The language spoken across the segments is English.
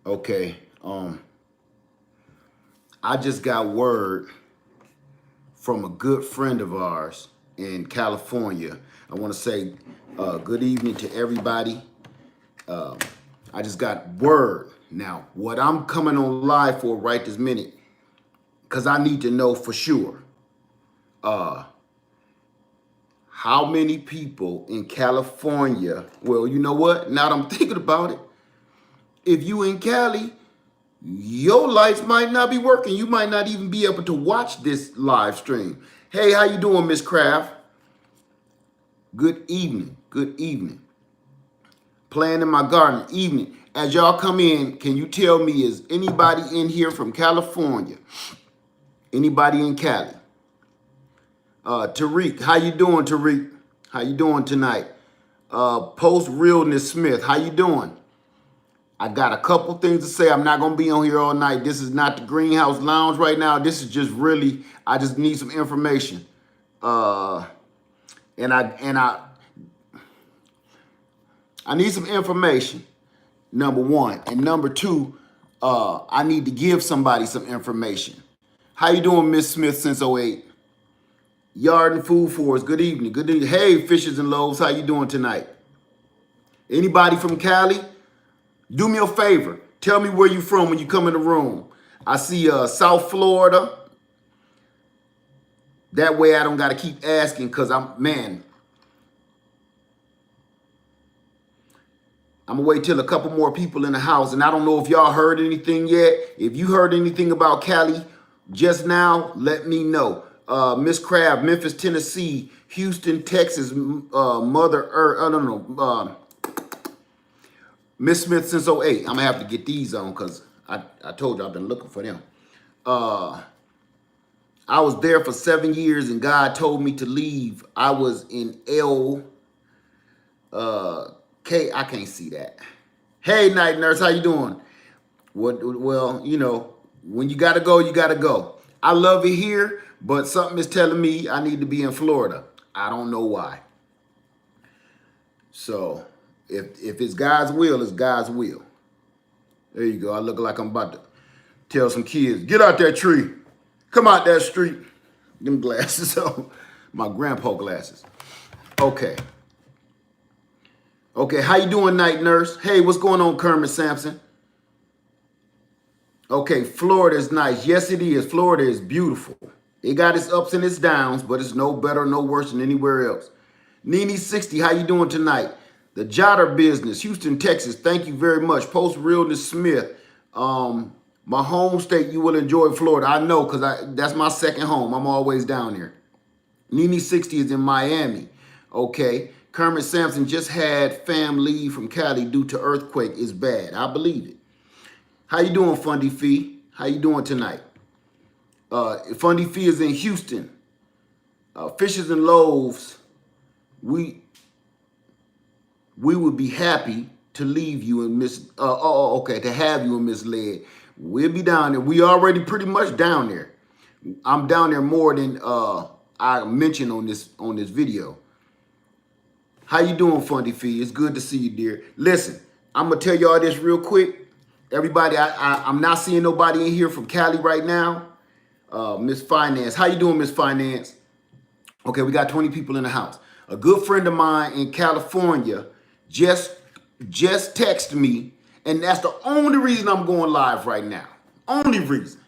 Okay. I just got word from a good friend of ours in California. I want to say good evening to everybody. I just got word. Now, what I'm coming on live for right this minute, because I need to know for sure how many people in California, well, you know what? Now that I'm thinking about it, if you in Cali, your lights might not be working. You might not even be able to watch this live stream. Hey, how you doing, Miss Craft? Good evening. Good evening. Playing in my garden. Evening. As y'all come in, can you tell me, is anybody in here from California? Anybody in Cali? Tariq, how you doing, Tariq? How you doing tonight? Post Realness Smith, how you doing? I got a couple things to say. I'm not going to be on here all night. This is not the Greenhouse Lounge right now. This is just really, I just need some information. And I need some information, number one. And number two, I need to give somebody some information. How you doing, Miss Smith since '08? Yard and Food Forest, good evening. Good evening. Hey, Fishes and Loaves, how you doing tonight? Anybody from Cali? Do me a favor. Tell me where you from when you come in the room. I see South Florida. That way I don't got to keep asking because I'm going to wait till a couple more people in the house. And I don't know if y'all heard anything yet. If you heard anything about Cali just now, let me know. Miss Crab, Memphis, Tennessee, Houston, Texas, Mother Earth, I don't know. Miss Smith since '08. I'm going to have to get these on because I told you I've been looking for them. I was there for 7 years and God told me to leave. I was in I can't see that. Hey, Night Nurse, how you doing? Well, you know, when you got to go, you got to go. I love it here, but something is telling me I need to be in Florida. I don't know why. So if it's God's will, it's God's will. There you go. I look like I'm about to tell some kids, get out that tree. Come out that street. Them glasses on. My grandpa glasses. Okay. Okay, how you doing, Night Nurse? Hey, what's going on, Kermit Sampson? Okay, Florida is nice. Yes, it is. Florida is beautiful. It got its ups and its downs, but it's no better, no worse than anywhere else. Nene 60, how you doing tonight? The Jotter Business, Houston, Texas. Thank you very much. Post Realness Smith. My home state, you will enjoy Florida. I know because that's my second home. I'm always down there. Nene 60 is in Miami. Okay. Kermit Sampson just had fam leave from Cali due to earthquake. Is bad. I believe it. How you doing, Fundy Fee? How you doing tonight? Fundy Fee is in Houston. Fishes and Loaves, we would be happy to leave you and to have you and misled. We'll be down there. We already pretty much down there. I'm down there more than I mentioned on this video. How you doing, Fundy Fee? It's good to see you, dear. Listen, I'm gonna tell y'all this real quick. Everybody, I'm not seeing nobody in here from Cali right now. Miss Finance, how you doing, Miss Finance? Okay, we got 20 people in the house. A good friend of mine in California just texted me, and that's the only reason I'm going live right now. Only reason.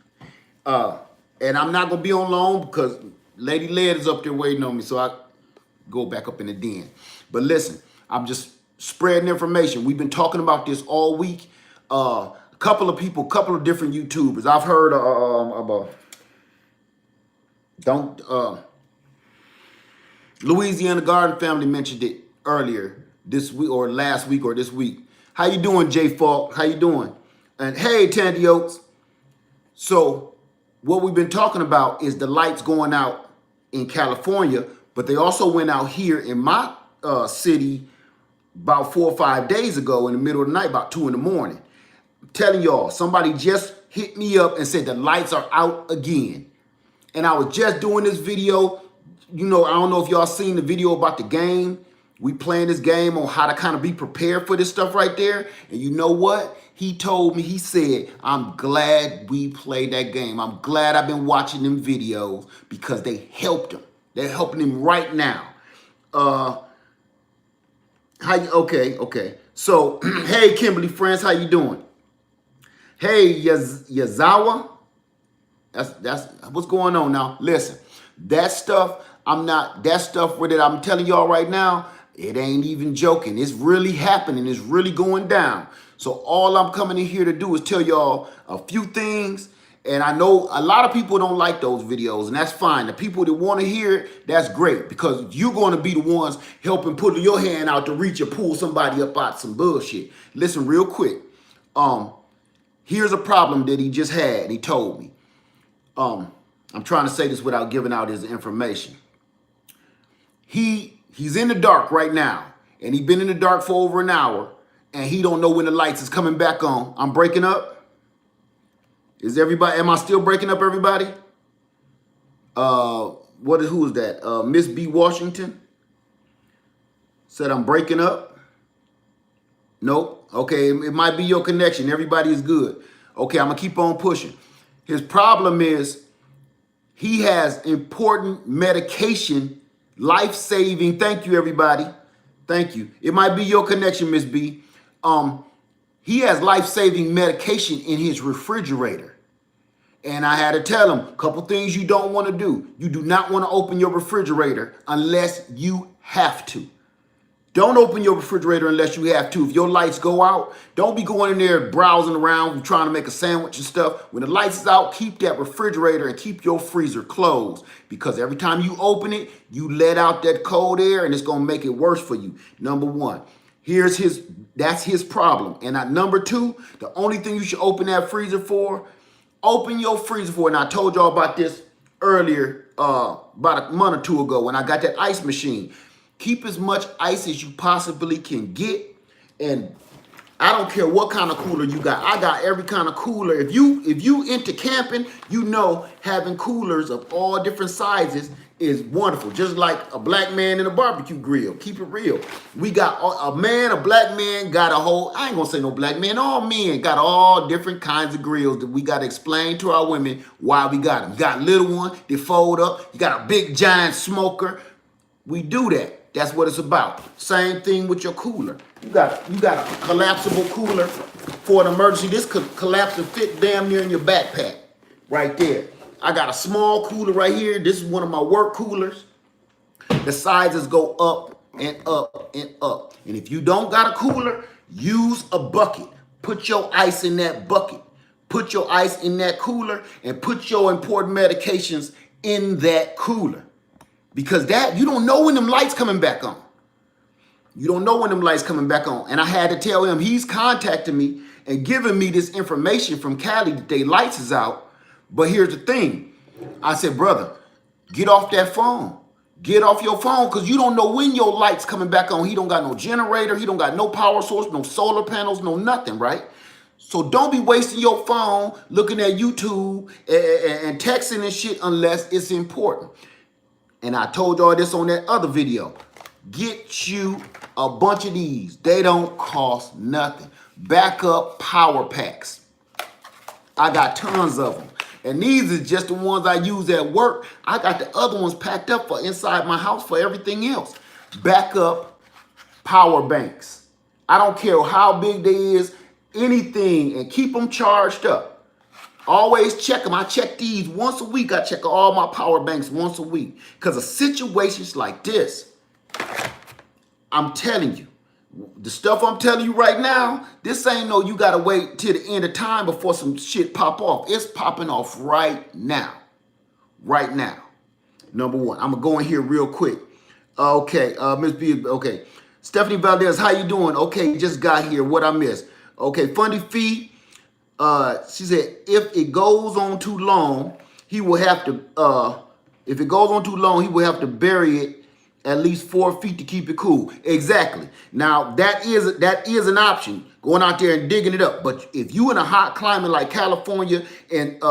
And I'm not gonna be on long because Lady Led is up there waiting on me, so I go back up in the den. But listen, I'm just spreading information. We've been talking about this all week. A couple of people, couple of different YouTubers. I've heard about Louisiana Garden Family mentioned it earlier this week or last week or this week. How you doing, Jay Falk? How you doing? And hey, Tandy Oaks. So what we've been talking about is the lights going out in California, but they also went out here in my city about 4 or 5 days ago in the middle of the night, about 2 in the morning. I'm telling y'all, somebody just hit me up and said the lights are out again. And I was just doing this video. You know, I don't know if y'all seen the video about the game. We playing this game on how to kind of be prepared for this stuff right there. And you know what? He told me, he said, I'm glad we played that game. I'm glad I've been watching them videos because they helped him. They're helping him right now. Okay. So, hey, Kimberly friends, how you doing? Hey, Yazawa. That's what's going on now. Listen, that stuff, that stuff with it, I'm telling y'all right now, it ain't even joking. It's really happening. It's really going down. So all I'm coming in here to do is tell y'all a few things. And I know a lot of people don't like those videos, and that's fine. The people that want to hear it, that's great, because you're going to be the ones helping put your hand out to reach or pull somebody up out some bullshit. Listen real quick. Here's a problem that he just had. He told me. I'm trying to say this without giving out his information. He's in the dark right now, and he's been in the dark for over an hour, and he don't know when the lights is coming back on. I'm breaking up. Is everybody? Am I still breaking up, everybody? Who is that? Miss B. Washington said I'm breaking up. Nope. Okay, it might be your connection. Everybody is good. Okay, I'm gonna keep on pushing. His problem is he has important medication, life-saving. Thank you, everybody. Thank you. It might be your connection, Miss B. He has life-saving medication in his refrigerator. And I had to tell him a couple things you don't want to do. You do not want to open your refrigerator unless you have to. Don't open your refrigerator unless you have to. If your lights go out, don't be going in there browsing around trying to make a sandwich and stuff. When the lights is out, keep that refrigerator and keep your freezer closed, because every time you open it, you let out that cold air and it's going to make it worse for you. Number one, that's his problem. And number two, the only thing you should open that freezer for, open your freezer for, and I told y'all about this earlier, about a month or two ago when I got that ice machine. Keep as much ice as you possibly can get. And I don't care what kind of cooler you got. I got every kind of cooler. If you into camping, you know having coolers of all different sizes is wonderful. Just like a black man in a barbecue grill. Keep it real. We got a black man got a whole, I ain't gonna say no black man, all men got all different kinds of grills that we gotta explain to our women why we got them. You got a little one, they fold up. You got a big giant smoker. We do that. That's what it's about. Same thing with your cooler. You got a collapsible cooler for an emergency. This could collapse and fit damn near in your backpack right there. I got a small cooler right here. This is one of my work coolers. The sizes go up and up and up. And if you don't got a cooler, use a bucket. Put your ice in that bucket. Put your ice in that cooler and put your important medications in that cooler. Because that, you don't know when them lights coming back on. You don't know when them lights coming back on. And I had to tell him, he's contacting me and giving me this information from Cali that they lights is out. But here's the thing. I said, brother, get off that phone. Get off your phone, because you don't know when your lights coming back on. He don't got no generator. He don't got no power source, no solar panels, no nothing, right? So don't be wasting your phone looking at YouTube and texting and shit unless it's important. And I told y'all this on that other video. Get you a bunch of these. They don't cost nothing. Backup power packs. I got tons of them. And these are just the ones I use at work. I got the other ones packed up for inside my house for everything else. Backup power banks. I don't care how big they is, anything, and keep them charged up. Always check them. I check these once a week. I check all my power banks once a week. Because of situations like this, I'm telling you, the stuff I'm telling you right now, this ain't no you got to wait till the end of time before some shit pop off. It's popping off right now. Right now. Number one. I'm going to go in here real quick. Okay. Miss B. Okay. Stephanie Valdez, how you doing? Okay. Just got here. What I missed? Okay. Fundy Fee. She said, if it goes on too long, he will have to, if it goes on too long, he will have to bury it at least 4 feet to keep it cool. Exactly. Now, that is an option, going out there and digging it up. But if you in a hot climate like California and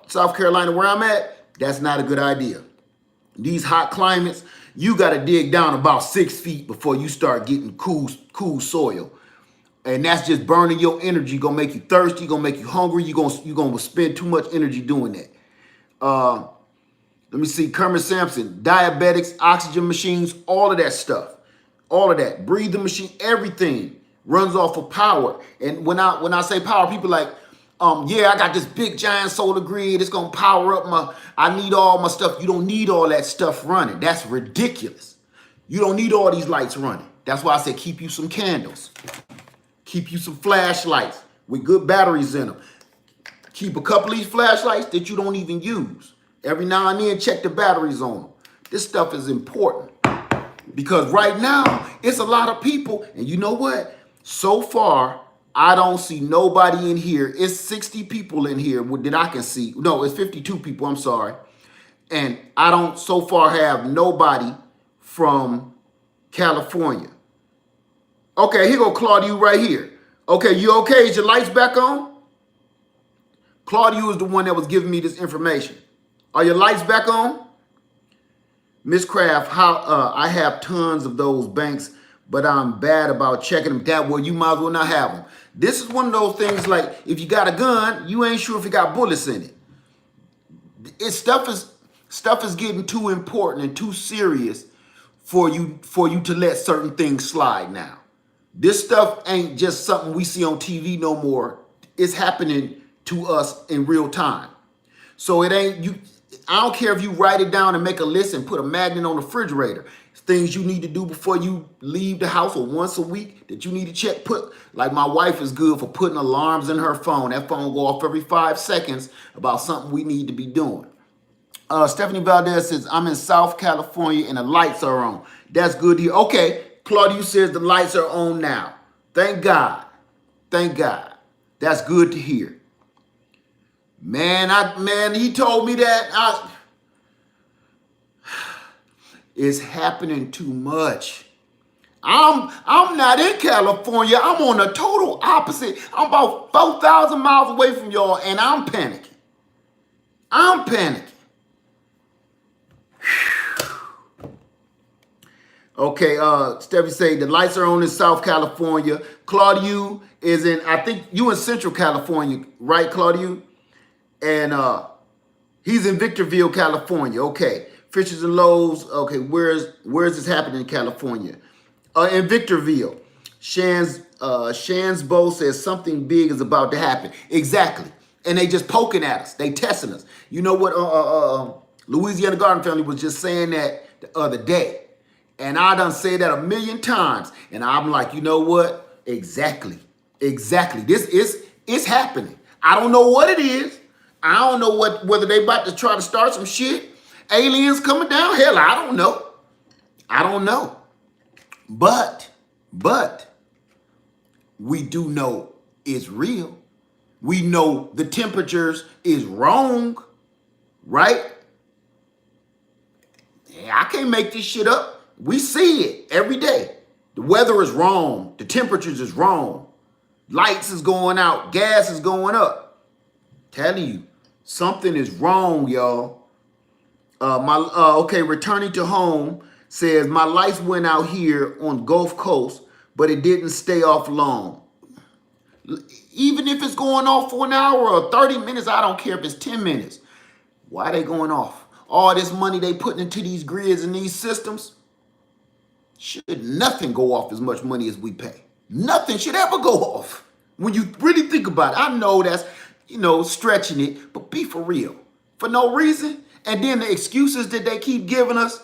South Carolina, where I'm at, that's not a good idea. These hot climates, you got to dig down about 6 feet before you start getting cool soil. And that's just burning your energy. Gonna make you thirsty. Gonna make you hungry. You gonna spend too much energy doing that. Uh, Let me see. Kermit Sampson, diabetics, oxygen machines, all of that stuff, all of that, breathing machine, everything runs off of power. And when I say power, people like, yeah, I got this big giant solar grid. It's gonna power up my. I need all my stuff. You don't need all that stuff running. That's ridiculous. You don't need all these lights running. That's why I said keep you some candles, keep you some flashlights with good batteries in them. Keep a couple of these flashlights that you don't even use. Every now and then, check the batteries on them. This stuff is important because right now, it's a lot of people. And you know what? So far, I don't see nobody in here. It's 60 people in here that I can see. No, it's 52 people. I'm sorry. And I don't so far have nobody from California. Okay, here go Claudia right here. Okay, you okay? Is your lights back on? Claudia is the one that was giving me this information. Are your lights back on? Miss Craft, I have tons of those banks, but I'm bad about checking them. That well, you might as well not have them. This is one of those things like if you got a gun, you ain't sure if it got bullets in it. Stuff is getting too important and too serious for you to let certain things slide now. This stuff ain't just something we see on TV no more. It's happening to us in real time. So it ain't you. I don't care if you write it down and make a list and put a magnet on the refrigerator. Things you need to do before you leave the house or once a week that you need to check. Like my wife is good for putting alarms in her phone. That phone go off every 5 seconds about something we need to be doing. Stephanie Valdez says, I'm in South California and the lights are on. That's good to hear. Okay, Claudia says the lights are on now. Thank God. Thank God. That's good to hear. Man, he told me that. It's happening too much. I'm not in California. I'm on the total opposite. I'm about 4,000 miles away from y'all, and I'm panicking. I'm panicking. Okay, Steffi say the lights are on in South California. Claudia is in, I think you in Central California, right, Claudia? And he's in Victorville, California. Okay. Fishes and Loaves. Okay, where's this happening in California? In Victorville. Shan's Bow says something big is about to happen. Exactly. And they just poking at us. They testing us. You know what Louisiana Garden Family was just saying that the other day. And I done said that a million times. And I'm like, you know what? Exactly. It's happening. I don't know what it is. I don't know whether they about to try to start some shit. Aliens coming down. Hell, I don't know. But we do know it's real. We know the temperatures is wrong, right? Yeah, I can't make this shit up. We see it every day. The weather is wrong. The temperatures is wrong. Lights is going out. Gas is going up. Telling you, something is wrong, y'all. Returning to home says my lights went out here on Gulf Coast, but it didn't stay off long. Even if it's going off for an hour or 30 minutes, I don't care if it's 10 minutes. Why are they going off? All this money they putting into these grids and these systems, should nothing go off as much money as we pay. Nothing should ever go off. When you really think about it, I know that's, stretching it, but be for real. For no reason. And then the excuses that they keep giving us,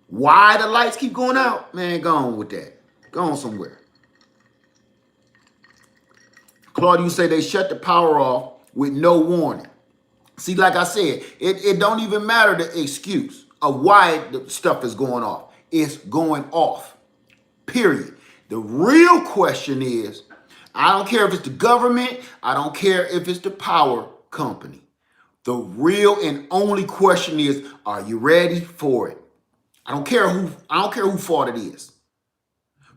why the lights keep going out, man, go on with that. Go on somewhere. Claudia, you say they shut the power off with no warning. See, like I said, it don't even matter the excuse of why the stuff is going off. It's going off, period. The real question is, I don't care if it's the government. I don't care if it's the power company. The real and only question is, are you ready for it? I don't care who fault it is.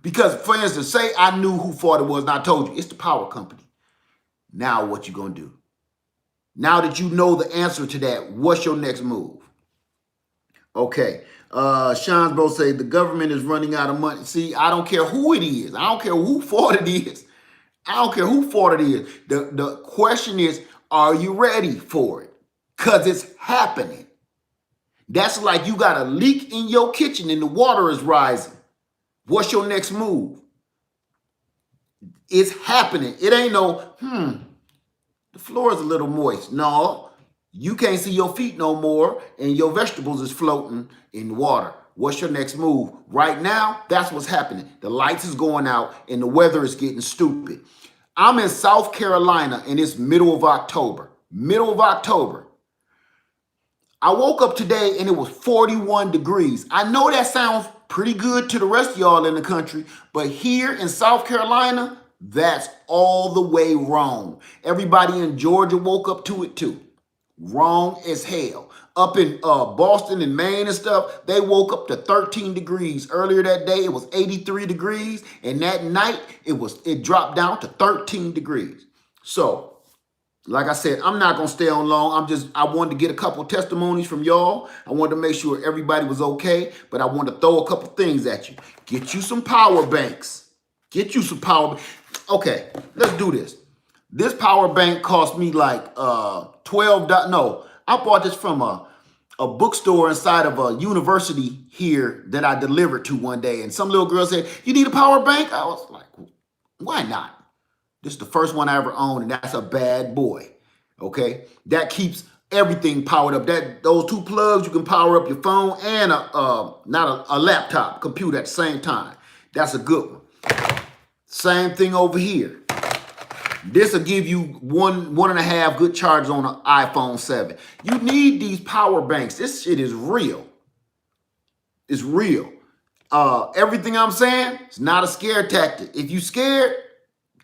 Because, for instance, say I knew who fault it was and I told you, it's the power company. Now what you gonna do? Now that you know the answer to that, what's your next move? Okay. Sean's bro say the government is running out of money. See, I don't care who it is. I don't care who fault it is. I don't care who fault it is. The question is, are you ready for it? Because it's happening. That's like you got a leak in your kitchen and the water is rising. What's your next move? It's happening. It ain't no, the floor is a little moist. No, you can't see your feet no more and your vegetables is floating in the water. What's your next move? Right now, that's what's happening. The lights is going out and the weather is getting stupid. I'm in South Carolina and it's middle of October. Middle of October. I woke up today and it was 41 degrees. I know that sounds pretty good to the rest of y'all in the country, but here in South Carolina, that's all the way wrong. Everybody in Georgia woke up to it too. Wrong as hell. Up in Boston and Maine and stuff, they woke up to 13 degrees. Earlier that day, it was 83 degrees. And that night, it dropped down to 13 degrees. So, like I said, I'm not going to stay on long. I wanted to get a couple testimonies from y'all. I wanted to make sure everybody was okay. But I want to throw a couple things at you. Get you some power banks. Get you some power. Okay, let's do this. This power bank cost me like $12. No, I bought this from a bookstore inside of a university here that I delivered to one day. And some little girl said, "You need a power bank?" I was like, why not? This is the first one I ever owned, and that's a bad boy. Okay, that keeps everything powered up. Those two plugs, you can power up your phone and not a laptop computer at the same time. That's a good one. Same thing over here. This will give you one and a half good charges on an iPhone 7. You need these power banks. This shit is real. It's real. Everything I'm saying, it's not a scare tactic. If you scared,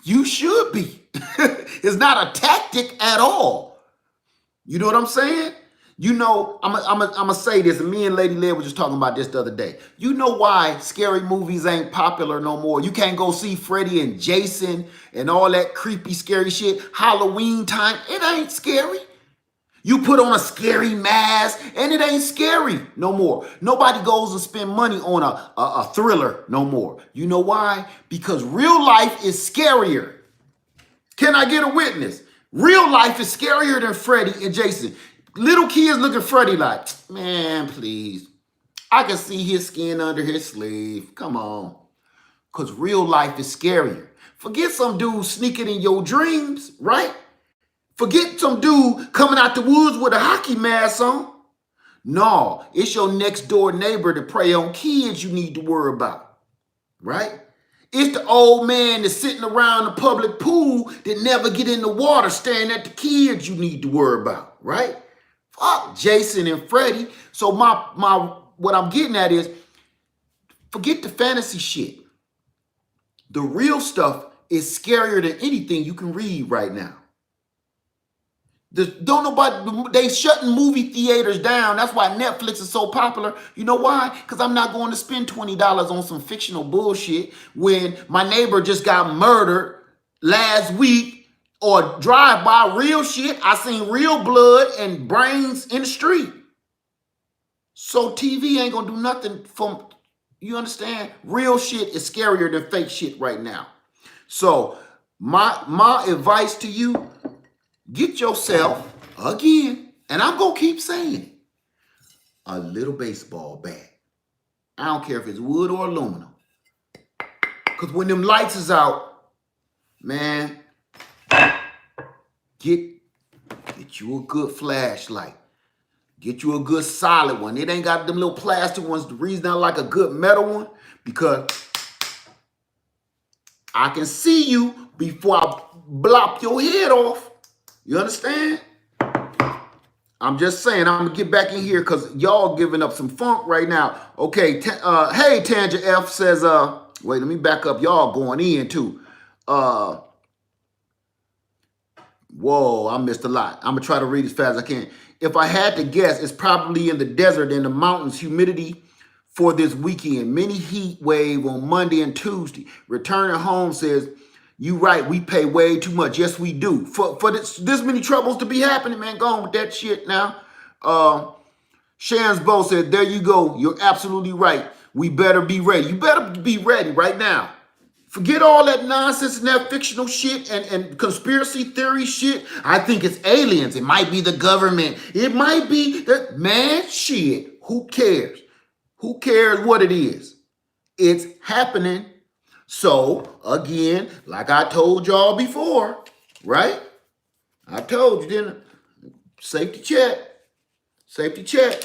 you should be. It's not a tactic at all. You know what I'm saying? You know, I'm gonna say this, and me and Lady Lead were just talking about this the other day. You know why scary movies ain't popular no more? You can't go see Freddy and Jason and all that creepy, scary shit. Halloween time, it ain't scary. You put on a scary mask, and it ain't scary no more. Nobody goes and spend money on a thriller no more. You know why? Because real life is scarier. Can I get a witness? Real life is scarier than Freddy and Jason. Little kids look at Freddy like, man, please. I can see his skin under his sleeve. Come on. Because real life is scarier. Forget some dude sneaking in your dreams, right? Forget some dude coming out the woods with a hockey mask on. No, it's your next door neighbor to prey on kids you need to worry about, right? It's the old man that's sitting around the public pool that never get in the water staring at the kids you need to worry about, right? Fuck Jason and Freddy. So what I'm getting at is, forget the fantasy shit. The real stuff is scarier than anything you can read right now. They shutting movie theaters down. That's why Netflix is so popular. You know why? Because I'm not going to spend $20 on some fictional bullshit when my neighbor just got murdered last week, or drive by real shit. I seen real blood and brains in the street. So TV ain't gonna do nothing from, you understand? Real shit is scarier than fake shit right now. So my advice to you, get yourself, again, and I'm going to keep saying it, a little baseball bat. I don't care if it's wood or aluminum. Because when them lights is out, man, get you a good flashlight. Get you a good solid one. It ain't got them little plastic ones. The reason I like a good metal one, because I can see you before I blop your head off. You understand? I'm just saying, I'm going to get back in here because y'all giving up some funk right now. Okay, hey, Tanja F says, wait, let me back up. Y'all going in too. Whoa, I missed a lot. I'm going to try to read as fast as I can. If I had to guess, it's probably in the desert and the mountains. Humidity for this weekend. Mini heat wave on Monday and Tuesday. Returning home says, you right, we pay way too much. Yes, we do. For this many troubles to be happening, man, go on with that shit now. Shan's Bo said, there you go. You're absolutely right. We better be ready. You better be ready right now. Forget all that nonsense and that fictional shit and conspiracy theory shit. I think it's aliens. It might be the government. It might be that man shit. Who cares? Who cares what it is? It's happening. So again, like I told y'all before, right? I told you, didn't I? Safety check. Safety check.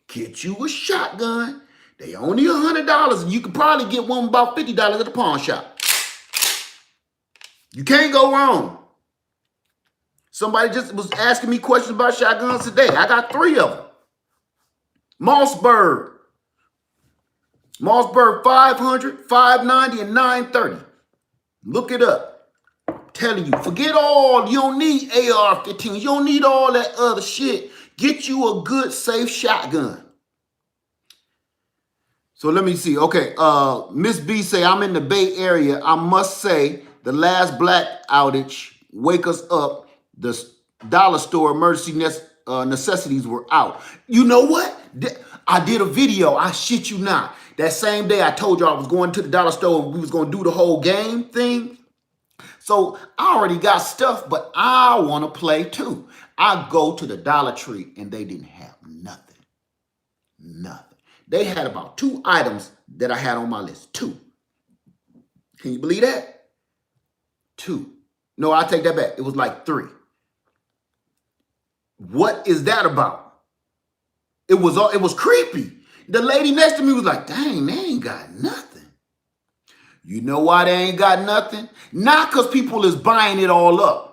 Get you a shotgun. They only $100, and you can probably get one about $50 at the pawn shop. You can't go wrong. Somebody just was asking me questions about shotguns today. I got 3 of them. Mossberg. Mossberg 500, 590, and 930. Look it up. I'm telling you, forget all. You don't need AR-15s. You don't need all that other shit. Get you a good, safe shotgun. So let me see. Okay, Miss B say, I'm in the Bay Area. I must say, the last black outage, wake us up. The dollar store emergency necessities were out. You know what? I did a video. I shit you not. That same day I told you I was going to the dollar store and we was going to do the whole game thing. So I already got stuff, but I want to play too. I go to the Dollar Tree and they didn't have nothing. Nothing. They had about 2 items that I had on my list. 2. Can you believe that? 2. No, I take that back. It was like 3. What is that about? It was creepy. The lady next to me was like, dang, they ain't got nothing. You know why they ain't got nothing? Not because people is buying it all up.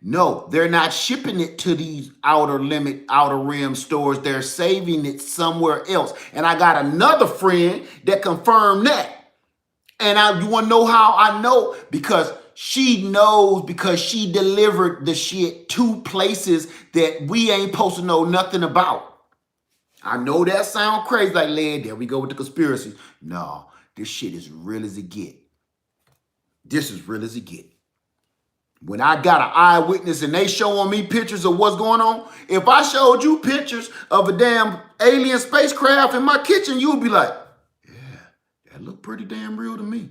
No, they're not shipping it to these outer rim stores. They're saving it somewhere else. And I got another friend that confirmed that. And you want to know how I know? Because she knows, because she delivered the shit to places that we ain't supposed to know nothing about. I know that sound crazy, like, lad, there we go with the conspiracy. No, this shit is real as it get. This is real as it get. When I got an eyewitness and they showing me pictures of what's going on, if I showed you pictures of a damn alien spacecraft in my kitchen, you would be like, yeah, that look pretty damn real to me.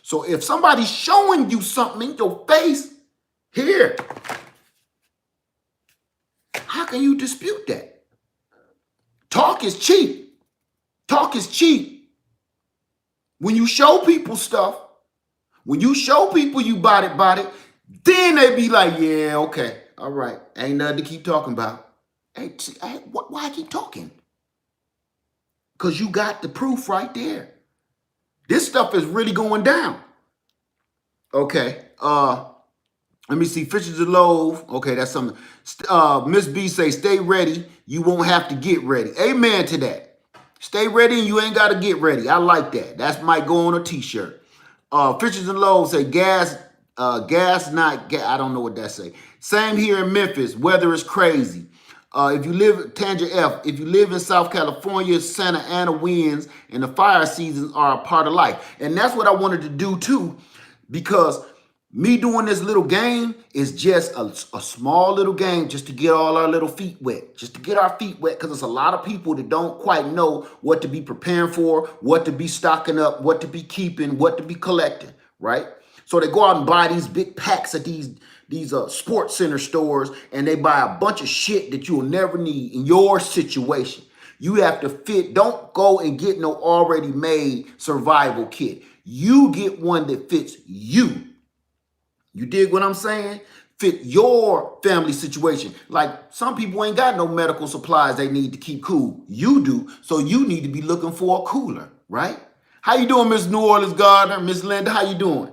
So if somebody's showing you something in your face, here, how can you dispute that? Talk is cheap. Talk is cheap. When you show people stuff, when you show people you bought it, then they be like, yeah, okay, all right. Ain't nothing to keep talking about. Hey, why keep talking? Because you got the proof right there. This stuff is really going down. Okay, let me see. Fishes of Loaf. Okay, that's something. Miss B say, stay ready. You won't have to get ready. Amen to that. Stay ready and you ain't got to get ready. I like that. That might go on a t-shirt. Fishes and Loaves say, gas, not gas. I don't know what that say. Same here in Memphis. Weather is crazy. If you live, Tanja F., if you live in South California, Santa Ana winds and the fire seasons are a part of life. And that's what I wanted to do too, because me doing this little game is just a small little game just to get all our little feet wet. Just to get our feet wet, because there's a lot of people that don't quite know what to be preparing for, what to be stocking up, what to be keeping, what to be collecting, right? So they go out and buy these big packs at these sports center stores, and they buy a bunch of shit that you'll never need in your situation. You have to fit. Don't go and get no already made survival kit. You get one that fits you. You dig what I'm saying? Fit your family situation. Like some people ain't got no medical supplies they need to keep cool. You do. So you need to be looking for a cooler, right? How you doing, Miss New Orleans Gardner? Miss Linda, how you doing?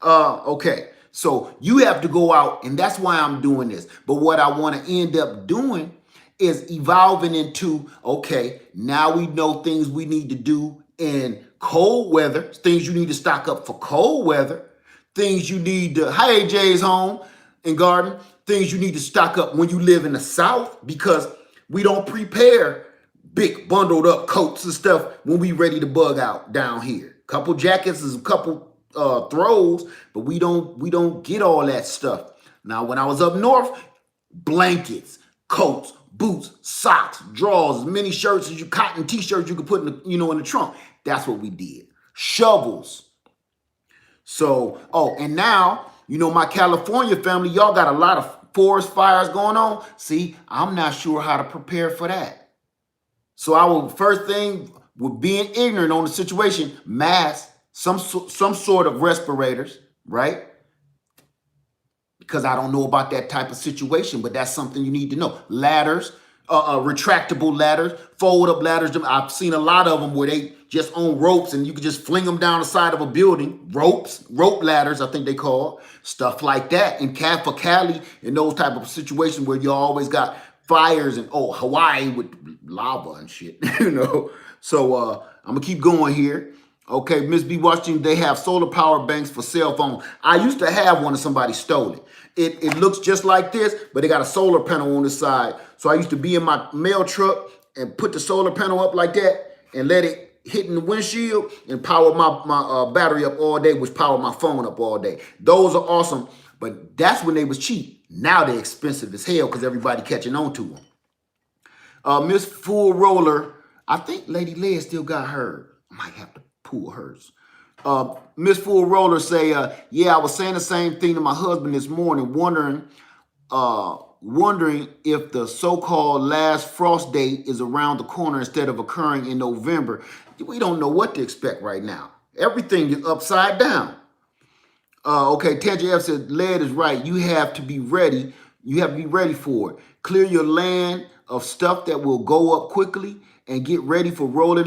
Okay. So you have to go out, and that's why I'm doing this. But what I want to end up doing is evolving into, okay, now we know things we need to do in cold weather, things you need to stock up for cold weather, things you need to, hey, Jay's home and garden, things you need to stock up when you live in the South, because we don't prepare big bundled up coats and stuff when we ready to bug out down here. Couple jackets is a couple throws, but we don't get all that stuff. Now, when I was up north, blankets, coats, boots, socks, drawers, as many shirts as you, cotton t-shirts you could put in the, in the trunk. That's what we did. Shovels. So, and now, my California family, y'all got a lot of forest fires going on. See, I'm not sure how to prepare for that. So I will, first thing, with being ignorant on the situation, mask, some sort of respirators, right? Because I don't know about that type of situation, but that's something you need to know. Ladders, retractable ladders, fold up ladders. I've seen a lot of them where they just on ropes and you can just fling them down the side of a building. Rope ladders, I think they call stuff like that. In Cali, in those type of situations where you always got fires and Hawaii with lava and shit, So I'm gonna keep going here. Okay, Miss B Washington, they have solar power banks for cell phones. I used to have one and somebody stole it. It looks just like this, but they got a solar panel on the side. So I used to be in my mail truck and put the solar panel up like that and let it hit in the windshield and power my battery up all day, which powered my phone up all day. Those are awesome, but that's when they was cheap. Now they're expensive as hell because everybody catching on to them. Miss Full Roller, I think Lady Leia still got her. I might have to pull hers. Miss Full Roller say, yeah, I was saying the same thing to my husband this morning, wondering if the so-called last frost date is around the corner instead of occurring in November. We don't know what to expect right now. Everything is upside down. Okay, Tangy F said, Led is right. You have to be ready. You have to be ready for it. Clear your land of stuff that will go up quickly and get ready for rolling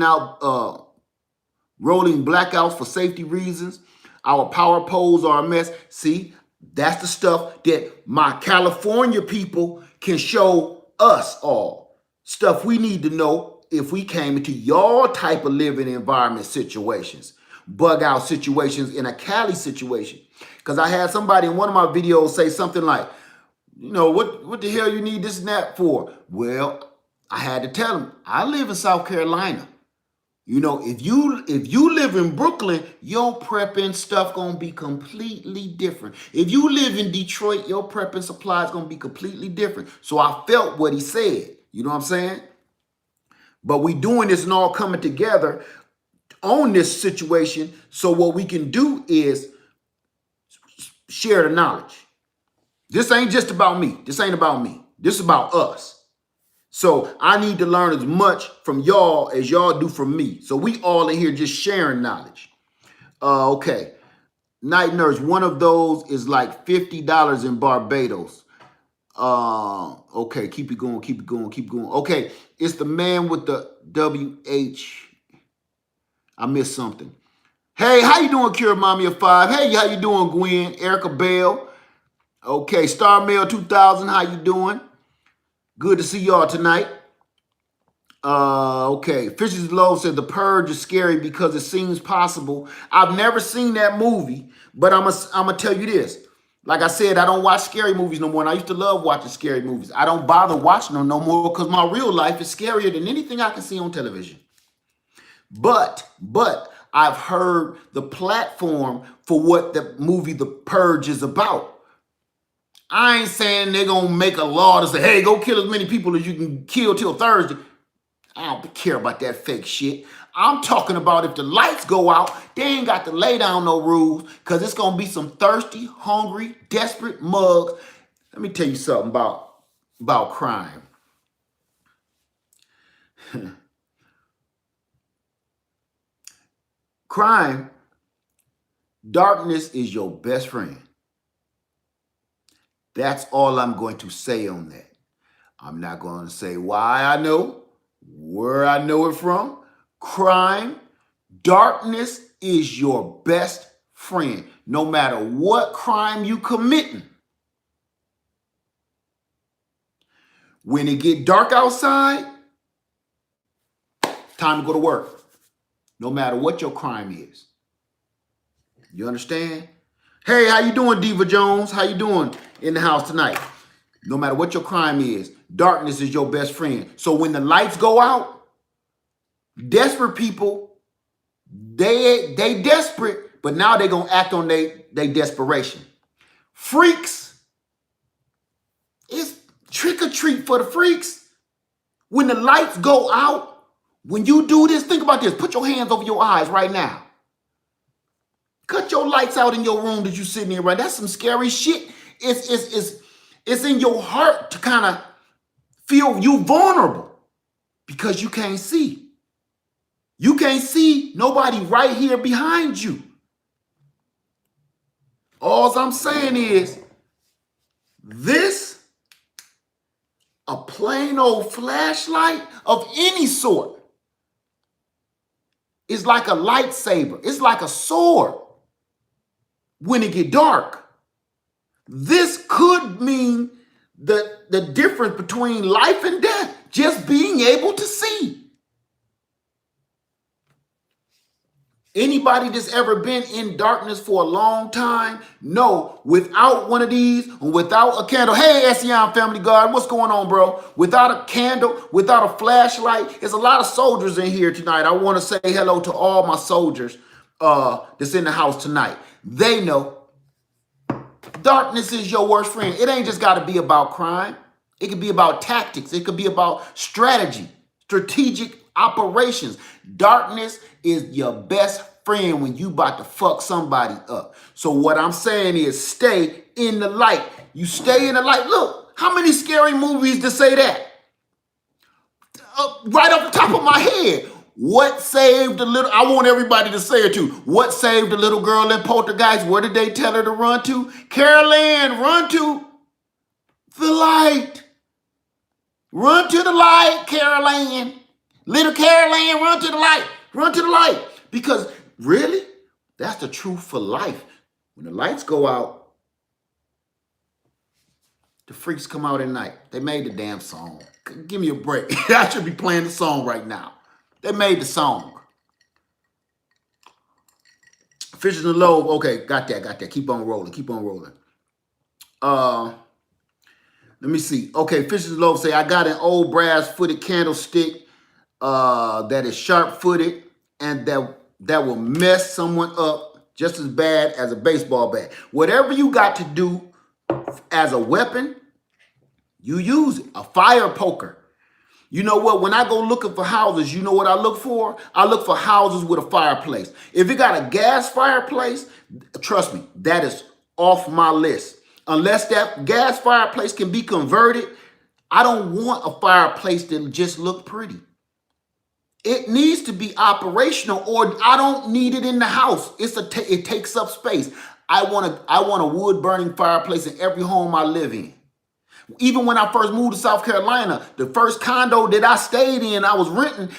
blackouts for safety reasons. Our power poles are a mess. See, that's the stuff that my California people can show us all. Stuff we need to know if we came into your type of living environment situations, bug out situations in a Cali situation. Because I had somebody in one of my videos say something like, what the hell you need this and that for? Well, I had to tell them, I live in South Carolina. If you live in Brooklyn, your prepping stuff gonna be completely different. If you live in Detroit, your prepping supply is gonna be completely different. So I felt what he said. You know what I'm saying? But we doing this and all coming together on this situation. So what we can do is share the knowledge. This ain't just about me. This ain't about me. This is about us. So I need to learn as much from y'all as y'all do from me. So we all in here just sharing knowledge. Okay. Night Nurse, one of those is like $50 in Barbados. Okay, keep it going, keep it going, keep going. Okay, it's the man with the WH. I missed something. Hey, how you doing, Cure Mommy of 5? Hey, how you doing, Gwen? Erica Bell. Okay, Star Mail 2000, how you doing? Good to see y'all tonight. Okay, Fishes Low said The Purge is scary because it seems possible. I've never seen that movie, but I'm gonna tell you this. Like I said, I don't watch scary movies no more, and I used to love watching scary movies. I don't bother watching them no more because my real life is scarier than anything I can see on television. But I've heard the platform for what the movie The Purge is about. I ain't saying they're going to make a law to say, hey, go kill as many people as you can kill till Thursday. I don't care about that fake shit. I'm talking about if the lights go out, they ain't got to lay down no rules because it's going to be some thirsty, hungry, desperate mugs. Let me tell you something about crime. Crime, darkness is your best friend. That's all I'm going to say on that. I'm not going to say why I know, where I know it from. Crime, darkness is your best friend. No matter what crime you committing. When it get dark outside, time to go to work. No matter what your crime is. You understand? Hey, how you doing, Diva Jones? How you doing in the house tonight? No matter what your crime is, darkness is your best friend. So when the lights go out, desperate people, they desperate, but now they're going to act on they desperation. Freaks, it's trick or treat for the freaks. When the lights go out, when you do this, think about this. Put your hands over your eyes right now. Cut your lights out in your room that you sitting in right. That's some scary shit. It's in your heart to kind of feel you vulnerable because you can't see. You can't see nobody right here behind you. All I'm saying is this, a plain old flashlight of any sort, is like a lightsaber. It's like a sword when it get dark. This could mean the difference between life and death, just being able to see. Anybody that's ever been in darkness for a long time, know without one of these, or without a candle, hey, SEM Family Guard, what's going on, bro? Without a candle, without a flashlight, there's a lot of soldiers in here tonight. I want to say hello to all my soldiers that's in the house tonight. They know darkness is your worst friend. It ain't just got to be about crime. It could be about tactics. It could be about strategy, strategic operations. Darkness is your best friend when you about to fuck somebody up. So what I'm saying is stay in the light. You stay in the light. Look, how many scary movies to say that? Right off the top of my head. What saved the little, I want everybody to say it too. What saved the little girl in Poltergeist? Where did they tell her to run to? Carol Ann, run to the light. Run to the light, Carol Ann. Little Carol Ann, run to the light. Run to the light. Because really, that's the truth for life. When the lights go out, the freaks come out at night. They made the damn song. Give me a break. I should be playing the song right now. They made the song. Fishes in the Lobe. Okay, got that. Keep on rolling. Let me see. Okay, Fishes in the Lobe say, I got an old brass-footed candlestick that is sharp-footed and that will mess someone up just as bad as a baseball bat. Whatever you got to do as a weapon, you use it. A fire poker. You know what? When I go looking for houses, you know what I look for? I look for houses with a fireplace. If it got a gas fireplace, trust me, that is off my list. Unless that gas fireplace can be converted, I don't want a fireplace that just look pretty. It needs to be operational, or I don't need it in the house. It takes up space. I want a wood burning fireplace in every home I live in. Even when I first moved to South Carolina, the first condo that I stayed in, I was renting.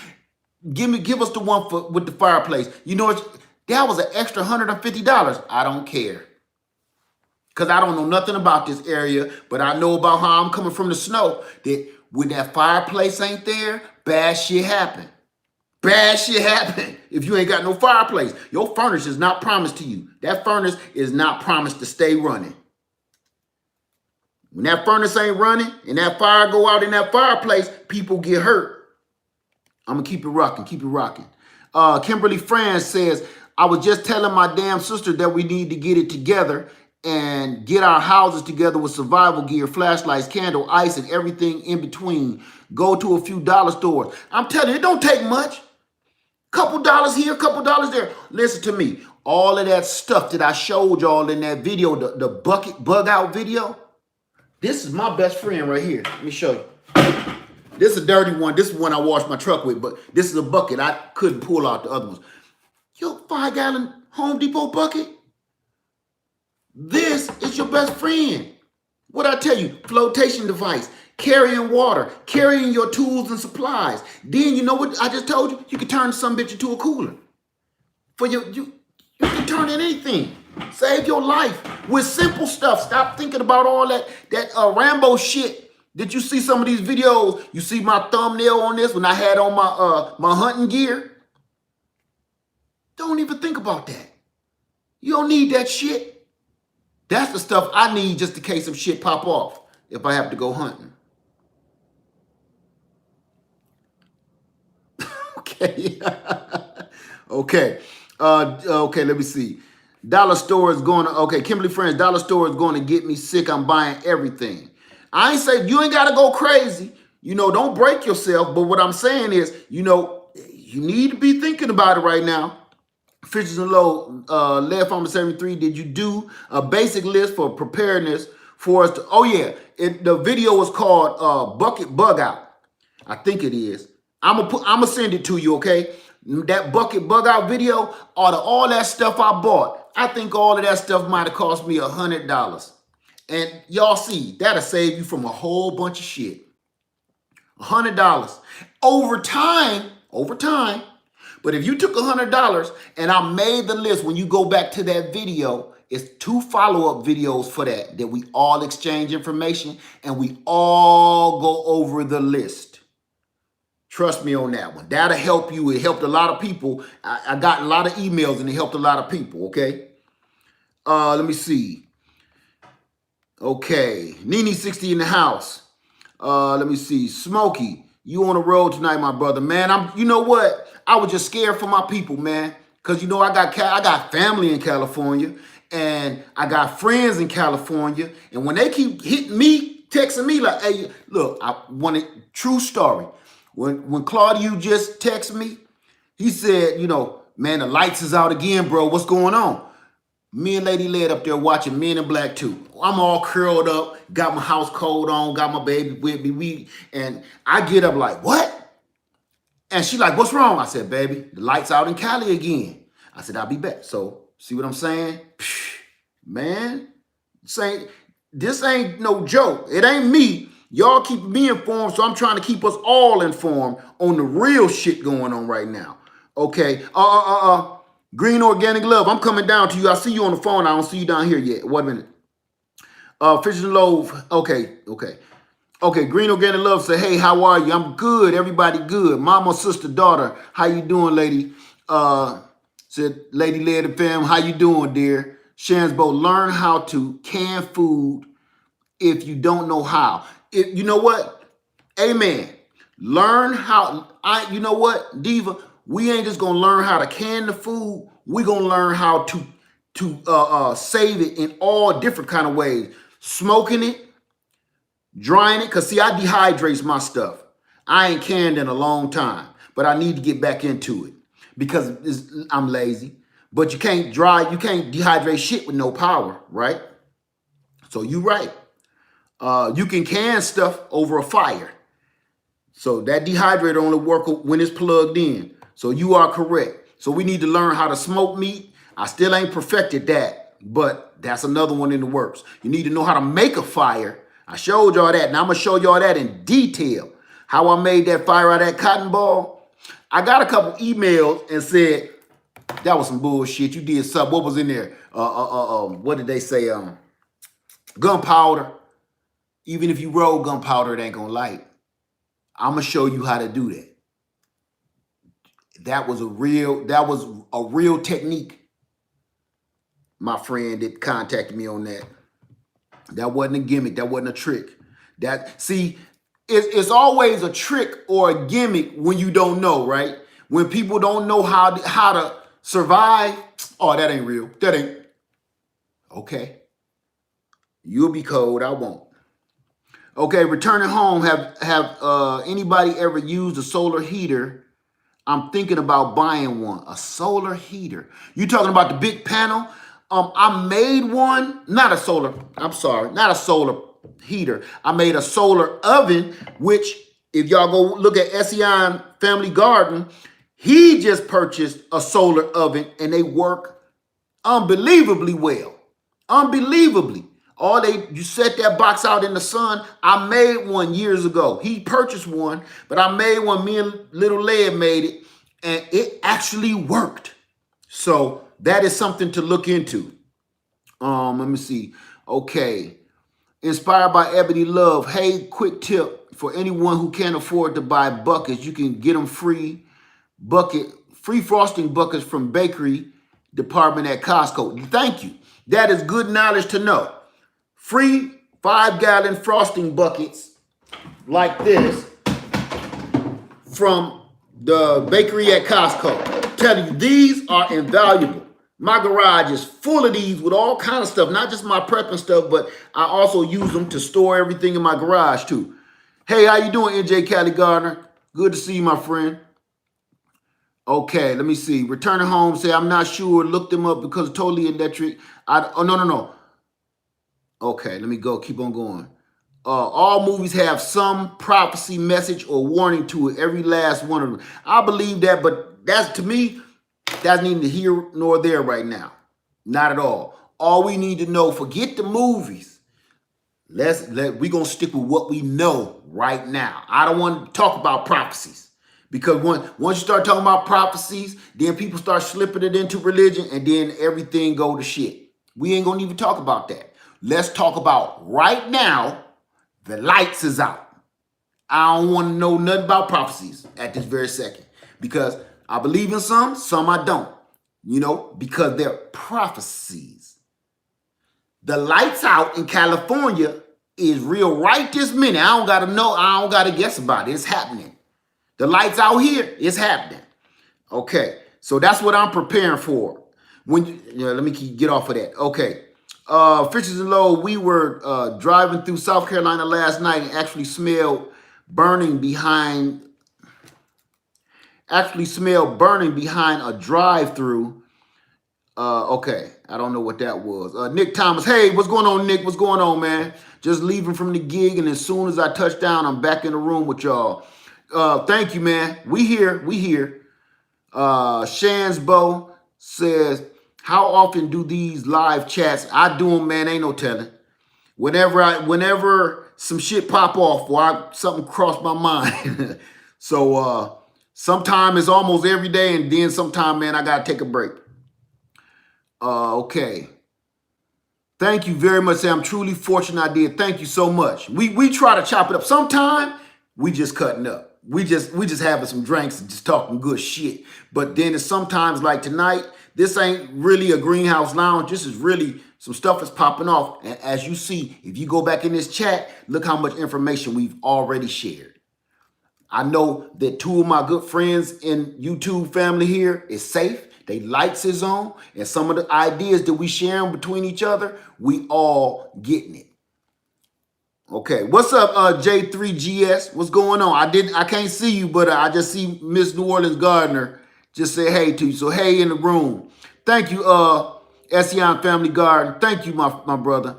Give us the one with the fireplace. You know, that was an extra $150. I don't care. Because I don't know nothing about this area, but I know about how I'm coming from the snow. That when that fireplace ain't there, bad shit happen. Bad shit happen if you ain't got no fireplace. Your furnace is not promised to you. That furnace is not promised to stay running. When that furnace ain't running and that fire go out in that fireplace, people get hurt. I'm going to keep it rocking. Kimberly Franz says, I was just telling my damn sister that we need to get it together and get our houses together with survival gear, flashlights, candle, ice, and everything in between. Go to a few dollar stores. I'm telling you, it don't take much. Couple dollars here, couple dollars there. Listen to me. All of that stuff that I showed y'all in that video, the bucket bug out video, this is my best friend right here. Let me show you. This is a dirty one. This is one I washed my truck with, but this is a bucket. I couldn't pull out the other ones. Your 5-gallon Home Depot bucket? This is your best friend. What I tell you? Flotation device, carrying water, carrying your tools and supplies. Then you know what I just told you? You can turn some bitch into a cooler. You can turn in anything. Save your life with simple stuff. Stop thinking about all that Rambo shit that you see some of these videos. You see my thumbnail on this when I had on my hunting gear. Don't even think about that. You don't need that shit. That's the stuff I need just in case some shit pop off if I have to go hunting. Okay. Okay. Okay, let me see. Dollar store is going to, okay, Kimberly Friends, dollar store is going to get me sick. I'm buying everything. I ain't say you ain't got to go crazy. You know, don't break yourself. But what I'm saying is, you know, you need to be thinking about it right now. Fishes and Low, Lead Farmer 73, did you do a basic list for preparedness for us to, oh yeah, the video was called Bucket Bug Out. I think it is. I'm gonna send it to you, okay? That bucket bug out video, all that stuff I bought. I think all of that stuff might have cost me $100. And y'all see, that'll save you from a whole bunch of shit. $100 over time. But if you took $100 and I made the list, when you go back to that video, it's 2 follow-up videos for that we all exchange information and we all go over the list. Trust me on that one. That'll help you. It helped a lot of people. I got a lot of emails and it helped a lot of people, okay? Let me see. Okay. Nene 60 in the house. Let me see. Smokey, you on the road tonight, my brother. Man, you know what? I was just scared for my people, man. Because, you know, I got family in California. And I got friends in California. And when they keep hitting me, texting me like, hey, look, I want a true story. When Claudio just texted me, he said, you know, man, the lights is out again, bro. What's going on? Me and Lady Led up there watching Men in Black 2. I'm all curled up, got my house coat on, got my baby with me. And I get up like, what? And she like, what's wrong? I said, baby, the lights out in Cali again. I said, I'll be back. So, see what I'm saying? Psh, man, this ain't no joke. It ain't me. Y'all keep me informed, so I'm trying to keep us all informed on the real shit going on right now. Okay, Green Organic Love, I'm coming down to you. I see you on the phone. I don't see you down here yet. 1 minute. Fish and Loaf, okay. Green Organic Love say, hey, how are you? I'm good. Everybody good. Mama, sister, daughter, how you doing, lady? Said, Lady Led the fam, how you doing, dear? Shansbo, learn how to can food if you don't know how. You know what? Amen. Learn how. You know what, Diva? We ain't just gonna learn how to can the food. We gonna learn how to save it in all different kind of ways. Smoking it, drying it. Cause see, I dehydrate my stuff. I ain't canned in a long time, but I need to get back into it because I'm lazy. But you can't dehydrate shit with no power, right? So you right. You can can stuff over a fire. So that dehydrator only works when it's plugged in. So you are correct. So we need to learn how to smoke meat. I still ain't perfected that, but that's another one in the works. You need to know how to make a fire. I showed y'all that. Now I'm going to show y'all that in detail. How I made that fire out of that cotton ball. I got a couple emails and said, that was some bullshit. You did something. What was in there? What did they say? Gunpowder. Even if you roll gunpowder, it ain't gonna light. I'm gonna show you how to do that. That was a real technique. My friend that contacted me on that. That wasn't a gimmick. That wasn't a trick. It's always a trick or a gimmick when you don't know, right? When people don't know how to survive. Oh, that ain't real. That ain't. Okay. You'll be cold. I won't. Okay, returning home. Have anybody ever used a solar heater? I'm thinking about buying one. A solar heater. You talking about the big panel? I made one. Not a solar heater. I made a solar oven, which if y'all go look at Ession Family Garden, he just purchased a solar oven and they work unbelievably well. Unbelievably. You set that box out in the sun. I made one years ago. He purchased one, but I made one. Me and Little Led made it, and it actually worked. So that is something to look into. Let me see. Okay. Inspired by Ebony Love. Hey, quick tip for anyone who can't afford to buy buckets. You can get them free frosting buckets from bakery department at Costco. Thank you. That is good knowledge to know. Free 5-gallon frosting buckets like this from the bakery at Costco. I'm telling you, these are invaluable. My garage is full of these with all kind of stuff, not just my prepping stuff, but I also use them to store everything in my garage too. Hey, how you doing, NJ Cali Gardner? Good to see you, my friend. Okay, let me see. Returning home, say, I'm not sure. Look them up because totally electric. Oh, no, no, no. Okay, let me go. Keep on going. All movies have some prophecy, message, or warning to it. Every last one of them. I believe that, but that's to me, that's neither here nor there right now. Not at all. All we need to know, forget the movies. We're gonna stick with what we know right now. I don't want to talk about prophecies. Because once you start talking about prophecies, then people start slipping it into religion and then everything go to shit. We ain't gonna even talk about that. Let's talk about right now, the lights is out. I don't want to know nothing about prophecies at this very second. Because I believe in some I don't. Because they're prophecies. The lights out in California is real right this minute. I don't gotta know, I don't gotta guess about it. It's happening. The lights out here, it's happening. Okay, so that's what I'm preparing for. Let me get off of that. Okay. Fishes and Low, we were driving through South Carolina last night and actually smelled burning behind a drive-through. Okay, I don't know what that was. Nick Thomas, hey, what's going on, Nick? What's going on, man? Just leaving from the gig, and as soon as I touch down, I'm back in the room with y'all. Thank you, man. We here. Shansbo says, how often do these live chats? I do them, man. Ain't no telling. Whenever some shit pop off or something crossed my mind. So sometime it's almost every day, and then sometime, man, I gotta take a break. Okay. Thank you very much. I'm truly fortunate I did. Thank you so much. We try to chop it up. Sometime we just cutting up. We just having some drinks and just talking good shit. But then it's sometimes like tonight, this ain't really a greenhouse lounge. This is really some stuff that's popping off. And as you see, if you go back in this chat, look how much information we've already shared. I know that two of my good friends in YouTube family here is safe. They lights is on, and some of the ideas that we sharing between each other, we all getting it. Okay, what's up, J3GS? What's going on? I can't see you, but I just see Miss New Orleans Gardner just say hey to you. So hey in the room. Thank you, Ession Family Garden. Thank you, my brother.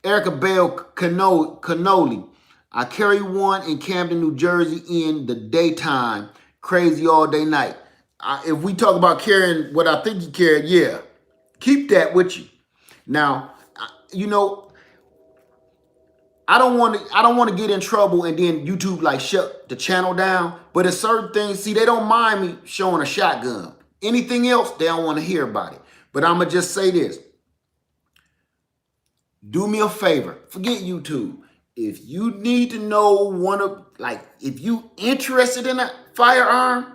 Erica Bell Cannoli. I carry one in Camden, New Jersey in the daytime. Crazy all day night. If we talk about carrying what I think you carried, yeah, keep that with you. Now, I don't want to get in trouble and then YouTube like shut the channel down. But it's certain things, see, they don't mind me showing a shotgun. Anything else, they don't want to hear about it. But I'm gonna just say this. Do me a favor. Forget YouTube. If you need to know if you interested in a firearm,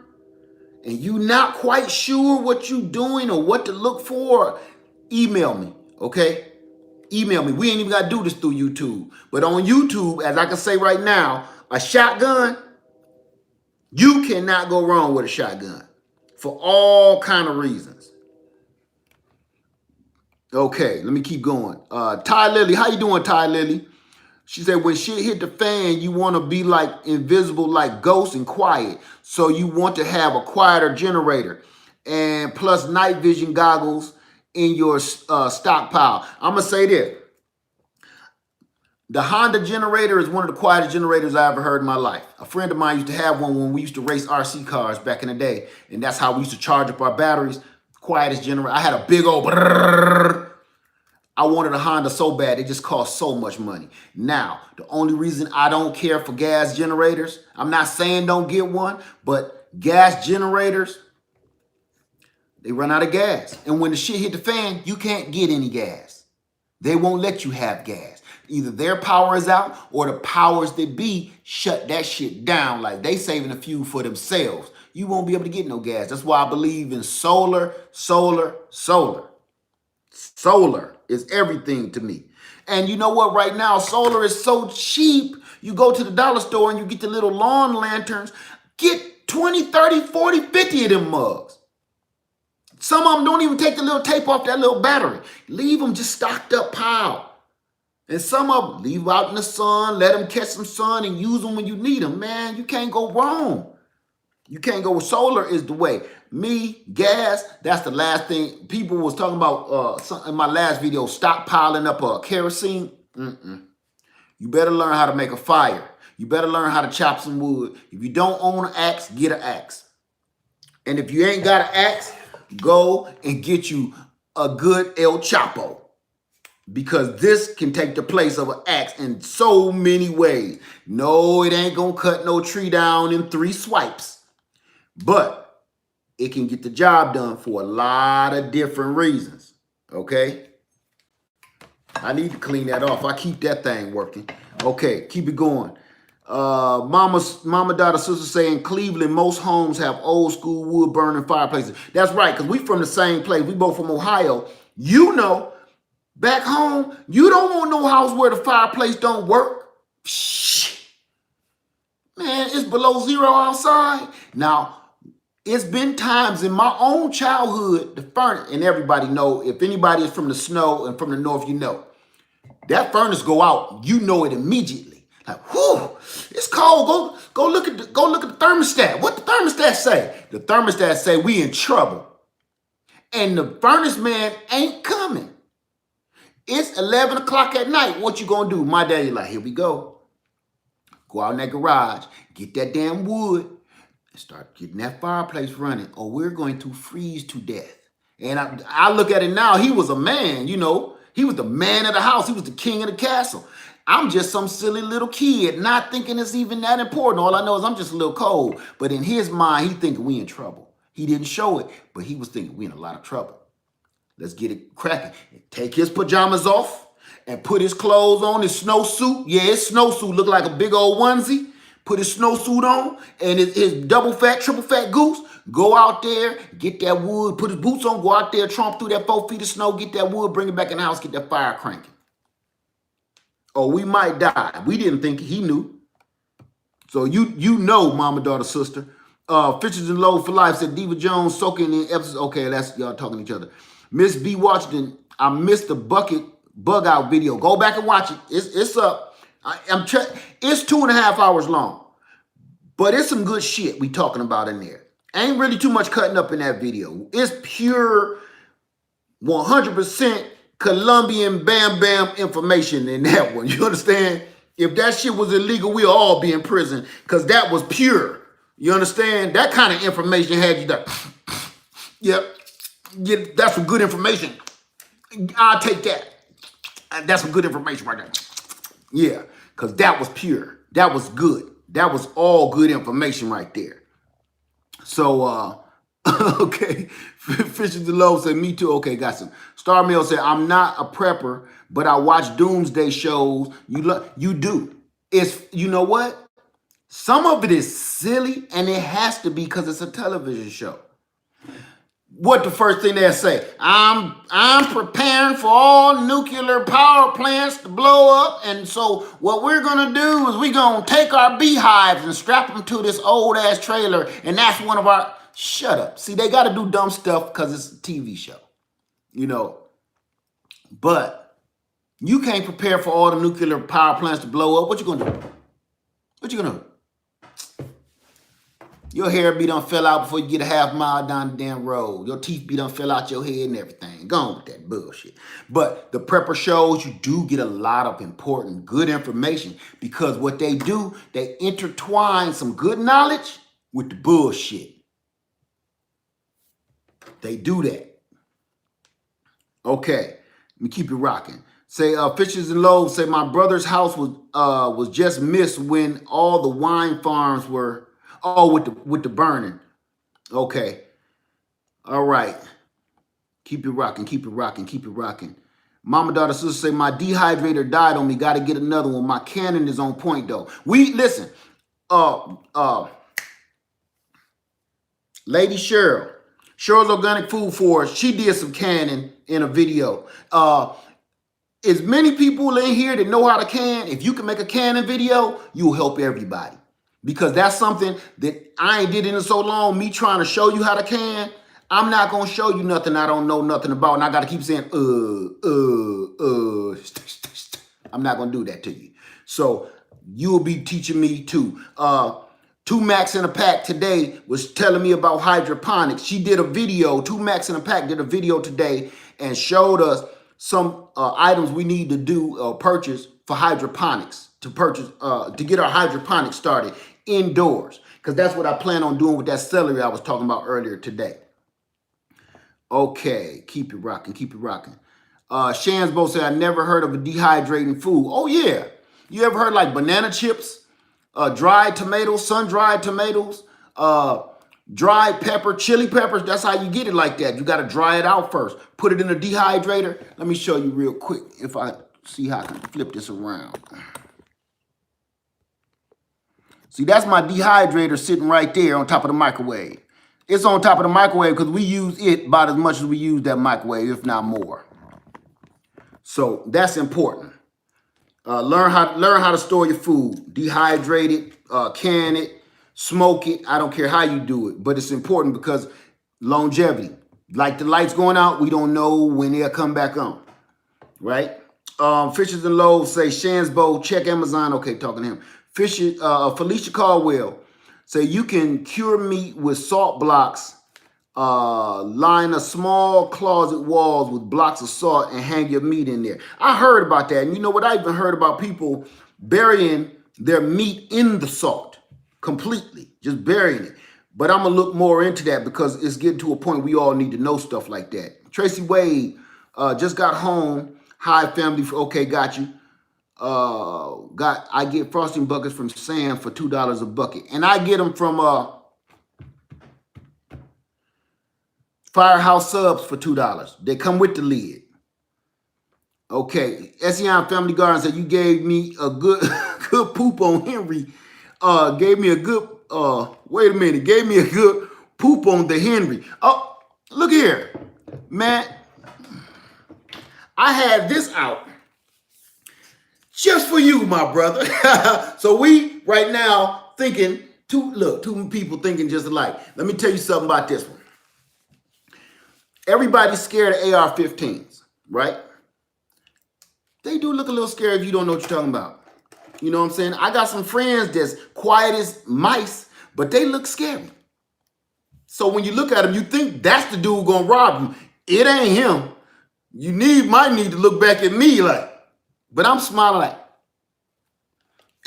and you not quite sure what you doing or what to look for, email me, okay? Email me. We ain't even got to do this through YouTube. But on YouTube, as I can say right now, a shotgun, you cannot go wrong with a shotgun for all kind of reasons. Okay, let me keep going. Ty Lily, how you doing, Ty Lily? She said, when shit hit the fan, you want to be like invisible, like ghost and quiet. So you want to have a quieter generator and plus night vision goggles in your stockpile. I'm going to say this. The Honda generator is one of the quietest generators I ever heard in my life. A friend of mine used to have one when we used to race RC cars back in the day. And that's how we used to charge up our batteries. Quietest generator. I had a big old brrrr. I wanted a Honda so bad, it just cost so much money. Now, the only reason I don't care for gas generators, I'm not saying don't get one, but gas generators, they run out of gas. And when the shit hit the fan, you can't get any gas. They won't let you have gas. Either their power is out or the powers that be shut that shit down. Like they saving a few for themselves. You won't be able to get no gas. That's why I believe in solar. Solar is everything to me. And you know what? Right now, solar is so cheap. You go to the dollar store and you get the little lawn lanterns. Get 20, 30, 40, 50 of them mugs. Some of them don't even take the little tape off that little battery. Leave them just stocked up pile. And some of them leave out in the sun, let them catch some sun and use them when you need them. Man, you can't go wrong. You can't go. Solar is the way. Me, gas, that's the last thing. People was talking about in my last video, stockpiling up kerosene. You better learn how to make a fire. You better learn how to chop some wood. If you don't own an axe, get an axe. And if you ain't got an axe, go and get you a good El Chapo. Because this can take the place of an axe in so many ways. No, it ain't gonna cut no tree down in 3 swipes. But it can get the job done for a lot of different reasons. Okay? I need to clean that off. I keep that thing working. Okay, keep it going. Mama, daughter, sister say in Cleveland, most homes have old school wood burning fireplaces. That's right, because we from the same place. We both from Ohio. You know, back home, you don't want no house where the fireplace don't work. Shh. Man, it's below 0 outside. Now, it's been times in my own childhood, the furnace, and everybody know, if anybody is from the snow and from the north, you know, that furnace go out, you know it immediately. Like, whew, it's cold. Go look at the thermostat. What the thermostat say? The thermostat say we in trouble. And the furnace man ain't coming. It's 11 o'clock at night. What you gonna do? My daddy like, here we go. Go out in that garage, get that damn wood, and start getting that fireplace running, or we're going to freeze to death. And I look at it now, he was a man, you know. He was the man of the house. He was the king of the castle. I'm just some silly little kid, not thinking it's even that important. All I know is I'm just a little cold. But in his mind, he thinking we in trouble. He didn't show it, but he was thinking we in a lot of trouble. Let's get it cracking. Take his pajamas off and put his clothes on, his snowsuit. Yeah, his snowsuit looked like a big old onesie. Put his snowsuit on and his double fat, triple fat goose. Go out there, get that wood, put his boots on, go out there, tromp through that 4 feet of snow, get that wood, bring it back in the house, get that fire cranking. Or we might die. We didn't think he knew. So you know, mama, daughter, sister. Fishes and Loaves for Life said Diva Jones soaking in episodes. Okay, that's y'all talking to each other. Miss B Washington, I missed the bucket bug out video. Go back and watch it. It's up. It's 2.5 hours long. But it's some good shit we talking about in there. Ain't really too much cutting up in that video. It's pure 100% Colombian bam bam information in that one. You understand? If that shit was illegal, we'll all be in prison because that was pure. You understand? That kind of information had you there. Yep. Yeah, that's some good information. I'll take that. That's some good information right there. Yeah, because that was pure. That was good. That was all good information right there. So, okay. Fishes and Low said, me too. Okay, got some. Star Mill said, I'm not a prepper, but I watch doomsday shows. You do. It's, you know what? Some of it is silly, and it has to be because it's a television show. What the first thing they say? I'm preparing for all nuclear power plants to blow up, and so what we're gonna do is we're gonna take our beehives and strap them to this old ass trailer, and that's one of our. Shut up. See, they got to do dumb stuff because it's a TV show, you know. But you can't prepare for all the nuclear power plants to blow up. What you gonna do? What you gonna do? Your hair be done fell out before you get a half mile down the damn road. Your teeth be done fell out your head and everything. Go on with that bullshit. But the prepper shows, you do get a lot of important, good information because what they do, they intertwine some good knowledge with the bullshit. They do that. Okay, let me keep it rocking. Say, Fishes and Loaves say my brother's house was just missed when all the wine farms were. Oh, with the burning. Okay. All right. Keep it rocking, keep it rocking, keep it rocking. Mama, daughter, sister say my dehydrator died on me. Got to get another one. My Canon is on point though. Listen. Lady Cheryl's Organic Food Forest, she did some canning in a video. As many people in here that know how to can, if you can make a canning video, you'll help everybody. Because that's something that I ain't did in so long, me trying to show you how to can. I'm not going to show you nothing I don't know nothing about. And I got to keep saying, I'm not going to do that to you. So you will be teaching me too. Two Max in a Pack today was telling me about hydroponics. She did a video. Two Max in a Pack did a video today and showed us some items we need to do purchase for hydroponics to get our hydroponics started indoors, because that's what I plan on doing with that celery I was talking about earlier today. Okay, keep it rocking, keep it rocking. Shansbo said, I never heard of a dehydrating food. Oh yeah, you ever heard like banana chips, dried tomatoes, sun-dried tomatoes, dried pepper, chili peppers? That's how you get it like that. You got to dry it out first. Put it in a dehydrator. Let me show you real quick if I see how I can flip this around. See, that's my dehydrator sitting right there on top of the microwave. It's on top of the microwave because we use it about as much as we use that microwave, if not more. So that's important. Learn how to store your food. Dehydrate it, can it, smoke it. I don't care how you do it, but it's important because longevity. Like the lights going out, we don't know when they'll come back on, right? Fishes and Loaves say, Shansbo, check Amazon. Okay, talking to him. Felicia Caldwell say, you can cure meat with salt blocks. Line a small closet walls with blocks of salt and hang your meat in there. I heard about that. And you know what? I even heard about people burying their meat in the salt completely, just burying it. But I'm going to look more into that because it's getting to a point we all need to know stuff like that. Tracy Wade just got home. Hi, family. Okay, got you. I get frosting buckets from Sam for $2 a bucket. And I get them from Firehouse Subs for $2. They come with the lid. Okay. Ession Family Garden said, you gave me a good good poop on Henry. Gave me a good, wait a minute. Gave me a good poop on the Henry. Oh, look here. Man, I had this out just for you, my brother. So we right now thinking, two people thinking just alike. Let me tell you something about this one. Everybody's scared of AR-15s, right? They do look a little scary if you don't know what you're talking about. You know what I'm saying? I got some friends that's quiet as mice, but they look scary. So when you look at them, you think that's the dude gonna rob you. It ain't him. You might need to look back at me like, but I'm smiling like.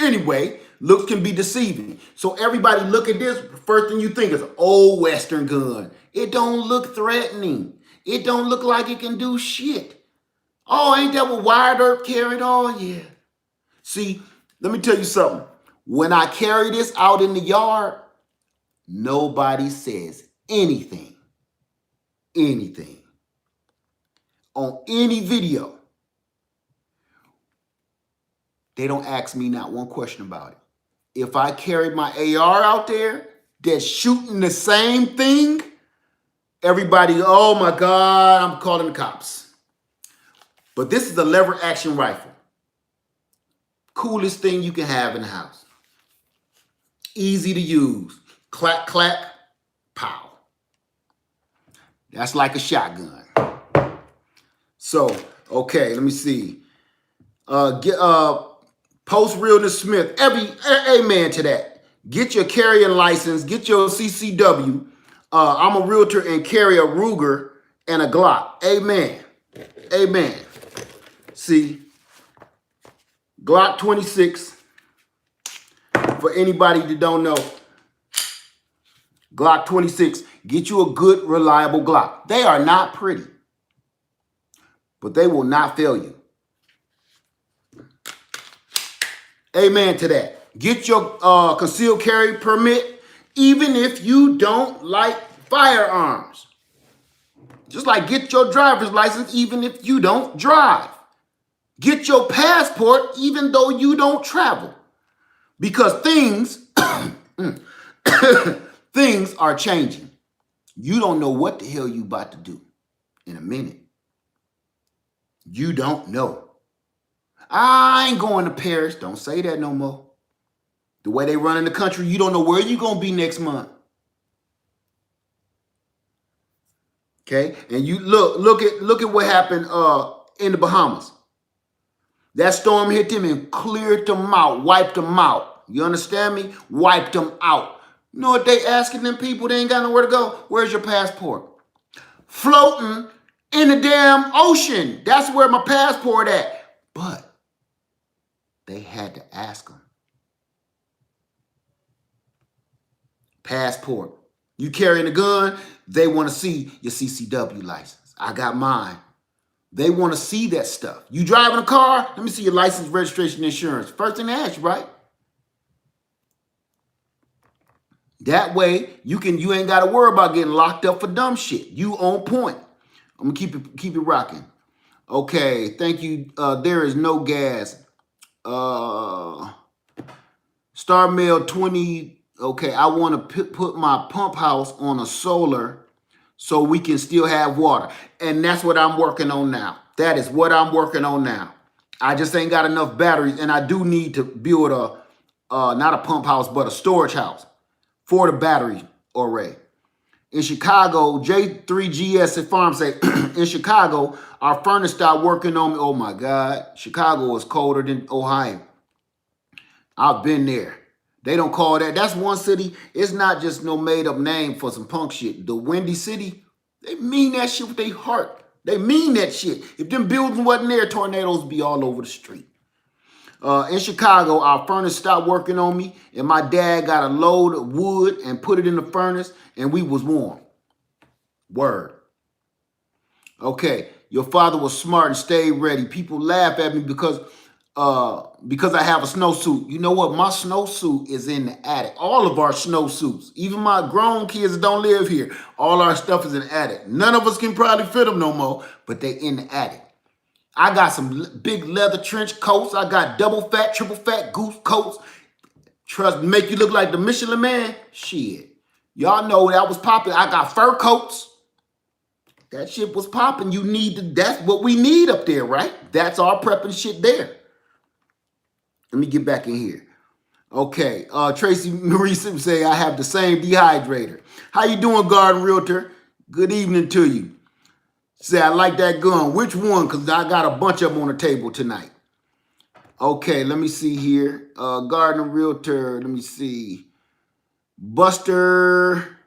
Anyway, looks can be deceiving. So everybody look at this, first thing you think is an old Western gun. It don't look threatening. It don't look like it can do shit. Oh, ain't that what Wired Earp carried on? Yeah. See, let me tell you something. When I carry this out in the yard, nobody says anything. Anything. On any video. They don't ask me not one question about it. If I carry my AR out there that's shooting the same thing, everybody, oh my God, I'm calling the cops. But this is a lever action rifle. Coolest thing you can have in the house. Easy to use. Clack, clack, pow. That's like a shotgun. So, okay, let me see. Post Realness Smith, amen to that. Get your carrying license, get your CCW. I'm a realtor and carry a Ruger and a Glock. Amen. Amen. See, Glock 26, for anybody that don't know, Glock 26, get you a good, reliable Glock. They are not pretty, but they will not fail you. Amen to that. Get your concealed carry permit, even if you don't like firearms. Just like get your driver's license, even if you don't drive. Get your passport, even though you don't travel. Because things, things are changing. You don't know what the hell you about to do in a minute. You don't know. I ain't going to Paris. Don't say that no more. The way they run in the country, you don't know where you're going to be next month. Okay? And you look at what happened in the Bahamas. That storm hit them and cleared them out, wiped them out. You understand me? Wiped them out. You know what they asking them people? They ain't got nowhere to go. Where's your passport? Floating in the damn ocean. That's where my passport at. But they had to ask them. Passport. You carrying a gun? They want to see your CCW license. I got mine. They want to see that stuff. You driving a car? Let me see your license, registration, insurance. First thing they ask you, right? That way, you ain't got to worry about getting locked up for dumb shit. You on point. I'm gonna keep it rocking. Okay, thank you. There is no gas. Star Mail 20. Okay, I want to put my pump house on a solar so we can still have water. And that's what I'm working on now. That is what I'm working on now. I just ain't got enough batteries, and I do need to build not a pump house, but a storage house for the battery array. In Chicago, J3GS at Farm say, in Chicago, our furnace stopped working on me. Oh my God, Chicago is colder than Ohio. I've been there. They don't call that. That's one city. It's not just no made up name for some punk shit. The Windy City, they mean that shit with their heart. They mean that shit. If them buildings wasn't there, tornadoes would be all over the street. In Chicago, our furnace stopped working on me, and my dad got a load of wood and put it in the furnace, and we was warm. Word. Okay, your father was smart and stayed ready. People laugh at me because I have a snowsuit. You know what? My snowsuit is in the attic. All of our snowsuits, even my grown kids that don't live here, all our stuff is in the attic. None of us can probably fit them no more, but they in the attic. I got some big leather trench coats. I got double fat, triple fat goose coats. Trust me, make you look like the Michelin Man. Shit. Y'all know that was popping. I got fur coats. That shit was popping. That's what we need up there, right? That's our prepping shit there. Let me get back in here. Okay, Tracy Marie say I have the same dehydrator. How you doing, Garden Realtor? Good evening to you. Say I like that gun. Which one? Because I got a bunch of them on the table tonight. Okay, let me see here. Garden Realtor, let me see. Buster.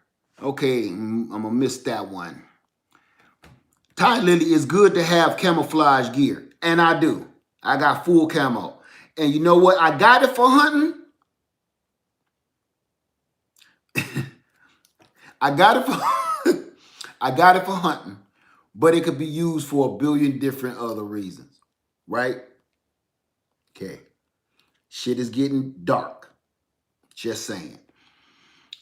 Okay, I'm going to miss that one. Ty Lily, is good to have camouflage gear. And I do. I got full camo. And you know what? I got it for hunting. I got it for hunting. But it could be used for a billion different other reasons. Right? Okay. Shit is getting dark. Just saying.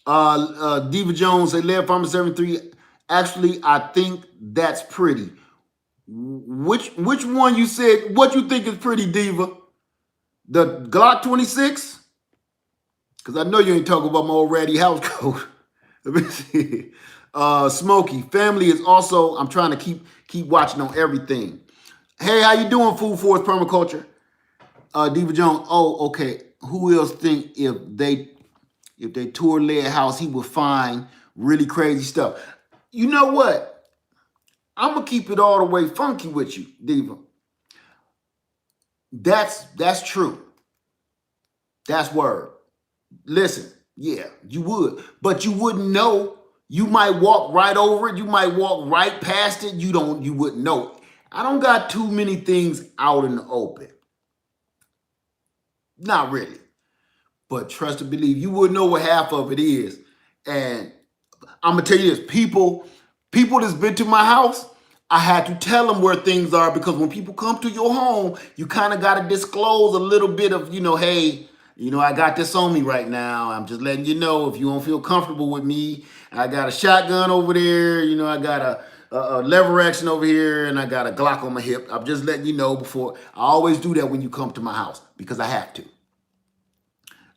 Diva Jones, they led Farmer 73. Actually, I think that's pretty. Which one you said? What you think is pretty, Diva? The Glock 26? Because I know you ain't talking about my old ratty house coat. Let me see. Smokey, family is also. I'm trying to keep watching on everything. Hey, how you doing, Food Force Permaculture? Diva Jones. Oh, okay. Who else think if they tour Led House, he would find really crazy stuff? You know what? I'm gonna keep it all the way funky with you, Diva. That's true. That's word. Listen, yeah, you would, but you wouldn't know. You might walk right over it. You might walk right past it. You wouldn't know. I don't got too many things out in the open. Not really. But trust and believe, you wouldn't know what half of it is. And I'm going to tell you this, people that's been to my house, I had to tell them where things are, because when people come to your home, you kind of got to disclose a little bit of, hey, I got this on me right now. I'm just letting you know, if you don't feel comfortable with me, I got a shotgun over there. I got a lever action over here, and I got a Glock on my hip. I'm just letting you know before. I always do that when you come to my house because I have to.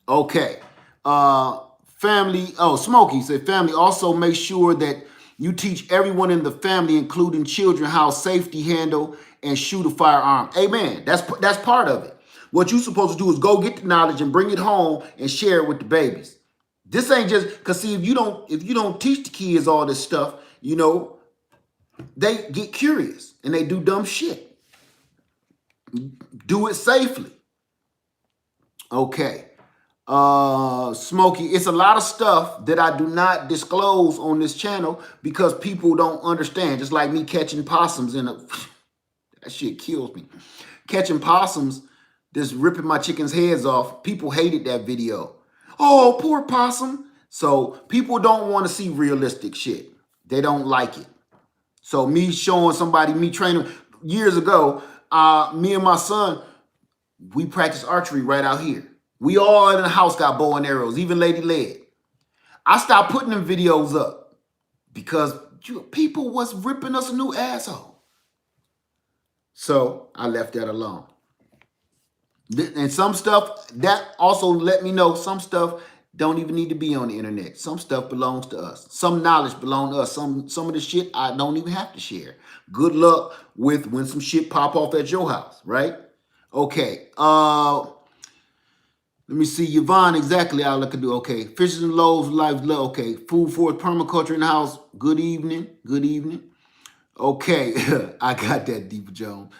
Okay. Family. Oh, Smokey said family also make sure that you teach everyone in the family, including children, how safety handle and shoot a firearm. Amen. That's part of it. What you're supposed to do is go get the knowledge and bring it home and share it with the babies. This ain't just because, see, if you don't teach the kids all this stuff, they get curious and they do dumb shit. Do it safely. Okay. Smokey, it's a lot of stuff that I do not disclose on this channel because people don't understand. Just like me catching possums in a that shit kills me. Catching possums, just ripping my chickens' heads off. People hated that video. Oh, poor possum. So people don't want to see realistic shit. They don't like it. So me showing somebody, me training years ago, me and my son, we practiced archery right out here. We all in the house got bow and arrows, even Lady Led. I stopped putting them videos up because people was ripping us a new asshole. So I left that alone. And some stuff, that also let me know some stuff don't even need to be on the internet. Some stuff belongs to us. Some knowledge belongs to us. Some of the shit I don't even have to share. Good luck with when some shit pop off at your house, right? Okay. Let me see. Yvonne, exactly how I could do. Okay. Fishes and loaves, life, love. Okay. Food for permaculture in the house. Good evening. Good evening. Okay. I got that, Deepa Jones.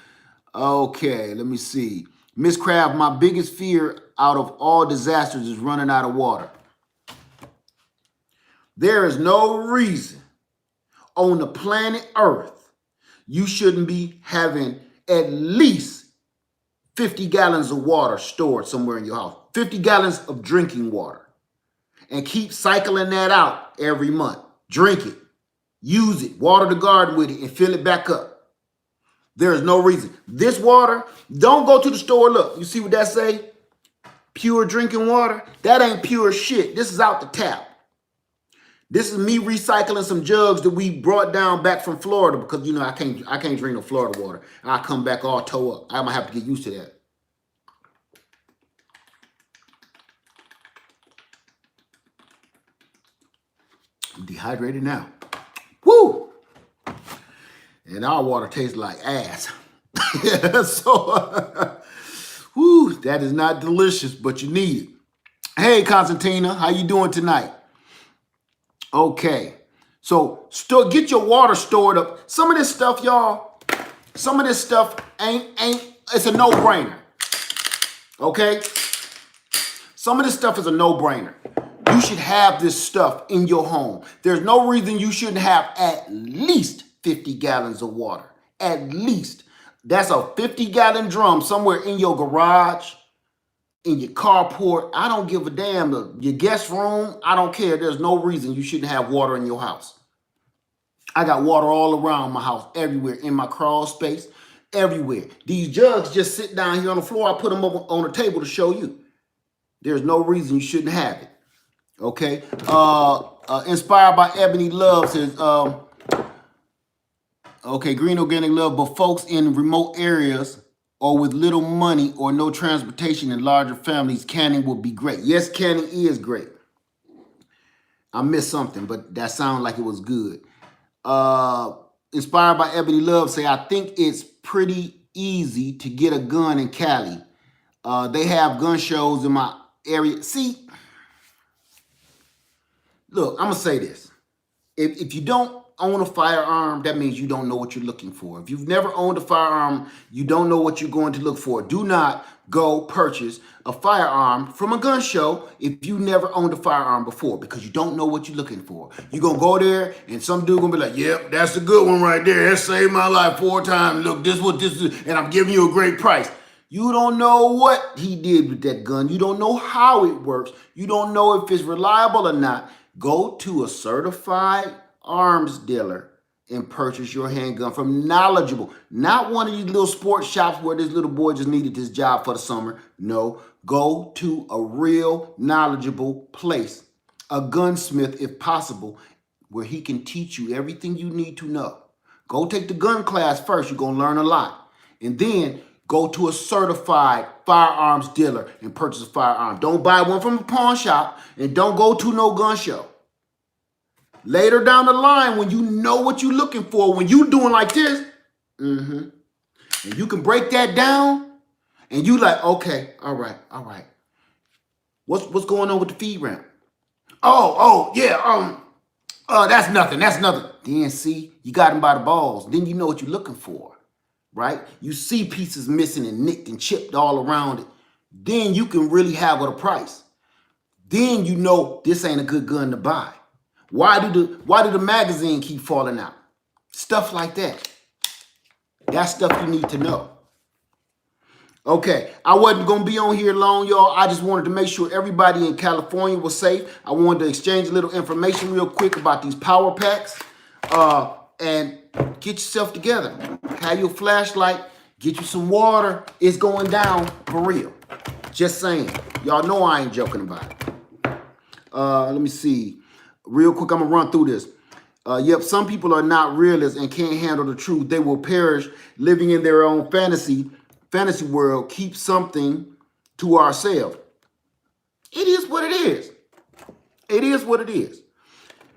Okay. Let me see. Miss Craft, my biggest fear out of all disasters is running out of water. There is no reason on the planet Earth you shouldn't be having at least 50 gallons of water stored somewhere in your house. 50 gallons of drinking water. And keep cycling that out every month. Drink it. Use it. Water the garden with it and fill it back up. There is no reason. This water, don't go to the store. Look, you see what that say? Pure drinking water. That ain't pure shit. This is out the tap. This is me recycling some jugs that we brought down back from Florida because, you know, I can't drink no Florida water. I come back all toe up. I'm going to have to get used to that. I'm dehydrated now. Woo! And our water tastes like ass. So, woo, that is not delicious, but you need it. Hey, Constantina, how you doing tonight? Okay. So, get your water stored up. Some of this stuff, y'all, some of this stuff it's a no-brainer. Okay? Some of this stuff is a no-brainer. You should have this stuff in your home. There's no reason you shouldn't have at least 50 gallons of water. At least. That's a 50-gallon drum somewhere in your garage, in your carport. I don't give a damn. Your guest room, I don't care. There's no reason you shouldn't have water in your house. I got water all around my house, everywhere, in my crawl space, everywhere. These jugs just sit down here on the floor. I put them up on the table to show you. There's no reason you shouldn't have it. Okay. Inspired by Ebony Love says, okay, green organic love, but folks in remote areas or with little money or no transportation and larger families, canning would be great. Yes, canning is great. I missed something, but that sounded like it was good. Inspired by Ebony Love say, I think it's pretty easy to get a gun in Cali. They have gun shows in my area. See, look, I'm going to say this. If you don't own a firearm, that means you don't know what you're looking for. If you've never owned a firearm, you don't know what you're going to look for. Do not go purchase a firearm from a gun show if you never owned a firearm before, because you don't know what you're looking for. You're going to go there and some dude going to be like, yep, that's a good one right there. That saved my life 4 times. Look, this is what this is, and I'm giving you a great price. You don't know what he did with that gun. You don't know how it works. You don't know if it's reliable or not. Go to a certified arms dealer and purchase your handgun from knowledgeable, not one of these little sports shops where this little boy just needed this job for the summer. No, go to a real knowledgeable place, a gunsmith if possible, where he can teach you everything you need to know. Go take the gun class first. You're going to learn a lot. And then go to a certified firearms dealer and purchase a firearm. Don't buy one from a pawn shop, and don't go to no gun show. Later down the line, when you know what you're looking for, when you doing like this, and you can break that down, and you like, okay, all right. What's going on with the feed ramp? Yeah, that's nothing. Then see, you got him by the balls. Then you know what you're looking for, right? You see pieces missing and nicked and chipped all around it. Then you can really have it a price. Then you know this ain't a good gun to buy. Why do the magazine keep falling out? Stuff like that. That's stuff you need to know. Okay, I wasn't going to be on here long, y'all. I just wanted to make sure everybody in California was safe. I wanted to exchange a little information real quick about these power packs. And get yourself together. Have your flashlight. Get you some water. It's going down for real. Just saying. Y'all know I ain't joking about it. Let me see. Real quick, I'm going to run through this. Yep, some people are not realists and can't handle the truth. They will perish living in their own fantasy world. Keep something to ourselves. It is what it is. It is what it is.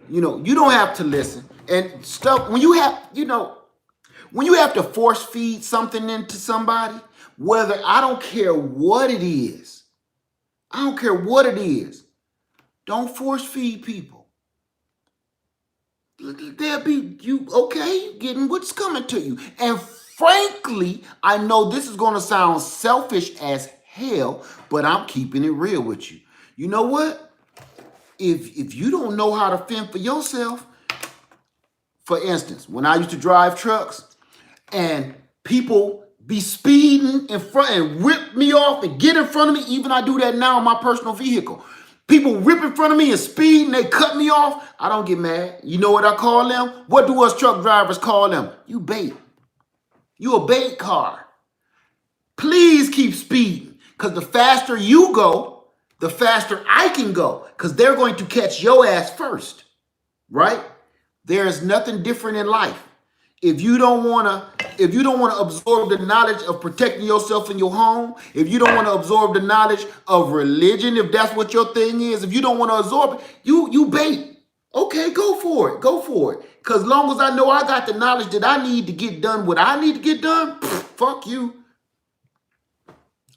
You know, you don't have to listen. And stuff, when you have to force feed something into somebody, whether, I don't care what it is. I don't care what it is. Don't force feed people. They'll be, you getting what's coming to you. And frankly, I know this is going to sound selfish as hell, but I'm keeping it real with you. You know what? If you don't know how to fend for yourself, for instance, when I used to drive trucks and people be speeding in front and rip me off and get in front of me, even I do that now in my personal vehicle. People rip in front of me and speed and they cut me off. I don't get mad. You know what I call them? What do us truck drivers call them? You bait. You a bait car. Please keep speeding, because the faster you go, the faster I can go, because they're going to catch your ass first, right? There is nothing different in life. If you don't want to absorb the knowledge of protecting yourself in your home, if you don't want to absorb the knowledge of religion, if that's what your thing is, if you don't want to absorb it, you bait. Okay, go for it. Go for it. Because long as I know I got the knowledge that I need to get done what I need to get done, fuck you.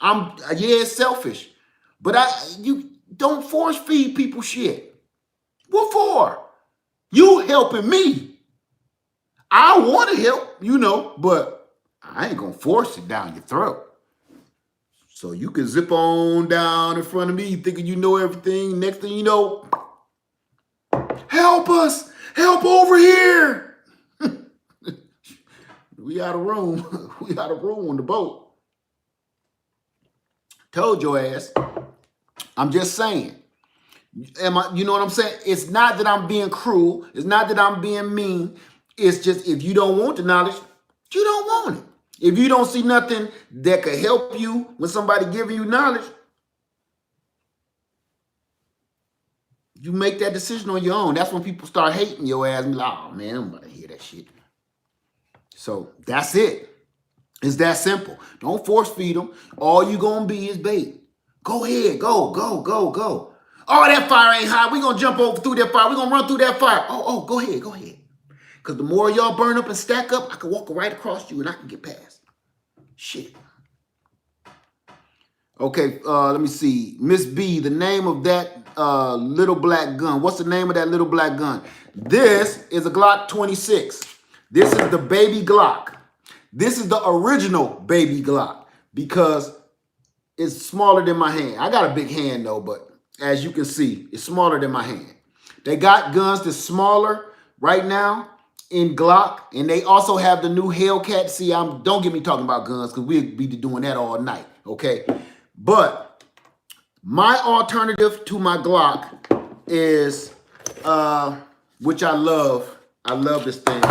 It's selfish. But you don't force feed people shit. What for? You helping me. I want to help, but I ain't going to force it down your throat. So you can zip on down in front of me thinking you know everything. Next thing you know, help us. Help over here. We out of room. We out of room on the boat. Told your ass. I'm just saying. You know what I'm saying? It's not that I'm being cruel. It's not that I'm being mean. It's just, if you don't want the knowledge, you don't want it. If you don't see nothing that could help you when somebody giving you knowledge, you make that decision on your own. That's when people start hating your ass and be like, oh man, I'm about to hear that shit. So that's it. It's that simple. Don't force feed them. All you gonna be is bait. Go ahead, go. Oh, that fire ain't hot. We gonna jump over through that fire. We gonna run through that fire. Oh, go ahead. Because the more y'all burn up and stack up, I can walk right across you and I can get past. Shit. Okay, let me see. Miss B, the name of that little black gun. What's the name of that little black gun? This is a Glock 26. This is the baby Glock. This is the original baby Glock because it's smaller than my hand. I got a big hand though, but as you can see, it's smaller than my hand. They got guns that's smaller right now in Glock, and they also have the new Hellcat. See, don't get me talking about guns because we'll be doing that all night, okay? But my alternative to my Glock is, which I love this thing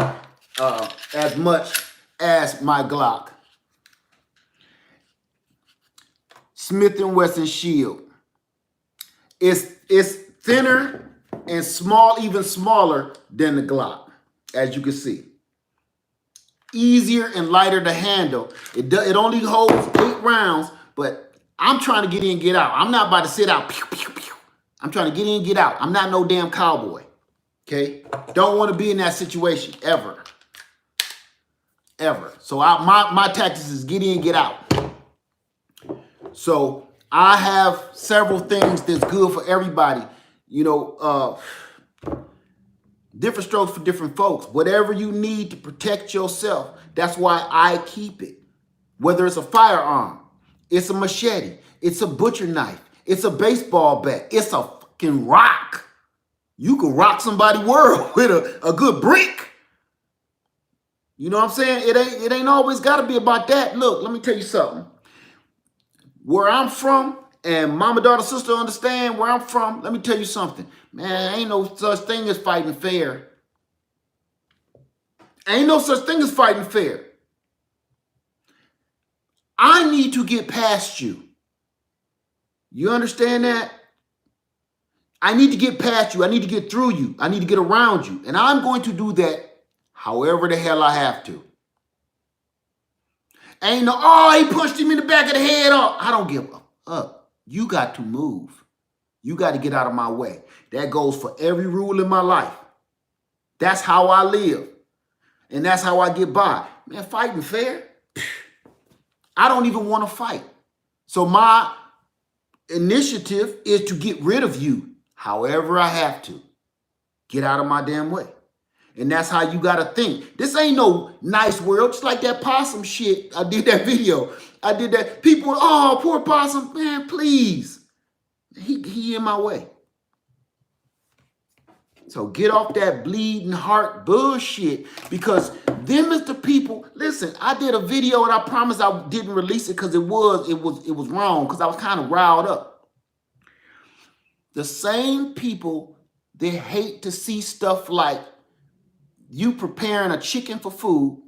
as much as my Glock. Smith & Wesson Shield. It's thinner and small, even smaller than the Glock. As you can see, easier and lighter to handle. It only holds 8 rounds, but I'm trying to get in and get out. I'm not about to sit out. Pew, pew, pew. I'm trying to get in and get out. I'm not no damn cowboy. Okay? Don't want to be in that situation ever. So my tactics is get in and get out. So I have several things that's good for everybody. Different strokes for different folks. Whatever you need to protect yourself, that's why I keep it. Whether it's a firearm, it's a machete, it's a butcher knife, it's a baseball bat, it's a fucking rock. You can rock somebody's world with a good brick. You know what I'm saying? It ain't always got to be about that. Look, let me tell you something. Where I'm from, and mama, daughter, sister understand where I'm from, let me tell you something. Man, ain't no such thing as fighting fair. Ain't no such thing as fighting fair. I need to get past you. You understand that? I need to get past you. I need to get through you. I need to get around you. And I'm going to do that however the hell I have to. Ain't no, oh, he punched him in the back of the head. Oh, I don't give up. You got to move. You got to get out of my way. That goes for every rule in my life. That's how I live. And that's how I get by. Man, fighting fair? I don't even want to fight. So my initiative is to get rid of you however I have to. Get out of my damn way. And that's how you got to think. This ain't no nice world. Just like that possum shit. I did that video. I did that. People, oh, poor possum. Man, please. He in my way. So get off that bleeding heart bullshit, because them is the people. Listen, I did a video and I promise I didn't release it because it was wrong, because I was kind of riled up. The same people that hate to see stuff like you preparing a chicken for food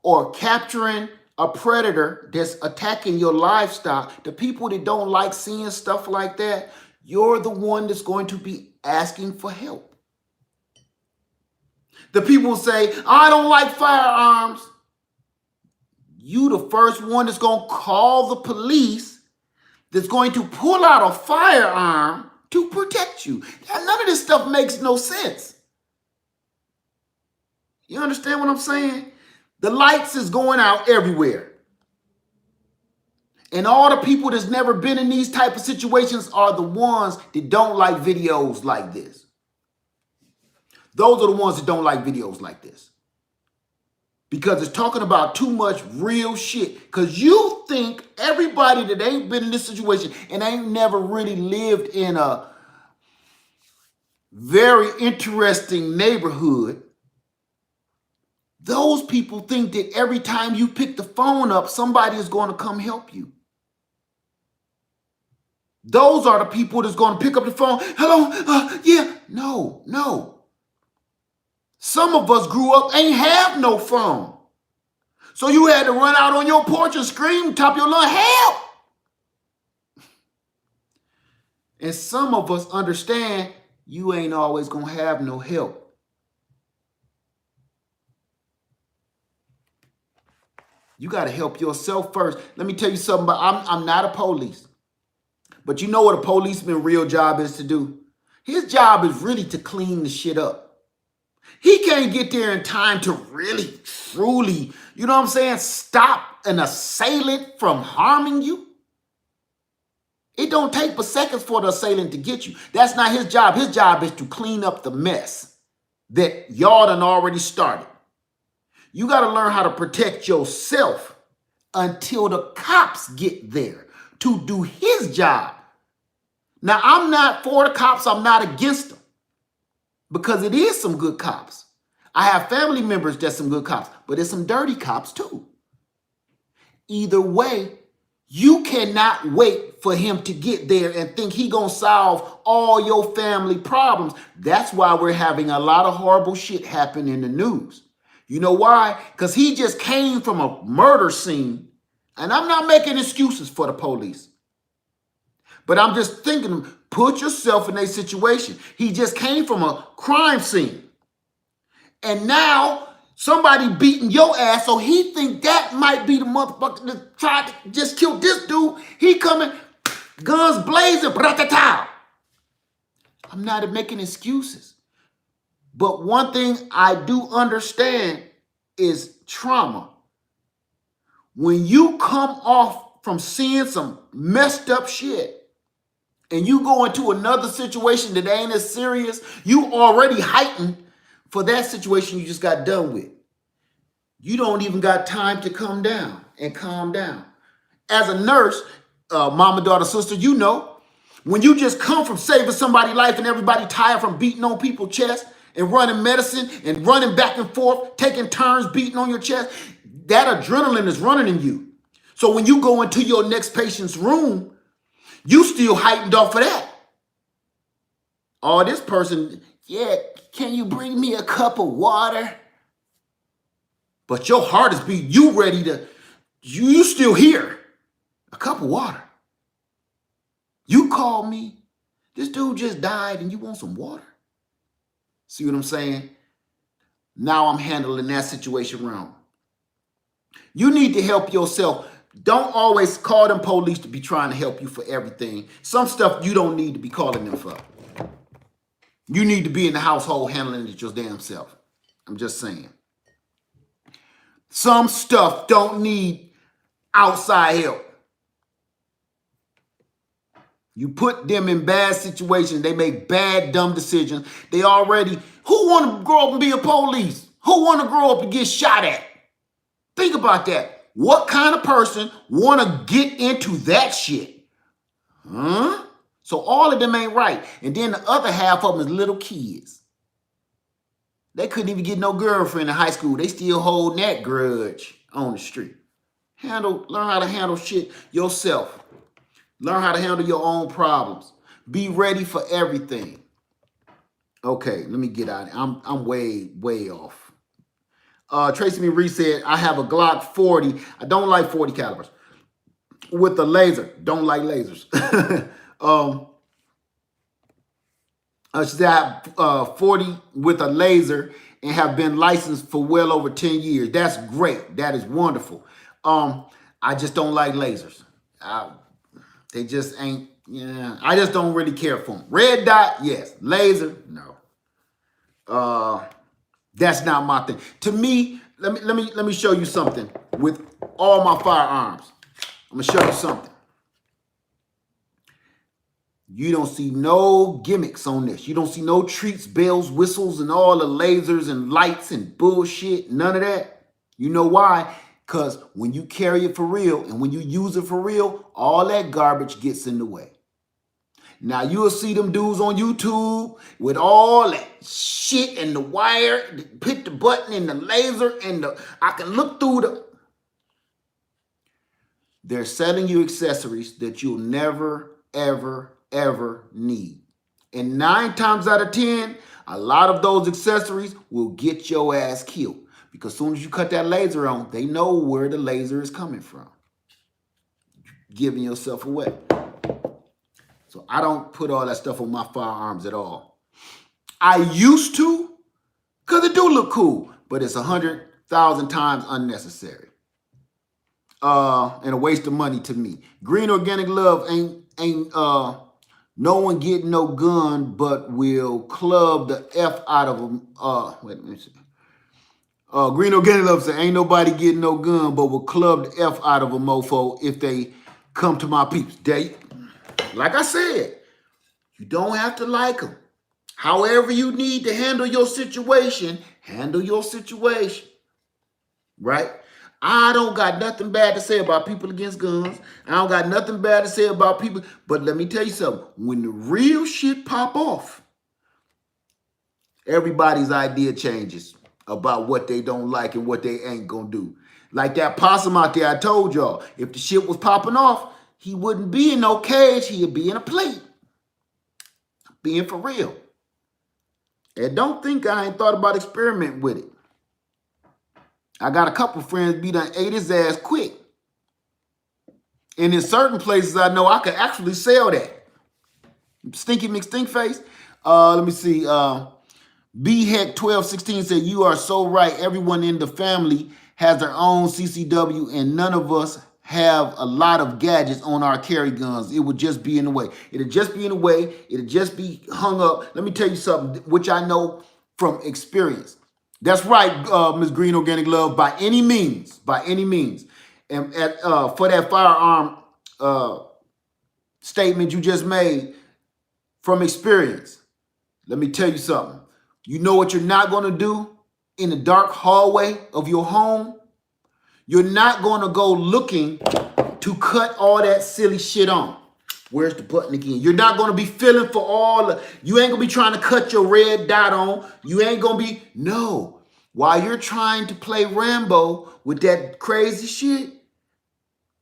or capturing a predator that's attacking your livestock, the people that don't like seeing stuff like that, you're the one that's going to be asking for help. The people say, I don't like firearms. You the first one that's going to call the police, that's going to pull out a firearm to protect you. None of this stuff makes no sense. You understand what I'm saying? The lights is going out everywhere. And all the people that's never been in these type of situations are the ones that don't like videos like this. Those are the ones that don't like videos like this. Because it's talking about too much real shit. Because you think everybody that ain't been in this situation and ain't never really lived in a very interesting neighborhood, those people think that every time you pick the phone up, somebody is going to come help you. Those are the people that's going to pick up the phone. Hello? Yeah. No. Some of us grew up, ain't have no phone. So you had to run out on your porch and scream top of your lungs, help! And some of us understand you ain't always going to have no help. You got to help yourself first. Let me tell you something, I'm not a police. But you know what a policeman's real job is to do? His job is really to clean the shit up. He can't get there in time to really, truly, you know what I'm saying, stop an assailant from harming you. It don't take but seconds for the assailant to get you. That's not his job. His job is to clean up the mess that y'all done already started. You got to learn how to protect yourself until the cops get there to do his job. Now, I'm not for the cops. I'm not against them. Because it is some good cops. I have family members that's some good cops, but there's some dirty cops too. Either way, you cannot wait for him to get there and think he gonna solve all your family problems. That's why we're having a lot of horrible shit happen in the news. You know why? Because he just came from a murder scene, and I'm not making excuses for the police. But I'm just thinking, put yourself in a situation. He just came from a crime scene. And now somebody beating your ass, so he think that might be the motherfucker that tried to just kill this dude. He coming, guns blazing, bratata. I'm not making excuses. But one thing I do understand is trauma. When you come off from seeing some messed up shit, and you go into another situation that ain't as serious, you already heightened for that situation you just got done with. You don't even got time to come down and calm down. As a nurse, mama, daughter, sister, you know, when you just come from saving somebody's life and everybody tired from beating on people's chest and running medicine and running back and forth, taking turns beating on your chest, that adrenaline is running in you. So when you go into your next patient's room, you still heightened off of that. Oh, this person, yeah, can you bring me a cup of water? But your heart is beating, you ready to, you still here. A cup of water. You call me, this dude just died and you want some water? See what I'm saying? Now I'm handling that situation wrong. You need to help yourself. Don't always call them police to be trying to help you for everything. Some stuff you don't need to be calling them for. You need to be in the household handling it your damn self. I'm just saying. Some stuff don't need outside help. You put them in bad situations. They make bad, dumb decisions. They already, who want to grow up and be a police? Who want to grow up and get shot at? Think about that. What kind of person want to get into that shit? Huh? So all of them ain't right. And then the other half of them is little kids. They couldn't even get no girlfriend in high school. They still holding that grudge on the street. Learn how to handle shit yourself. Learn how to handle your own problems. Be ready for everything. Okay, let me get out. I'm way off. Tracy Marie said, I have a Glock 40. I don't like 40 calibers. With a laser. Don't like lasers. She said, I have 40 with a laser and have been licensed for well over 10 years. That's great. That is wonderful. I just don't like lasers. They just ain't, yeah. I just don't really care for them. Red dot, yes. Laser, no. That's not my thing. To me, let me show you something with all my firearms. I'm gonna show you something. You don't see no gimmicks on this. You don't see no treats, bells, whistles, and all the lasers and lights and bullshit. None of that. You know why? Because when you carry it for real and when you use it for real, all that garbage gets in the way. Now, you'll see them dudes on YouTube with all that shit and the wire, hit the button and the laser and I can look through the... They're selling you accessories that you'll never, ever need. And 9 times out of 10, a lot of those accessories will get your ass killed. Because as soon as you cut that laser on, they know where the laser is coming from. Giving yourself away. So I don't put all that stuff on my firearms at all. I used to, because it do look cool, but it's 100,000 times unnecessary. And a waste of money to me. Green Organic Love ain't no one getting no gun, but will club the F out of them. Wait, let me see. Green Organic Love said, ain't nobody getting no gun, but will club the F out of a mofo if they come to my peeps. Like I said, you don't have to like them. However you need to handle your situation, handle your situation. Right? I don't got nothing bad to say about people against guns. I don't got nothing bad to say about people. But let me tell you something. When the real shit pop off, everybody's idea changes about what they don't like and what they ain't gonna do. Like that possum out there, I told y'all, if the shit was popping off, he wouldn't be in no cage, he'd be in a plate. Being for real. And don't think I ain't thought about experimenting with it. I got a couple friends be done ate his ass quick. And in certain places I know I could actually sell that. Stinky McStink face. Let me see. B Heck 1216 said, you are so right. Everyone in the family has their own CCW and none of us have a lot of gadgets on our carry guns. It would just be in the way. It'd just be in the way. It'd just be hung up. Let me tell you something, which I know from experience. That's right, Ms. Green Organic Love, by any means, And for that firearm statement you just made from experience, let me tell you something. You know what you're not going to do in the dark hallway of your home? You're not going to go looking to cut all that silly shit on. Where's the button again? You're not going to be feeling for you ain't going to be trying to cut your red dot on. You ain't going to be, no. While you're trying to play Rambo with that crazy shit,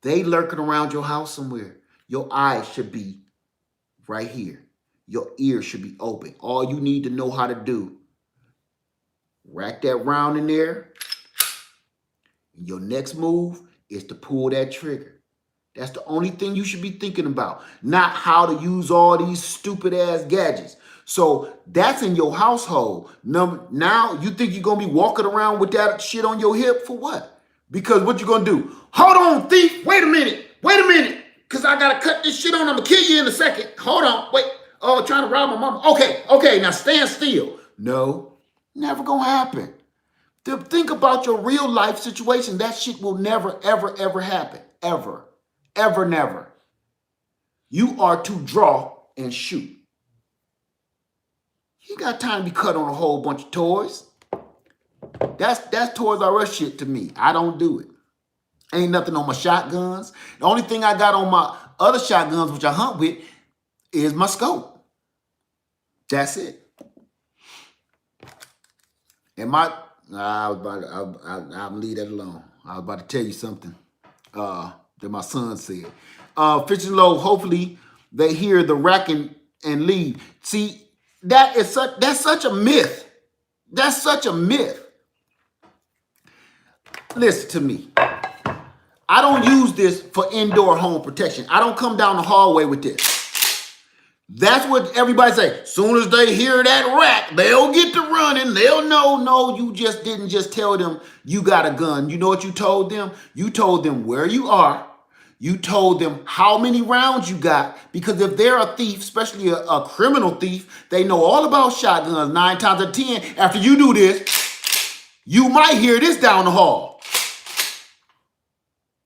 they lurking around your house somewhere. Your eyes should be right here. Your ears should be open. All you need to know how to do, rack that round in there. Your next move is to pull that trigger. That's the only thing you should be thinking about, not how to use all these stupid ass gadgets. So that's in your household. Now you think you're going to be walking around with that shit on your hip for what? Because what you going to do? Hold on, thief. Wait a minute. Because I got to cut this shit on. I'm going to kill you in a second. Hold on. Wait. Oh, trying to rob my mama. Okay. Now stand still. No, never going to happen. To think about your real life situation. That shit will never, ever, ever happen. Ever. Ever, never. You are to draw and shoot. You got time to be cut on a whole bunch of toys. That's Toys R Us shit to me. I don't do it. Ain't nothing on my shotguns. The only thing I got on my other shotguns, which I hunt with, is my scope. That's it. And I'll leave that alone. I was about to tell you something that my son said. Fish and Low, hopefully they hear the racking and leave. See, that's such a myth. That's such a myth. Listen to me. I don't use this for indoor home protection. I don't come down the hallway with this. That's what everybody say. As soon as they hear that rack, they'll get to running. They'll know, no, you just didn't just tell them you got a gun. You know what you told them? You told them where you are. You told them how many rounds you got. Because if they're a thief, especially a criminal thief, they know all about shotguns. 9 times out of 10, after you do this, you might hear this down the hall.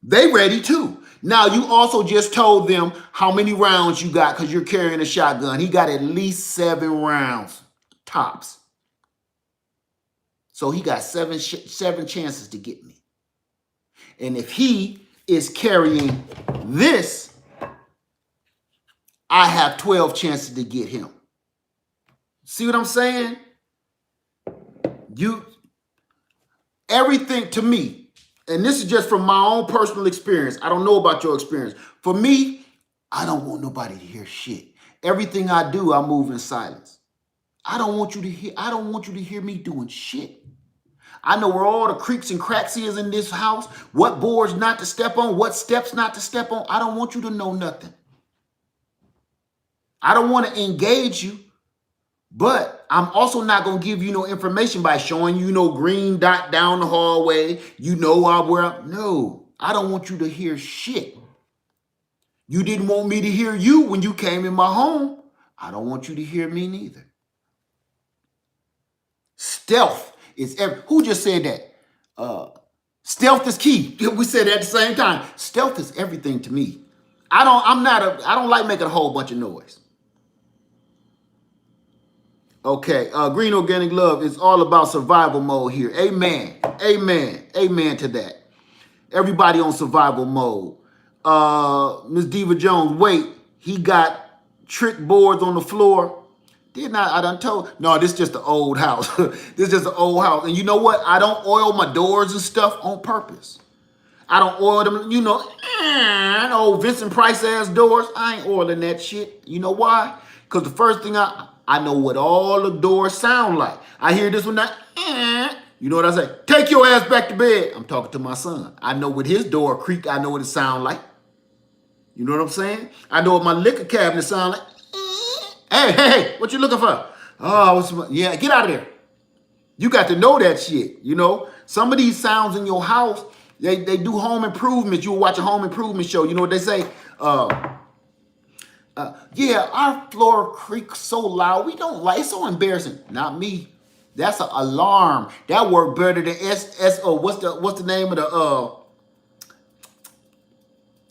They ready too. Now, you also just told them how many rounds you got because you're carrying a shotgun. He got at least 7 rounds, tops. So he got seven chances to get me. And if he is carrying this, I have 12 chances to get him. See what I'm saying? Everything to me, and this is just from my own personal experience. I don't know about your experience. For me, I don't want nobody to hear shit. Everything I do, I move in silence. I don't want you to hear me doing shit. I know where all the creaks and cracks is in this house, what boards not to step on, what steps not to step on. I don't want you to know nothing. I don't want to engage you, but I'm also not going to give you no information by showing you no green dot down the hallway. You know where I'm. No, I don't want you to hear shit. You didn't want me to hear you when you came in my home. I don't want you to hear me neither. Stealth is who just said that? Stealth is key. We said that at the same time. Stealth is everything to me. I don't like making a whole bunch of noise. Okay, Green Organic Love is all about survival mode here. Amen. Amen to that. Everybody on survival mode. Miss Diva Jones, wait, he got trick boards on the floor. I done told. No, this is just the old house. This is just the old house. And you know what? I don't oil my doors and stuff on purpose. I don't oil them, old Vincent Price ass doors. I ain't oiling that shit. You know why? Because the first thing I know what all the doors sound like. I hear this one now. You know what I say? Take your ass back to bed. I'm talking to my son. I know what his door creak. I know what it sound like. You know what I'm saying? I know what my liquor cabinet sound like. Hey, what you looking for? Oh, yeah, get out of there. You got to know that shit, Some of these sounds in your house, they do home improvements. You'll watch a home improvement show. You know what they say? Yeah, our floor creaks so loud. We don't like it's so embarrassing. Not me. That's an alarm. That worked better than SSO. What's the name of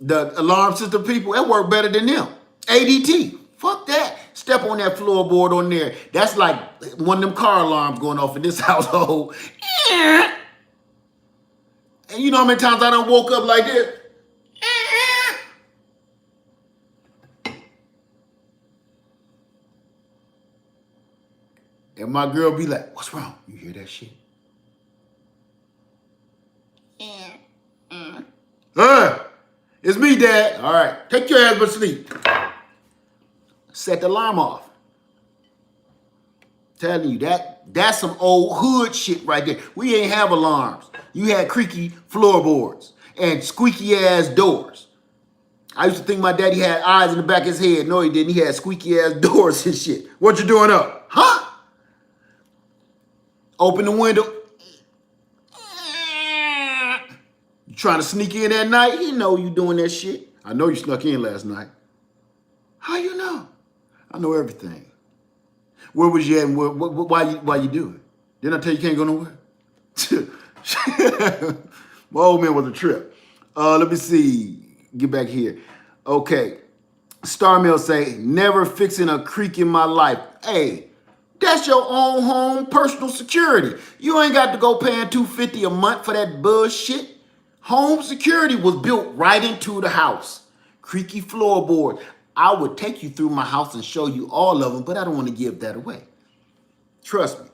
the alarm system people? It worked better than them. ADT. Fuck that. step on that floorboard on there. That's like one of them car alarms going off in this household. And you know how many times I done woke up like this? And my girl be like, what's wrong? You hear that shit? It's me, Dad. All right, take your ass to sleep. Set the alarm off. Telling you, that's some old hood shit right there. We ain't have alarms. You had creaky floorboards and squeaky ass doors. I used to think my daddy had eyes in the back of his head. No, he didn't. He had squeaky ass doors and shit. What you doing up? Huh? Open the window. You trying to sneak in at night? You know you doing that shit. I know you snuck in last night. How you know? I know everything. Where was you at and why you do it? Didn't I tell you can't go nowhere? My old man was a trip. Let me see. Get back here. Okay. Star Mill say, never fixing a creak in my life. Hey, that's your own home personal security. You ain't got to go paying $250 a month for that bullshit. Home security was built right into the house. Creaky floorboard. I would take you through my house and show you all of them, but I don't want to give that away. Trust me.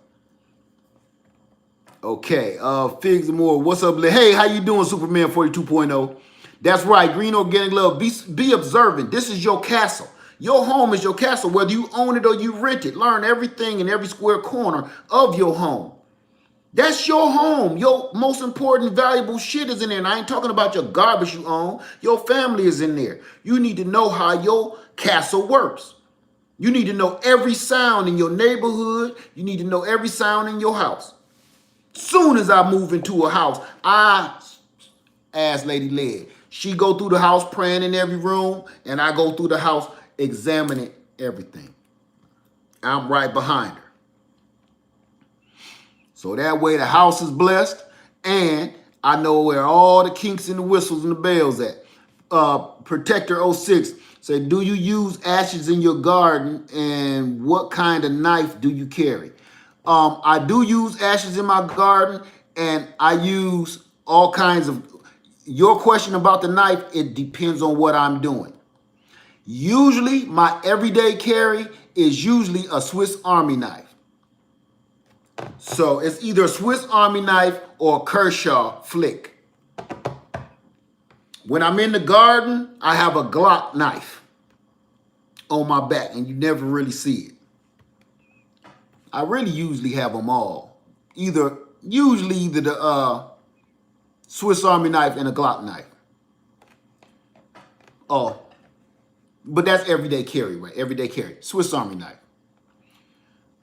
Okay, Figs and More. What's up? Hey, how you doing, Superman 42.0? That's right, Green Organic Love. Be observant. This is your castle. Your home is your castle, whether you own it or you rent it. Learn everything in every square corner of your home. That's your home. Your most important, valuable shit is in there. And I ain't talking about your garbage you own. Your family is in there. You need to know how your castle works. You need to know every sound in your neighborhood. You need to know every sound in your house. Soon as I move into a house, I ask Lady Led. She go through the house praying in every room, and I go through the house examining everything. I'm right behind her. So that way the house is blessed, and I know where all the kinks and the whistles and the bells at. Protector 06 said, do you use ashes in your garden, and what kind of knife do you carry? I do use ashes in my garden, and I use all kinds of... Your question about the knife, it depends on what I'm doing. Usually, my everyday carry is usually a Swiss Army knife. So it's either a Swiss Army knife or a Kershaw flick. When I'm in the garden, I have a Glock knife on my back, and you never really see it. I really usually have them all. Usually the Swiss Army knife and a Glock knife. Oh, but that's everyday carry, right? Everyday carry. Swiss Army knife.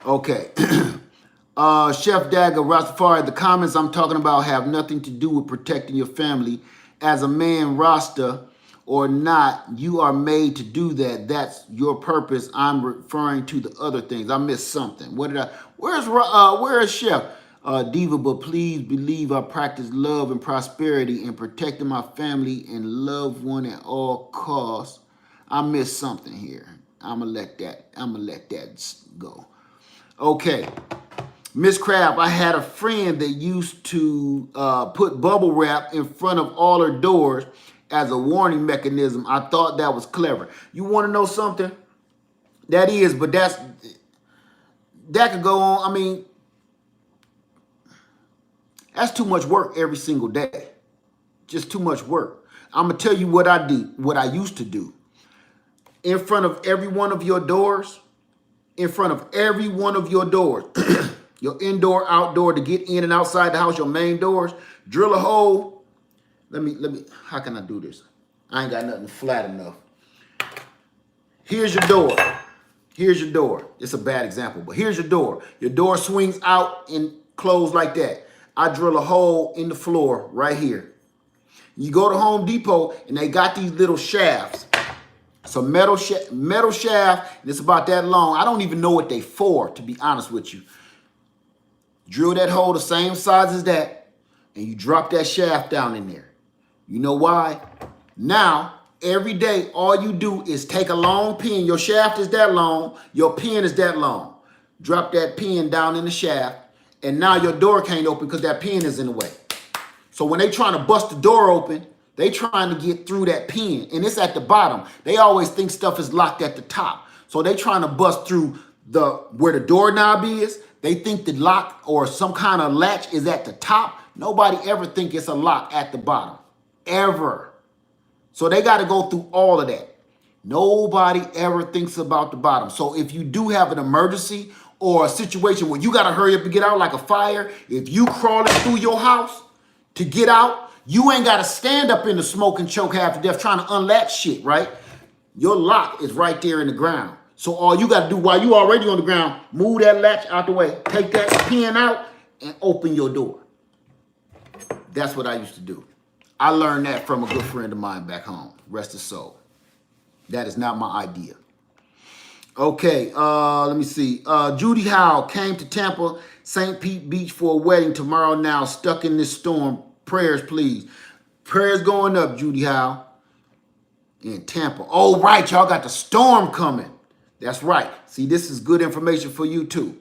Okay. Chef Dagger, Rastafari, the comments I'm talking about have nothing to do with protecting your family. As a man, Rasta or not, you are made to do that. That's your purpose. I'm referring to the other things. I missed something. What did I? Where is Chef? Diva, but please believe I practice love and prosperity and protecting my family and loved one at all costs. I missed something here. I'm gonna let that go. Okay. Miss Crab, I had a friend that used to put bubble wrap in front of all her doors as a warning mechanism. I thought that was clever. You want to know something? That is, but that could go on. I mean, that's too much work every single day. Just too much work. I'm going to tell you what I do, what I used to do. In front of every one of your doors, your indoor, outdoor, to get in and outside the house, your main doors, drill a hole. Let me, how can I do this? I ain't got nothing flat enough. Here's your door. Here's your door. It's a bad example, but here's your door. Your door swings out and closed like that. I drill a hole in the floor right here. You go to Home Depot and they got these little shafts. It's a metal shaft, and it's about that long. I don't even know what they for, to be honest with you. Drill that hole the same size as that, and you drop that shaft down in there. You know why? Now, Every day, all you do is take a long pin. Your shaft is that long. Your pin is that long. Drop that pin down in the shaft, and now your door can't open because that pin is in the way. So when they trying to bust the door open, they trying to get through that pin, and it's at the bottom. They always think stuff is locked at the top. So they trying to bust through where the doorknob is. They think the lock or some kind of latch is at the top. Nobody ever think it's a lock at the bottom, ever. So they got to go through all of that. Nobody ever thinks about the bottom. So if you do have an emergency or a situation where you got to hurry up and get out like a fire, if you crawling through your house to get out, you ain't got to stand up in the smoke and choke half to death trying to unlatch shit, right? Your lock is right there in the ground. So all you got to do while you already on the ground, move that latch out the way, take that pin out, and open your door. That's what I used to do. I learned that from a good friend of mine back home. Rest his soul. That is not my idea. Okay, let me see. Judy Howell came to Tampa, St. Pete Beach for a wedding tomorrow now, stuck in this storm. Prayers, please. Prayers going up, Judy Howell, in Tampa. Oh, right, y'all got the storm coming. That's right. See, this is good information for you, too.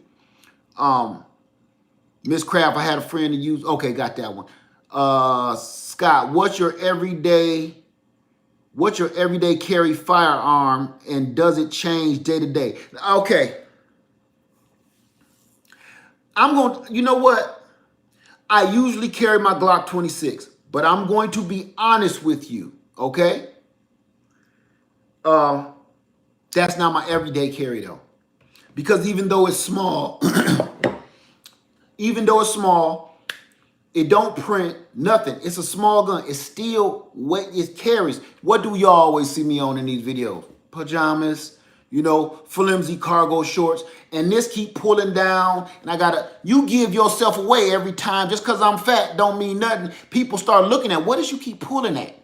Miss Craft, I had a friend to use. Okay, got that one. Scott, what's your everyday carry firearm, and does it change day to day? Okay. You know what? I usually carry my Glock 26, but I'm going to be honest with you, okay? That's not my everyday carry though. Because even though it's small, it don't print nothing. It's a small gun. It's still what it carries. What do y'all always see me on in these videos? Pajamas, you know, flimsy cargo shorts. And this keep pulling down. And you give yourself away every time. Just because I'm fat don't mean nothing. People start looking at, what is you keep pulling at?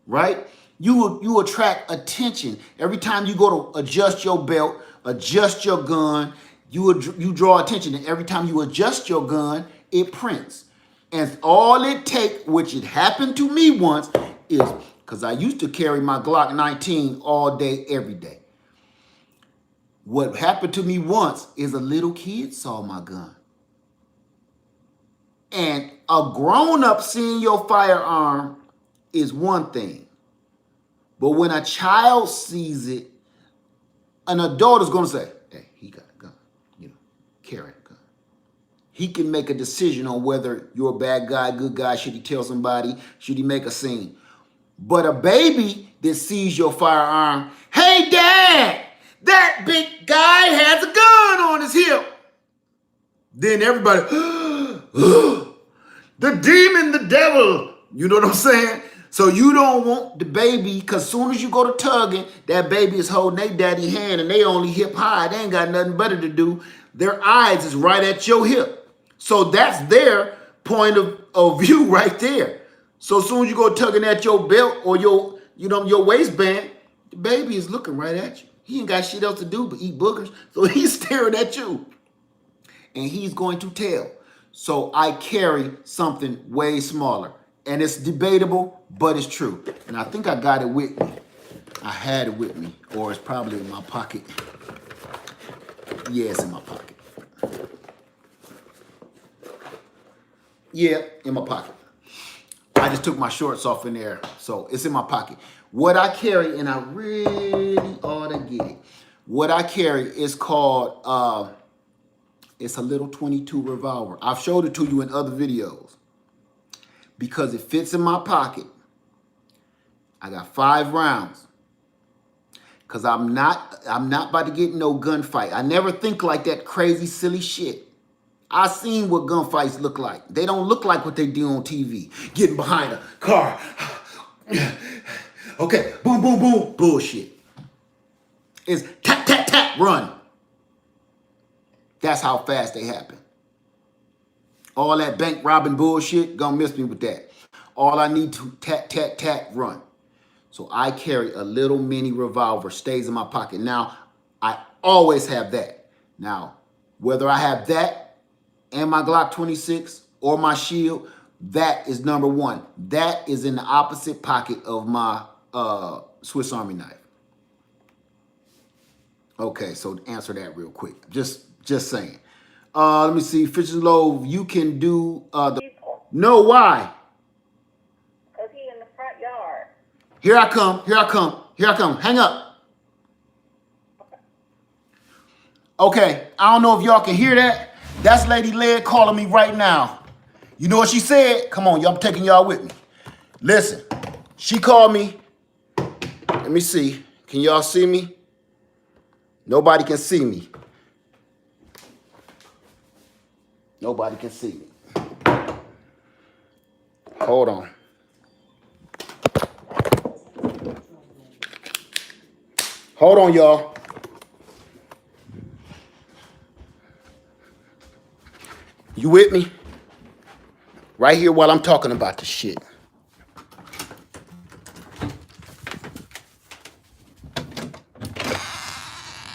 Right? You attract attention. Every time you go to adjust your belt, adjust your gun, you draw attention. And every time you adjust your gun, it prints. And all it takes, which it happened to me once, is because I used to carry my Glock 19 all day, every day. What happened to me once is a little kid saw my gun. And a grown-up seeing your firearm is one thing. But when a child sees it, an adult is going to say, hey, he got a gun, carry a gun. He can make a decision on whether you're a bad guy, good guy, should he tell somebody, should he make a scene. But a baby that sees your firearm, hey, Dad, that big guy has a gun on his hip. Then everybody, the demon, the devil, you know what I'm saying? So you don't want the baby, because as soon as you go to tugging, that baby is holding their daddy hand and they only hip high. They ain't got nothing better to do. Their eyes is right at your hip. So that's their point of view right there. So as soon as you go tugging at your belt or your waistband, the baby is looking right at you. He ain't got shit else to do but eat boogers. So he's staring at you. And he's going to tell. So I carry something way smaller. And it's debatable, but it's true. And I think I got it with me. I had it with me. Or it's probably in my pocket. Yeah, it's in my pocket. Yeah, in my pocket. I just took my shorts off in there. So it's in my pocket. What I carry, and I really ought to get it. What I carry is called, it's a little 22 revolver. I've showed it to you in other videos. Because it fits in my pocket. I got 5 rounds. Because I'm not about to get in no gunfight. I never think like that crazy, silly shit. I seen what gunfights look like. They don't look like what they do on TV. Getting behind a car. Okay, boom, boom, boom. Bullshit. It's tap, tap, tap, run. That's how fast they happen. All that bank robbing bullshit, gonna miss me with that. All I need to tap, tap, tap, run. So I carry a little mini revolver, stays in my pocket. Now, I always have that. Now, whether I have that and my Glock 26 or my shield, that is number one. That is in the opposite pocket of my Swiss Army knife. Okay, so answer that real quick. Just saying. Let me see. Fish and loaf. You can do the. No, why? Because he in the front yard. Here I come. Here I come. Here I come. Hang up. Okay, I don't know if y'all can hear that. That's Lady Led calling me right now. You know what she said? Come on, y'all, I'm taking y'all with me. Listen, she called me. Let me see. Can y'all see me? Nobody can see me. Nobody can see me. Hold on. Hold on, y'all. You with me? Right here while I'm talking about this shit.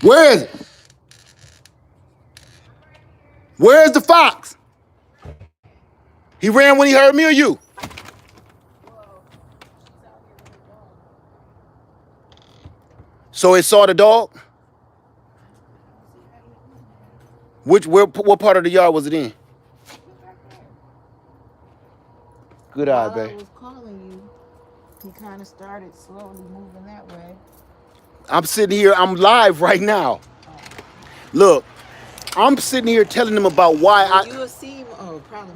Where is it? Where's the fox? He ran when he heard me or you? So it saw the dog? What part of the yard was it in? Good eye, babe. I was calling you, he kind of started slowly moving that way. I'm sitting here, I'm live right now. Look, I'm sitting here telling them about why You will see him, probably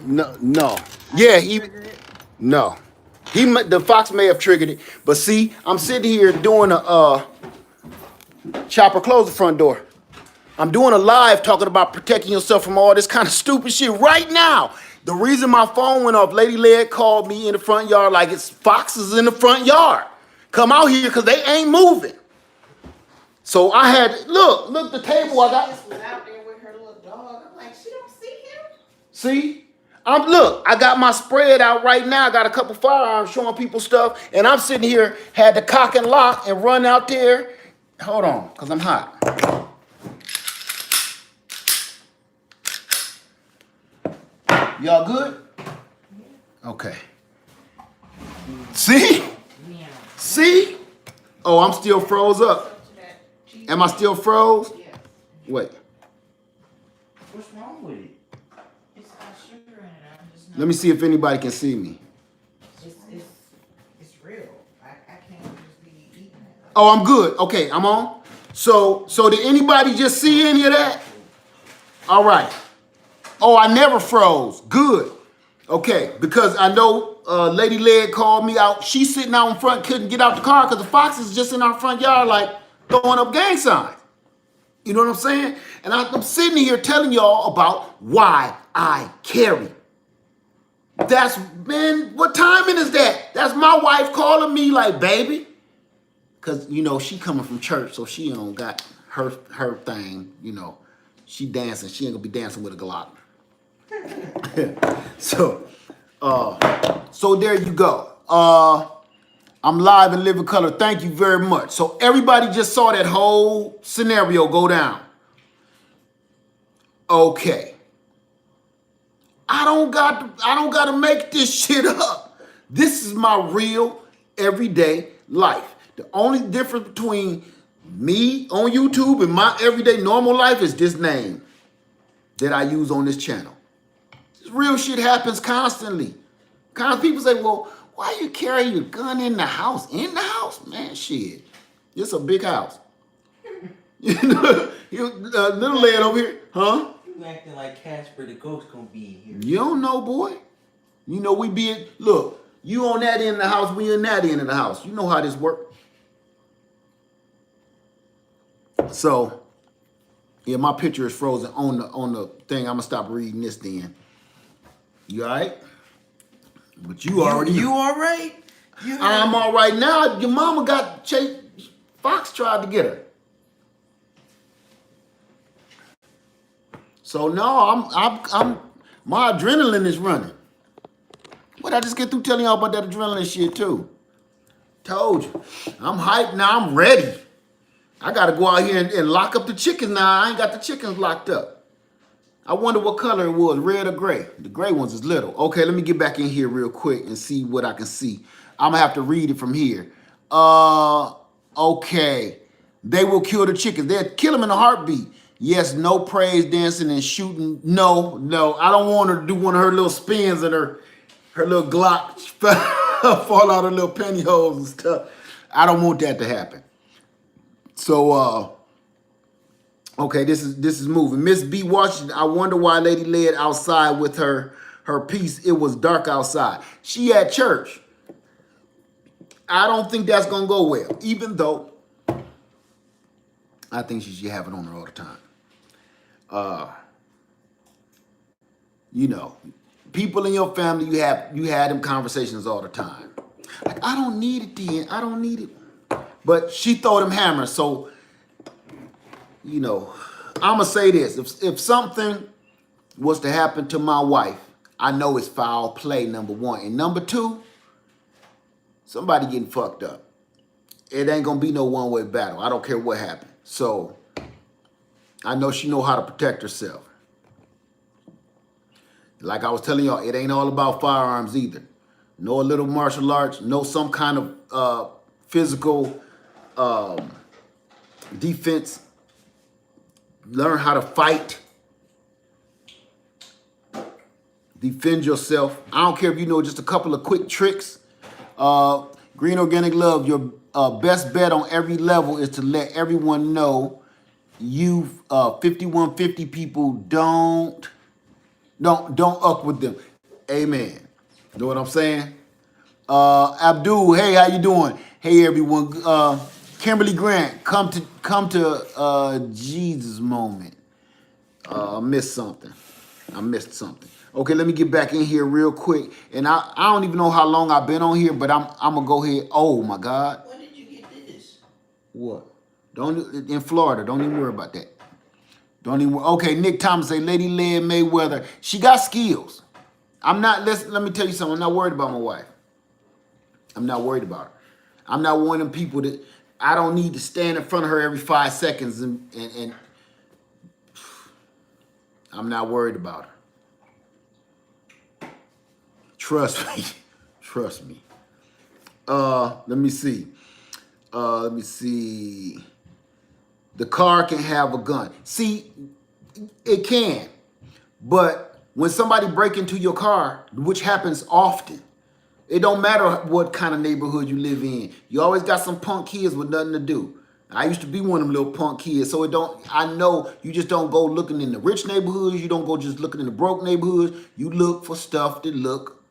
not. No. Yeah, no. The fox may have triggered it, but see, I'm sitting here doing a Chopper, close the front door. I'm doing a live talking about protecting yourself from all this kind of stupid shit right now. The reason my phone went off, Lady Led called me in the front yard like it's foxes in the front yard. Come out here because they ain't moving. So I had, look the table I got. She was out there with her little dog. I'm like, she don't see him? See? Look, I got my spread out right now. I got a couple firearms showing people stuff. And I'm sitting here, had the cock and lock and run out there. Hold on, because I'm hot. Y'all good? Okay. See? See? Oh, I'm still froze up. Am I still froze? Wait. What's wrong with it? It's got sugar in it. I'm just not. Let me see if anybody can see me. It's real. I can't just be eating it. Oh, I'm good. Okay, I'm on. So did anybody just see any of that? All right. Oh, I never froze. Good. Okay, because I know Lady Led called me out. She's sitting out in front, couldn't get out the car because the fox is just in our front yard like throwing up gang signs. You know what I'm saying? And I'm sitting here telling y'all about why I carry. Man, what timing is that? That's my wife calling me like, baby. Because, she coming from church, so she don't got her thing, She dancing. She ain't going to be dancing with a Glock. So there you go. I'm live in living color. Thank you very much. So everybody just saw that whole scenario go down. Okay. I don't got to make this shit up. This is my real everyday life. The only difference between me on YouTube and my everyday normal life is this name that I use on this channel. This real shit happens constantly. People say, well, why you carry your gun in the house? In the house? Man, shit. It's a big house. Little lad over here, huh? You acting like Casper the Ghost gonna be in here. You don't know, boy. We be in, look, you on that end of the house, we in that end of the house. You know how this works. So, yeah, my picture is frozen on the thing. I'm gonna stop reading this then. You all right? But you already. You all right? I'm all right now. Your mama got chased. Fox tried to get her. So no, I'm my adrenaline is running. What I just get through telling y'all about that adrenaline shit too. Told you. I'm hyped now. I'm ready. I got to go out here and lock up the chickens now. I ain't got the chickens locked up. I wonder what color it was, red or gray. The gray ones is little. Okay, let me get back in here real quick and see what I can see. I'm going to have to read it from here. Okay. They will kill the chickens. They'll kill them in a heartbeat. Yes, no praise dancing and shooting. No, no. I don't want her to do one of her little spins and her little Glock fall out her little pantyhose and stuff. I don't want that to happen. So okay, this is moving. Miss B Washington, I wonder why Lady led outside with her piece. It was dark outside. She at church. I don't think that's gonna go well, even though I think she should have it on her all the time. You know, people in your family, you had them conversations all the time. Like, I don't need it, then. I don't need it. But she throw them hammers, so you know, I'ma say this. If something was to happen to my wife, I know it's foul play, number one. And number two, somebody getting fucked up. It ain't gonna be no one-way battle. I don't care what happened. So I know she know how to protect herself. Like I was telling y'all, it ain't all about firearms either. Know a little martial arts, know some kind of physical defense. Learn how to fight. Defend yourself. I don't care if you know just a couple of quick tricks. Green Organic Love, your best bet on every level is to let everyone know you 5150 people don't up with them. Amen. Know what I'm saying? Abdul, hey, how you doing? Hey everyone. Kimberly Grant, come to Jesus moment. I missed something. Okay, let me get back in here real quick. And I don't even know how long I've been on here, but I'm gonna go ahead. Oh my God. When did you get this? What? Don't in Florida. Don't even worry about that. Don't even. Okay, Nick Thomas say Lady Lynn Mayweather. She got skills. I'm not. Let me tell you something. I'm not worried about my wife. I'm not worried about her. I'm not one of them people that I don't need to stand in front of her every 5 seconds and I'm not worried about her. Trust me. Trust me. Let me see. The car can have a gun. See, it can. But when somebody break into your car, which happens often, it don't matter what kind of neighborhood you live in. You always got some punk kids with nothing to do. I used to be one of them little punk kids, so I know you just don't go looking in the rich neighborhoods. You don't go just looking in the broke neighborhoods. You look for stuff that look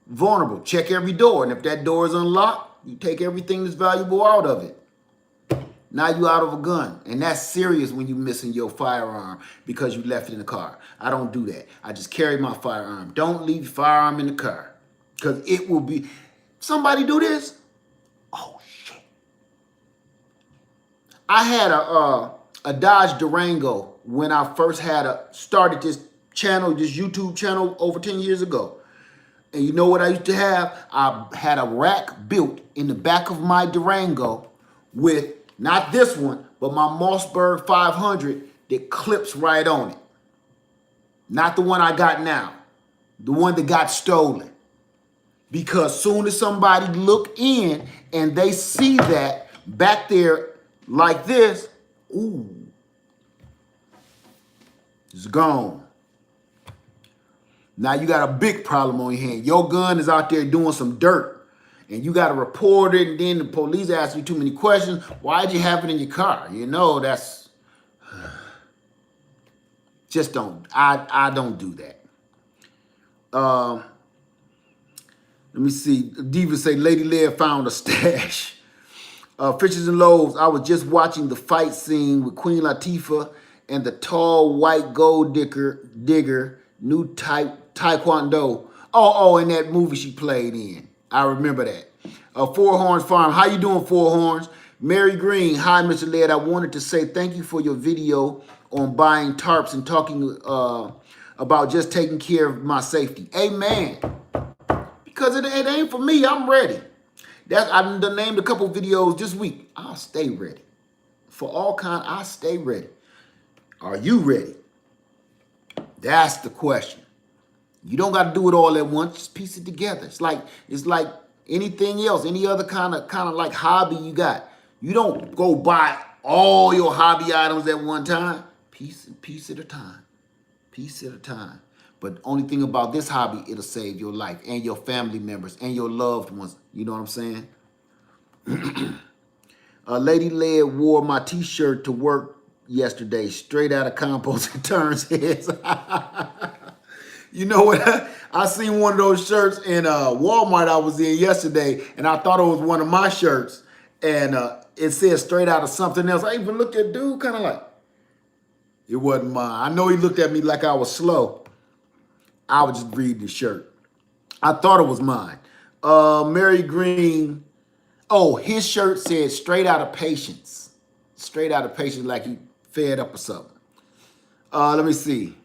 vulnerable. Check every door, and if that door is unlocked, you take everything that's valuable out of it. Now you out of a gun, and that's serious when you missing your firearm because you left it in the car. I don't do that. I just carry my firearm. Don't leave your firearm in the car. Because it will be, somebody do this? Oh, shit. I had a Dodge Durango when I first started this channel, this YouTube channel over 10 years ago. And you know what I used to have? I had a rack built in the back of my Durango with, not this one, but my Mossberg 500 that clips right on it. Not the one I got now. The one that got stolen. Because soon as somebody look in and they see that back there like this, ooh, it's gone. Now you got a big problem on your hand. Your gun is out there doing some dirt and you got to report it, and then the police ask you too many questions. Why'd you have it in your car? You know, that's, just don't, I don't do that. Let me see. Diva say Lady Lead found a stash. Fishes and Loaves. I was just watching the fight scene with Queen Latifah and the tall white gold digger new type Taekwondo. Oh, in that movie she played in. I remember that. Four Horns Farm. How you doing, Four Horns? Mary Green. Hi, Mr. Led. I wanted to say thank you for your video on buying tarps and talking about just taking care of my safety. Amen. Because it ain't for me. I'm ready. I've done named a couple videos this week. I'll stay ready. For all kind, I stay ready. Are you ready? That's the question. You don't got to do it all at once. Just piece it together. It's like Anything else, any other kind of like hobby you got. You don't go buy all your hobby items at one time. Piece at a time. Piece at a time. But only thing about this hobby, it'll save your life and your family members and your loved ones. You know what I'm saying? A lady led wore my t-shirt to work yesterday, straight out of compost and turns heads. You know what? I seen one of those shirts in Walmart I was in yesterday, and I thought it was one of my shirts. And it said straight out of something else. I even looked at dude kind of like, it wasn't mine. I know he looked at me like I was slow. I was just reading the shirt. I thought it was mine. Mary Green. Oh, his shirt said straight out of patience. Straight out of patience, like he fed up or something. Let me see.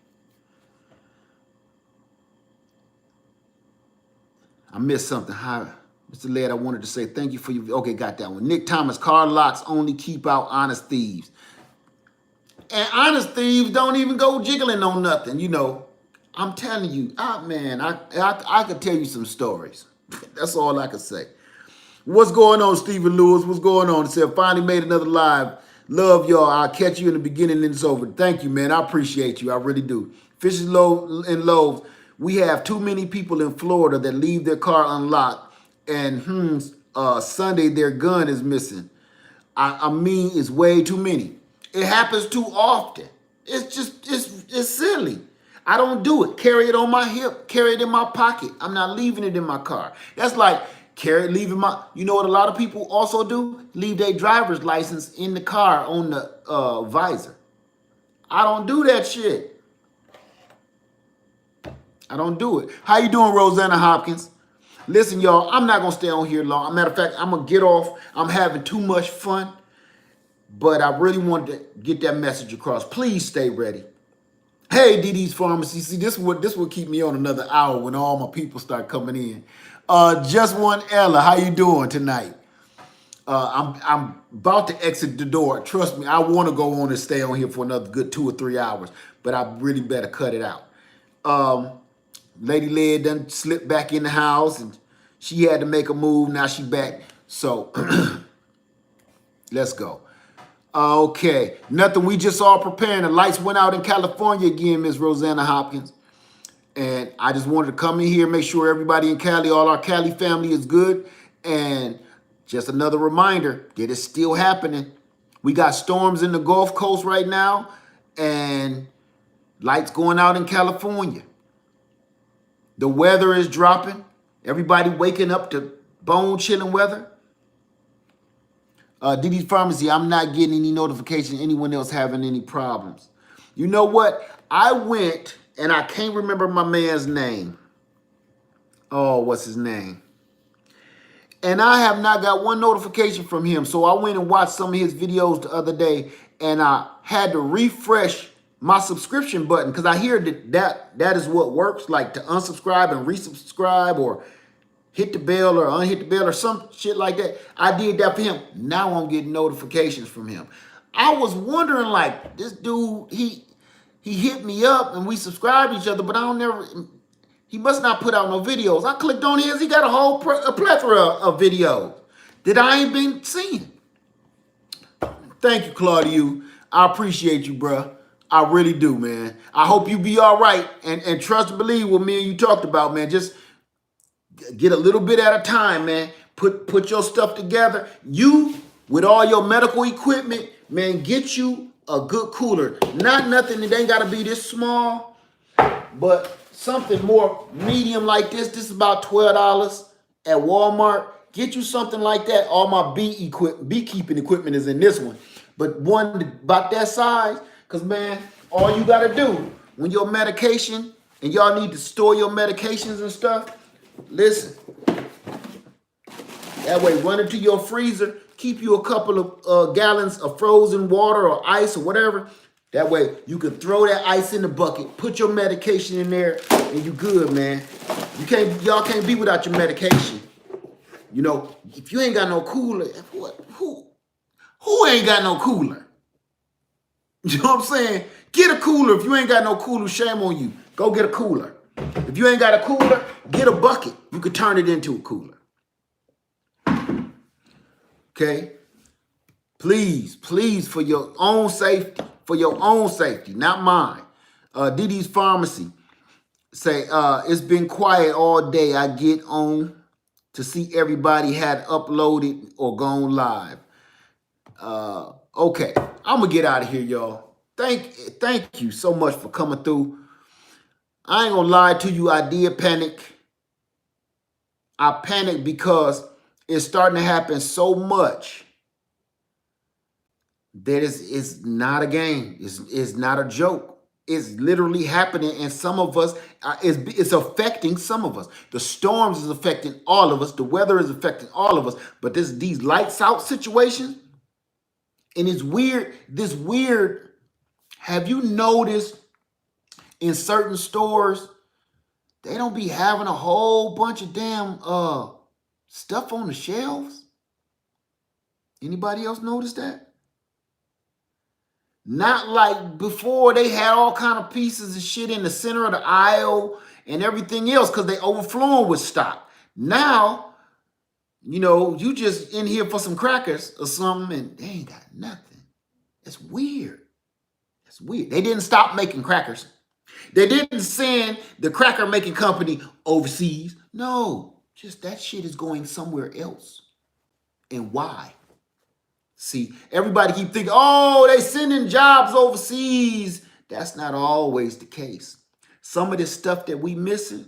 I missed something. Hi, Mr. Laird, I wanted to say thank you for your... Okay, got that one. Nick Thomas, car locks only keep out honest thieves. And honest thieves don't even go jiggling on nothing, you know. I'm telling you, man, I could tell you some stories. That's all I could say. What's going on, Stephen Lewis? What's going on? It said, finally made another live. Love y'all. I'll catch you in the beginning and it's over. Thank you, man. I appreciate you. I really do. Fishes and loaves. We have too many people in Florida that leave their car unlocked and Sunday their gun is missing. I mean, it's way too many. It happens too often. It's silly. I don't do it. Carry it on my hip. Carry it in my pocket. I'm not leaving it in my car. That's like leaving my... You know what a lot of people also do? Leave their driver's license in the car on the visor. I don't do that shit. I don't do it. How you doing, Rosanna Hopkins? Listen, y'all, I'm not going to stay on here long. As a matter of fact, I'm going to get off. I'm having too much fun. But I really wanted to get that message across. Please stay ready. Hey, DD's Pharmacy. See, this will keep me on another hour when all my people start coming in. Just one Ella, how you doing tonight? I'm about to exit the door. Trust me, I want to go on and stay on here for another good 2 or 3 hours, but I really better cut it out. Lady Led done slipped back in the house and she had to make a move. Now she back. So let's go. Okay, nothing. We just all preparing. The lights went out in California again, Miss Rosanna Hopkins. And I just wanted to come in here, make sure everybody in Cali, all our Cali family is good. And just another reminder that it's still happening. We got storms in the Gulf Coast right now and lights going out in California. The weather is dropping. Everybody waking up to bone-chilling weather. DD's Pharmacy, I'm not getting any notification anyone else having any problems. You know what? I went, and I can't remember my man's name. Oh, what's his name? And I have not got one notification from him. So I went and watched some of his videos the other day, and I had to refresh my subscription button because I hear that is what works, like to unsubscribe and resubscribe or hit the bell or unhit the bell or some shit like that. I did that for him. Now I'm getting notifications from him. I was wondering, like, this dude, he hit me up and we subscribed to each other, but he must not put out no videos. I clicked on his, he got a plethora of videos that I ain't been seeing. Thank you, Claudia. I appreciate you, bruh. I really do, man. I hope you be all right and trust and believe what me and you talked about, man. Just get a little bit at a time, man. Put your stuff together. You, with all your medical equipment, man, get you a good cooler. Not nothing that ain't got to be this small, but something more medium like this. This is about $12 at Walmart. Get you something like that. All my beekeeping equipment is in this one. But one about that size, because, man, all you got to do when your medication, and y'all need to store your medications and stuff, listen. That way, run it to your freezer. Keep you a couple of gallons of frozen water or ice or whatever. That way, you can throw that ice in the bucket, put your medication in there, and you good, man. Y'all can't be without your medication. You know, if you ain't got no cooler, who ain't got no cooler? You know what I'm saying? Get a cooler. If you ain't got no cooler, shame on you. Go get a cooler. If you ain't got a cooler, get a bucket. You could turn it into a cooler. Okay? Please, please, for your own safety, not mine. DD's Pharmacy say, it's been quiet all day. I get on to see everybody had uploaded or gone live. Okay, I'm gonna get out of here, y'all. Thank you so much for coming through. I ain't gonna lie to you, I did panic. I panicked because it's starting to happen so much that it's not a game. It's not a joke. It's literally happening, and some of us, it's affecting some of us. The storms is affecting all of us. The weather is affecting all of us. But these lights out situations, and it's weird. This weird. Have you noticed in certain stores they don't be having a whole bunch of damn stuff on the shelves? Anybody else notice that? Not like before, they had all kind of pieces of shit in the center of the aisle and everything else because they overflowing with stock. Now, you just in here for some crackers or something and they ain't got nothing. It's weird. It's weird. They didn't stop making crackers. They didn't send the cracker making company overseas. No, just that shit is going somewhere else. And why? See, everybody keep thinking, oh, they sending jobs overseas. That's not always the case. Some of this stuff that we missing,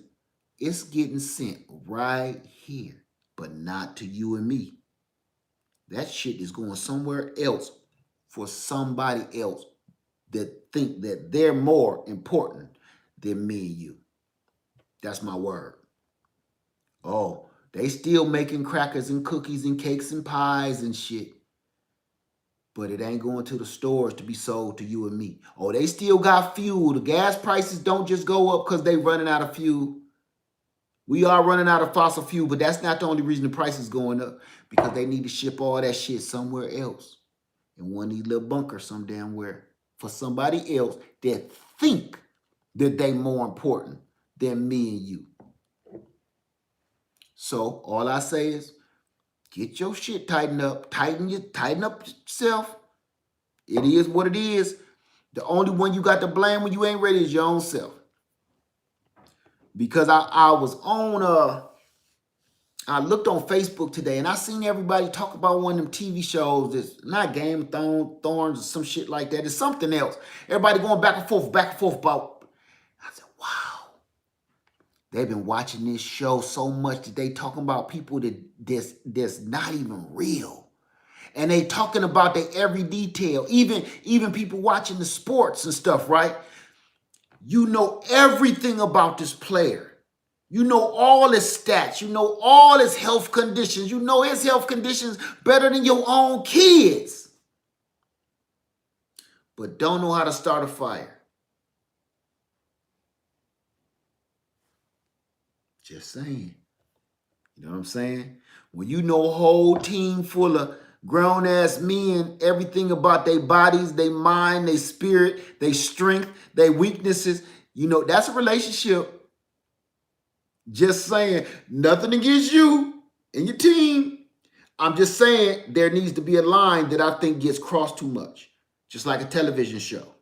it's getting sent right here, but not to you and me. That shit is going somewhere else for somebody else that think that they're more important than me and you. That's my word. Oh, they still making crackers and cookies and cakes and pies and shit. But it ain't going to the stores to be sold to you and me. Oh, they still got fuel. The gas prices don't just go up because they running out of fuel. We are running out of fossil fuel, but that's not the only reason the price is going up. Because they need to ship all that shit somewhere else. In one of these little bunkers some damn where. For somebody else that think that they more important than me and you. So all I say is, get your shit tightened up. Tighten up yourself. It is what it is. The only one you got to blame when you ain't ready is your own self. Because I was on I looked on Facebook today and I seen everybody talk about one of them TV shows that's not Game of Thorns or some shit like that. It's something else. Everybody going back and forth about. I said, wow. They've been watching this show so much that they talking about people that's not even real. And they talking about their every detail. Even people watching the sports and stuff, right? You know everything about this player. You know all his stats. You know all his health conditions. You know his health conditions better than your own kids. But don't know how to start a fire. Just saying. You know what I'm saying? When you know a whole team full of grown-ass men, everything about their bodies, their mind, their spirit, their strength, their weaknesses, that's a relationship. Just saying, nothing against you and your team. I'm just saying there needs to be a line that I think gets crossed too much, just like a television show.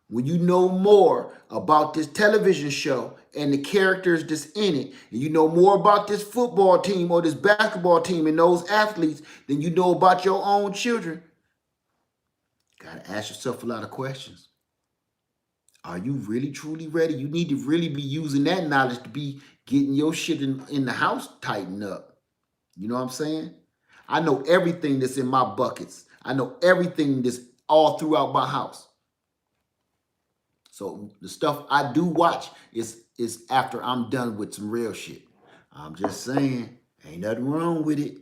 When you know more about this television show and the characters that's in it, and you know more about this football team or this basketball team and those athletes than you know about your own children, you got to ask yourself a lot of questions. Are you really, truly ready? You need to really be using that knowledge to be getting your shit in the house tightened up. You know what I'm saying? I know everything that's in my buckets. I know everything that's all throughout my house. So the stuff I do watch is after I'm done with some real shit. I'm just saying, ain't nothing wrong with it.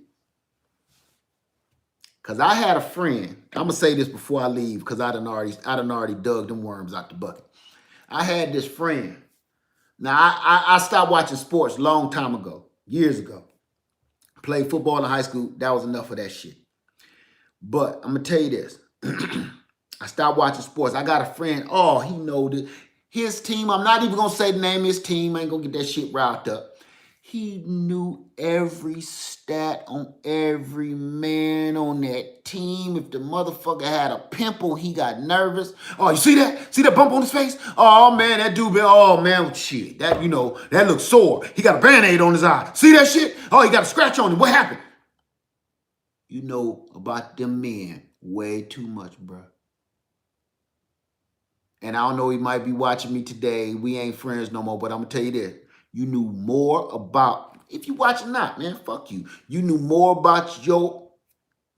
Cause I had a friend. I'm gonna say this before I leave, cause I done already dug them worms out the bucket. I had this friend. Now I stopped watching sports a long time ago, years ago. Played football in high school. That was enough of that shit. But I'm gonna tell you this. I stopped watching sports. I got a friend. Oh, he know his team. I'm not even gonna say the name of his team. I ain't gonna get that shit riled up. He knew every stat on every man on that team. If the motherfucker had a pimple, he got nervous. Oh, you see that? See that bump on his face? Oh man, that dude been, oh man, shit. That, you know, that looks sore. He got a band-aid on his eye. See that shit? Oh, he got a scratch on him. What happened? You know about them men way too much, bro. And I don't know, he might be watching me today. We ain't friends no more, but I'm gonna tell you this. You knew more about, if you watch or not, man, fuck you. You knew more about your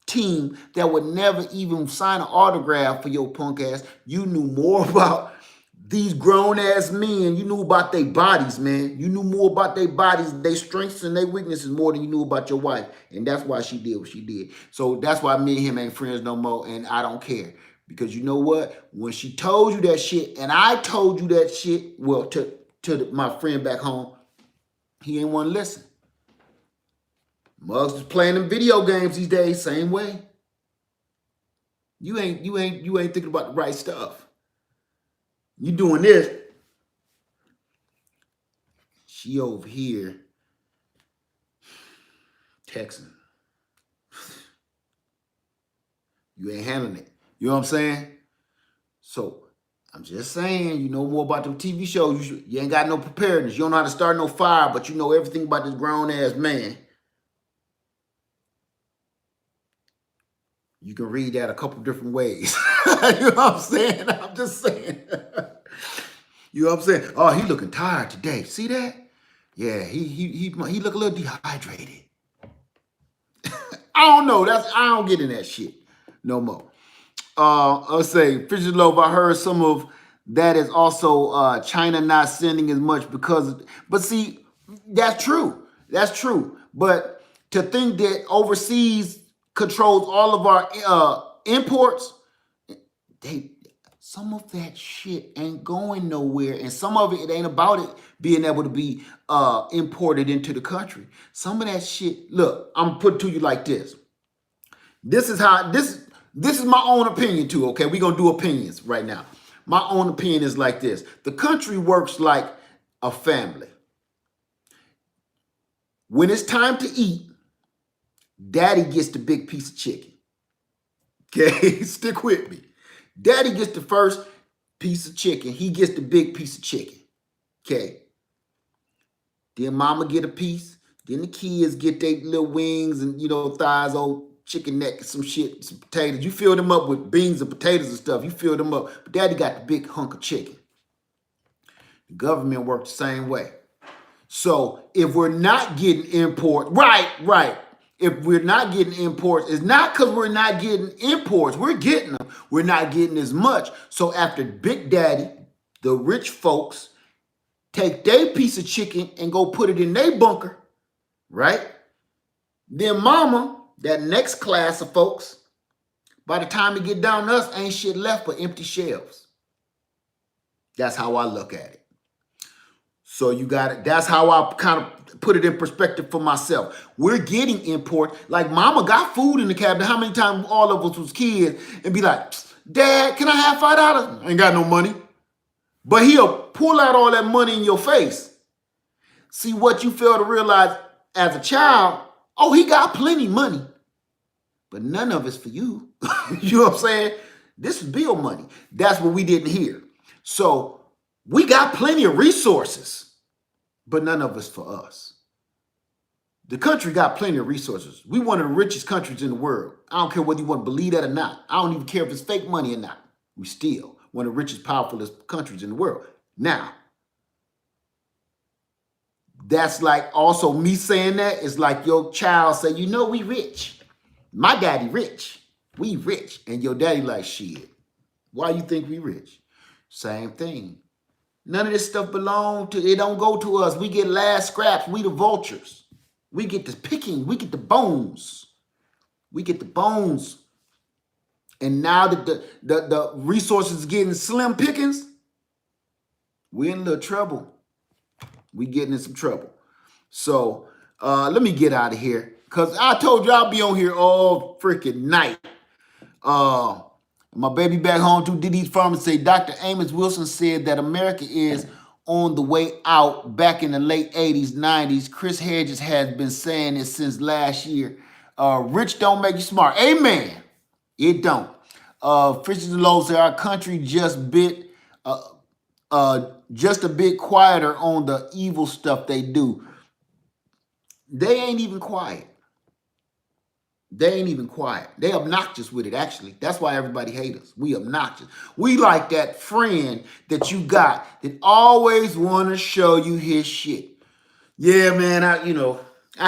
team that would never even sign an autograph for your punk ass. You knew more about these grown ass men. You knew about their bodies, man. You knew more about their bodies, their strengths and their weaknesses more than you knew about your wife. And that's why she did what she did. So that's why me and him ain't friends no more, and I don't care. Because you know what? When she told you that shit, and I told you that shit, well, to my friend back home, he ain't want to listen. Muggs is playing them video games these days, same way. You ain't thinking about the right stuff. You doing this. She over here texting. You ain't handling it. You know what I'm saying? So I'm just saying, you know more about them TV shows. You ain't got no preparedness. You don't know how to start no fire, but you know everything about this grown ass man. You can read that a couple different ways. You know what I'm saying? I'm just saying. You know what I'm saying? Oh, he looking tired today. See that? Yeah, he look a little dehydrated. I don't know. I don't get in that shit no more. Let's say Fisher Loaf. I heard some of that is also China not sending as much because. But see, that's true. That's true. But to think that overseas controls all of our imports, some of that shit ain't going nowhere, and some of it ain't about it being able to be imported into the country. Some of that shit. Look, I'm gonna put it to you like this. This is how this is my own opinion too. Okay, we're gonna do opinions right now. My own opinion is like this: the country works like a family. When it's time to eat, daddy gets the big piece of chicken. Okay, stick with me. Daddy gets the first piece of chicken. He gets the big piece of chicken. Okay. Then mama get a piece. Then the kids get their little wings and, thighs, old chicken neck, some shit, some potatoes. You fill them up with beans and potatoes and stuff. You fill them up. But daddy got the big hunk of chicken. The government works the same way. So if we're not getting imports, right. If we're not getting imports, it's not because we're not getting imports. We're getting them. We're not getting as much. So after Big Daddy, the rich folks take their piece of chicken and go put it in their bunker, right? Then mama, that next class of folks, by the time it get down to us, ain't shit left but empty shelves. That's how I look at it. So you got it. That's how I kind of put it in perspective for myself. We're getting import. Like mama got food in the cabinet. How many times all of us was kids and be like, Dad, can I have $5? I ain't got no money. But he'll pull out all that money in your face. See, what you fail to realize as a child, oh, he got plenty money. But none of it's for you. You know what I'm saying? This is bill money. That's what we didn't hear. So we got plenty of resources, but none of it's for us. The country got plenty of resources. We one of the richest countries in the world. I don't care whether you want to believe that or not. I don't even care if it's fake money or not. We still one of the richest, powerfulest countries in the world. Now, that's like also me saying that is like your child say, we rich. My daddy rich. We rich. And your daddy like, shit. Why you think we rich? Same thing. None of this stuff it don't go to us. We get last scraps. We the vultures. We get the picking. We get the bones. We get the bones. And now that the resources getting slim pickings, we're in a little trouble. We getting in some trouble. So let me get out of here. Because I told you I'll be on here all freaking night. My baby back home too, Diddy's Pharmacy say Dr. Amos Wilson said that America is on the way out back in the late 80s, 90s. Chris Hedges has been saying it since last year. Rich don't make you smart. Amen. It don't. Fishes and Loaves say our country just a bit quieter on the evil stuff they do. They ain't even quiet. They ain't even quiet. They obnoxious with it, actually. That's why everybody hates us. We obnoxious. We like that friend that you got that always want to show you his shit. Yeah, man, I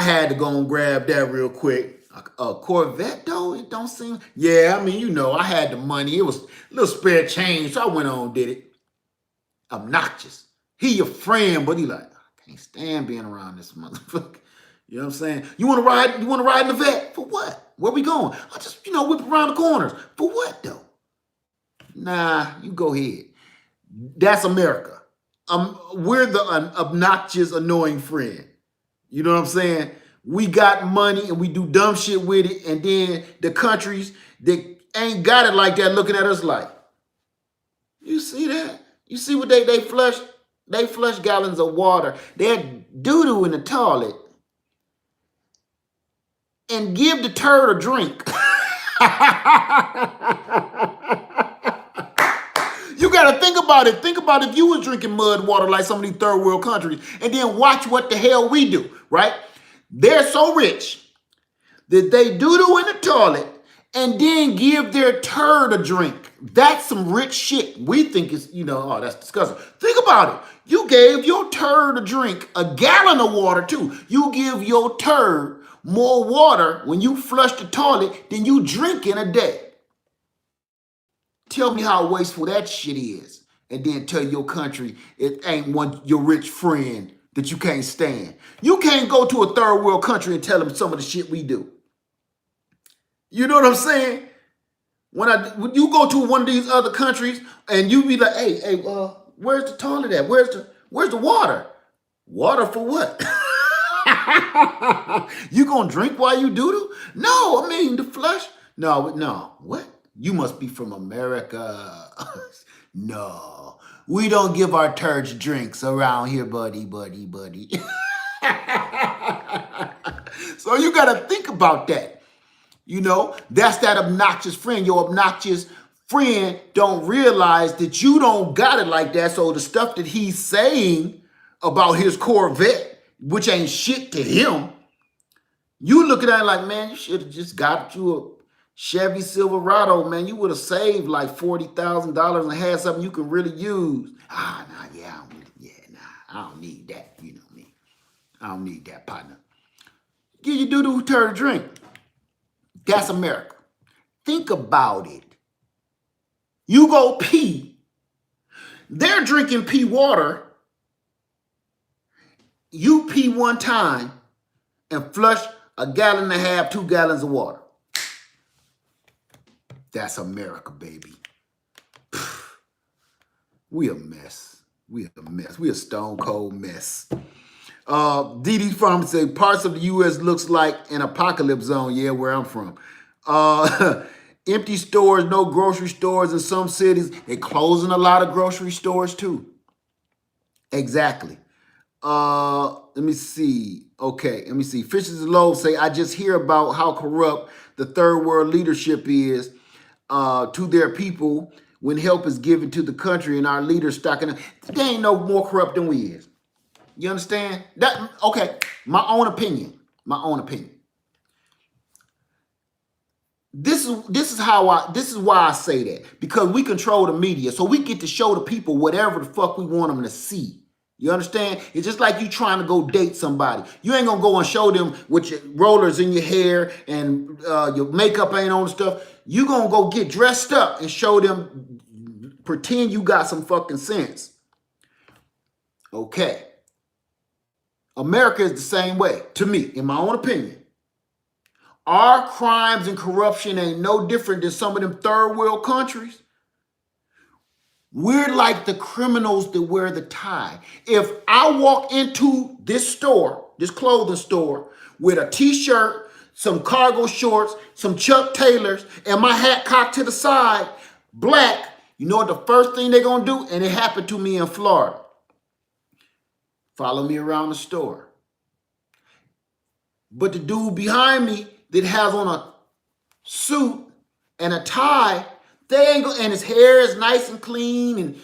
had to go and grab that real quick. A Corvette, though, it don't seem... Yeah, I mean, I had the money. It was a little spare change, so I went on and did it. Obnoxious. He your friend, but he like, I can't stand being around this motherfucker. You know what I'm saying? You want to ride? You want to ride in the vet? For what? Where we going? I just, whip around the corners. For what though? Nah, you go ahead. That's America. We're the obnoxious, annoying friend. You know what I'm saying? We got money and we do dumb shit with it, and then the countries that ain't got it like that looking at us like, you see that? You see what they flush? They flush gallons of water. They had doo-doo in the toilet and give the turd a drink. You got to think about it. Think about if you was drinking mud water like some of these third world countries, and then watch what the hell we do, right? They're so rich that they doo-doo in the toilet and then give their turd a drink. That's some rich shit. We think it's, oh, that's disgusting. Think about it. You gave your turd a drink, a gallon of water too. You give your turd more water when you flush the toilet than you drink in a day. Tell me how wasteful that shit is. And then tell your country it ain't your rich friend that you can't stand. You can't go to a third world country and tell them some of the shit we do. You know what I'm saying? When you go to one of these other countries and you be like, hey, where's the toilet at? Where's the water? Water for what? You gonna drink while you doo-doo? No, I mean the flush. No. What? You must be from America. No, we don't give our turds drinks around here, buddy. So you gotta think about that. That's that obnoxious friend. Your obnoxious friend don't realize that you don't got it like that. So the stuff that he's saying about his Corvette, which ain't shit to him, you looking at it like, man, you should have just got you a Chevy Silverado, man. You would have saved like $40,000 and had something you can really use. I don't need that. You know me. I don't need that, partner. Give your doo-doo turd a drink. That's America. Think about it. You go pee. They're drinking pee water. You pee one time and flush a gallon and a half, 2 gallons of water. That's America, baby. We a mess. We a stone cold mess. DD Farm say parts of the U.S. looks like an apocalypse zone. Yeah, where I'm from. Empty stores, no grocery stores in some cities. They're closing a lot of grocery stores too. Exactly. Let me see. Okay, let me see. Fishes and Loaves say, I just hear about how corrupt the third world leadership is to their people when help is given to the country and our leaders stocking up. They ain't no more corrupt than we is. You understand? Okay, my own opinion. This is why I say that. Because we control the media. So we get to show the people whatever the fuck we want them to see. You understand? It's just like you trying to go date somebody. You ain't gonna go and show them with your rollers in your hair and your makeup ain't on and stuff. You gonna go get dressed up and show them, pretend you got some fucking sense. Okay. America is the same way, to me, in my own opinion. Our crimes and corruption ain't no different than some of them third world countries. We're like the criminals that wear the tie. If I walk into this store, this clothing store, with a t-shirt, some cargo shorts, some Chuck Taylors, and my hat cocked to the side, black, you know what the first thing they're going to do? And it happened to me in Florida. follow me around the store. But the dude behind me that has on a suit and a tie, they ain't gonna, and his hair is nice and clean and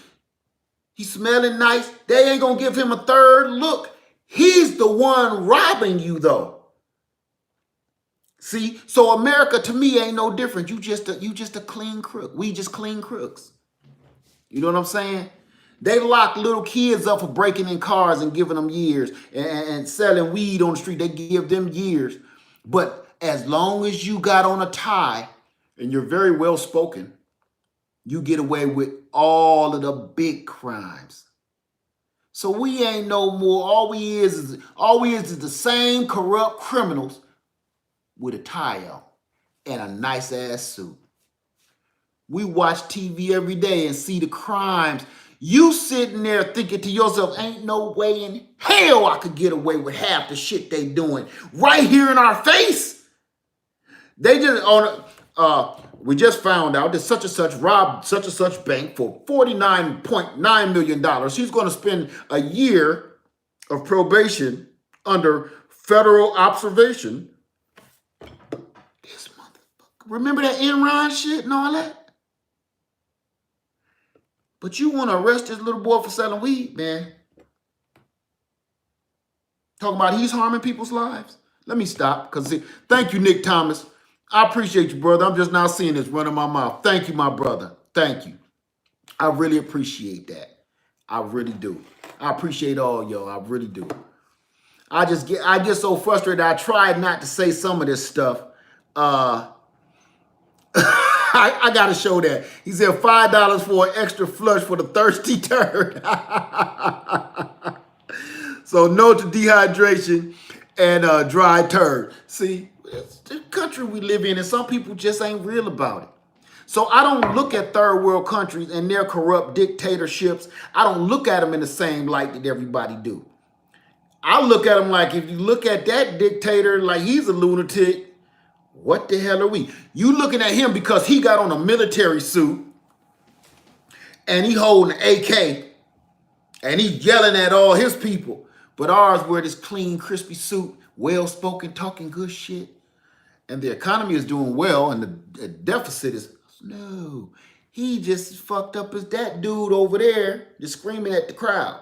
he's smelling nice. They ain't gonna give him a third look. He's the one robbing you though. See, so America to me ain't no different. You just a clean crook. We just clean crooks. You know what I'm saying? They lock little kids up for breaking in cars and giving them years and selling weed on the street. They give them years. But as long as you got on a tie and you're very well spoken, you get away with all of the big crimes. So we ain't no more. All we is the same corrupt criminals with a tie on and a nice ass suit. We watch TV every day and see the crimes. You sitting there thinking to yourself, ain't no way in hell I could get away with half the shit they doing right here in our face. They just we just found out that such and such robbed such and such bank for $49.9 million. He's going to spend a year of probation under federal observation. This motherfucker. Remember that Enron shit and all that? But you want to arrest this little boy for selling weed, man. Talking about he's harming people's lives. Let me stop. Thank you, Nick Thomas. I appreciate you, brother. I'm just now seeing this run in my mouth. Thank you, my brother. Thank you. I really appreciate that. I really do. I appreciate all y'all. I really do. I get so frustrated. I tried not to say some of this stuff. I got to show that. He said $5 for an extra flush for the thirsty turd. So no to dehydration and dry turd. See, it's the country we live in, and some people just ain't real about it. So I don't look at third world countries and their corrupt dictatorships. I don't look at them in the same light that everybody do. I look at them like, if you look at that dictator like he's a lunatic, what the hell are we? You looking at him because he got on a military suit and he holding an AK and he's yelling at all his people. But ours wear this clean, crispy suit, well-spoken, talking good shit. And the economy is doing well and the deficit is, no. He just as fucked up as that dude over there just screaming at the crowd.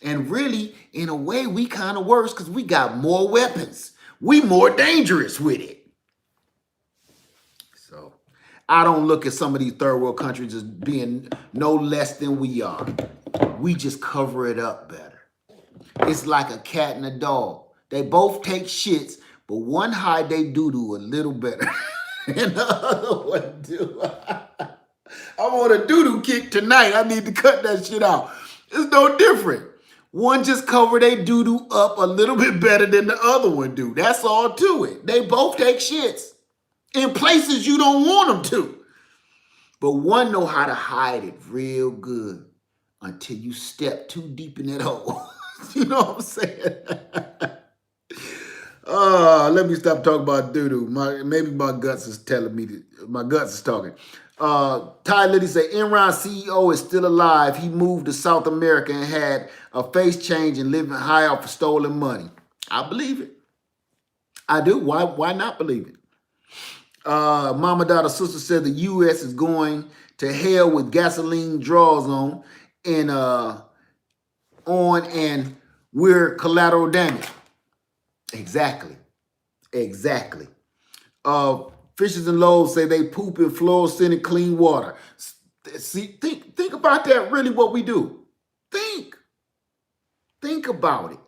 And really, in a way, we kind of worse because we got more weapons. We more dangerous with it. So I don't look at some of these third world countries as being no less than we are. We just cover it up better. It's like a cat and a dog. They both take shits, but one hide they doo-doo a little better than the other one do. I'm on a doo-doo kick tonight. I need to cut that shit out. It's no different. One just cover they doo-doo up a little bit better than the other one do. That's all to it. They both take shits in places you don't want them to. But one know how to hide it real good until you step too deep in that hole. You know what I'm saying? Let me stop talking about doo-doo. Maybe my guts is telling me that my guts is talking. Ty Liddy say Enron CEO is still alive. He moved to South America and had a face change and living high off of stolen money. I believe it. I do. Why not believe it? Mama Daughter Sister said the U.S. is going to hell with gasoline draws on and we're collateral damage. Exactly. Fishes and loaves say they poop in fluorescent clean water. See, think about that. Really, what we do. Think about it.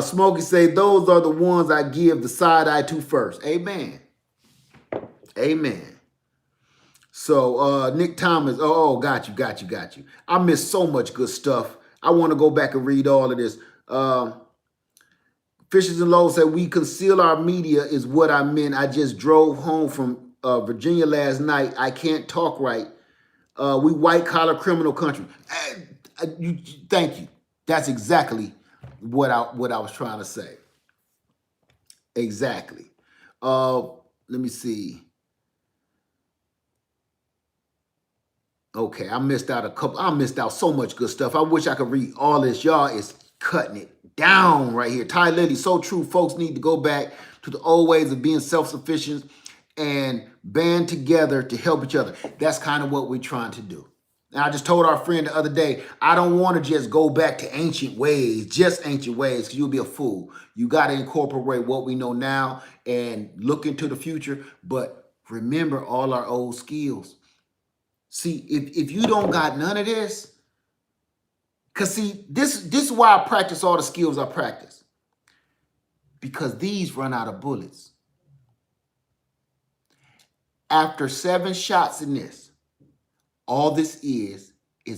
Smokey say those are the ones I give the side eye to first. Amen. So Nick Thomas. Oh, got you. I missed so much good stuff. I want to go back and read all of this. Fishes and Lowe's said, we conceal our media is what I meant. I just drove home from Virginia last night. I can't talk right. We white-collar criminal country. Thank you. That's exactly what I was trying to say. Exactly. Let me see. Okay, I missed out a couple. I missed out so much good stuff. I wish I could read all this. Y'all is cutting it down right here. Ty Lily, so true. Folks need to go back to the old ways of being self-sufficient and band together to help each other. That's kind of what we're trying to do. And I just told our friend the other day, I don't want to just go back to ancient ways, just ancient ways, because you'll be a fool. You got to incorporate what we know now and look into the future, but remember all our old skills. See, if you don't got none of this, because see, this is why I practice all the skills I practice. Because these run out of bullets. After 7 shots in this, all this is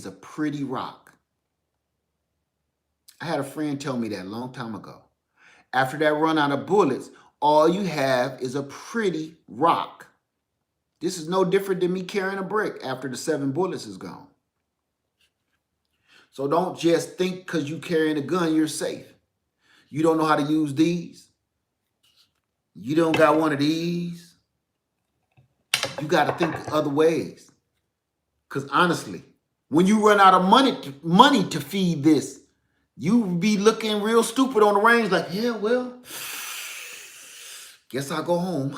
a pretty rock. I had a friend tell me that a long time ago. After that run out of bullets, all you have is a pretty rock. This is no different than me carrying a brick after the 7 bullets is gone. So don't just think because you're carrying a gun, you're safe. You don't know how to use these. You don't got one of these. You got to think other ways. Because honestly, when you run out of money to feed this, you be looking real stupid on the range like, yeah, well, guess I'll go home.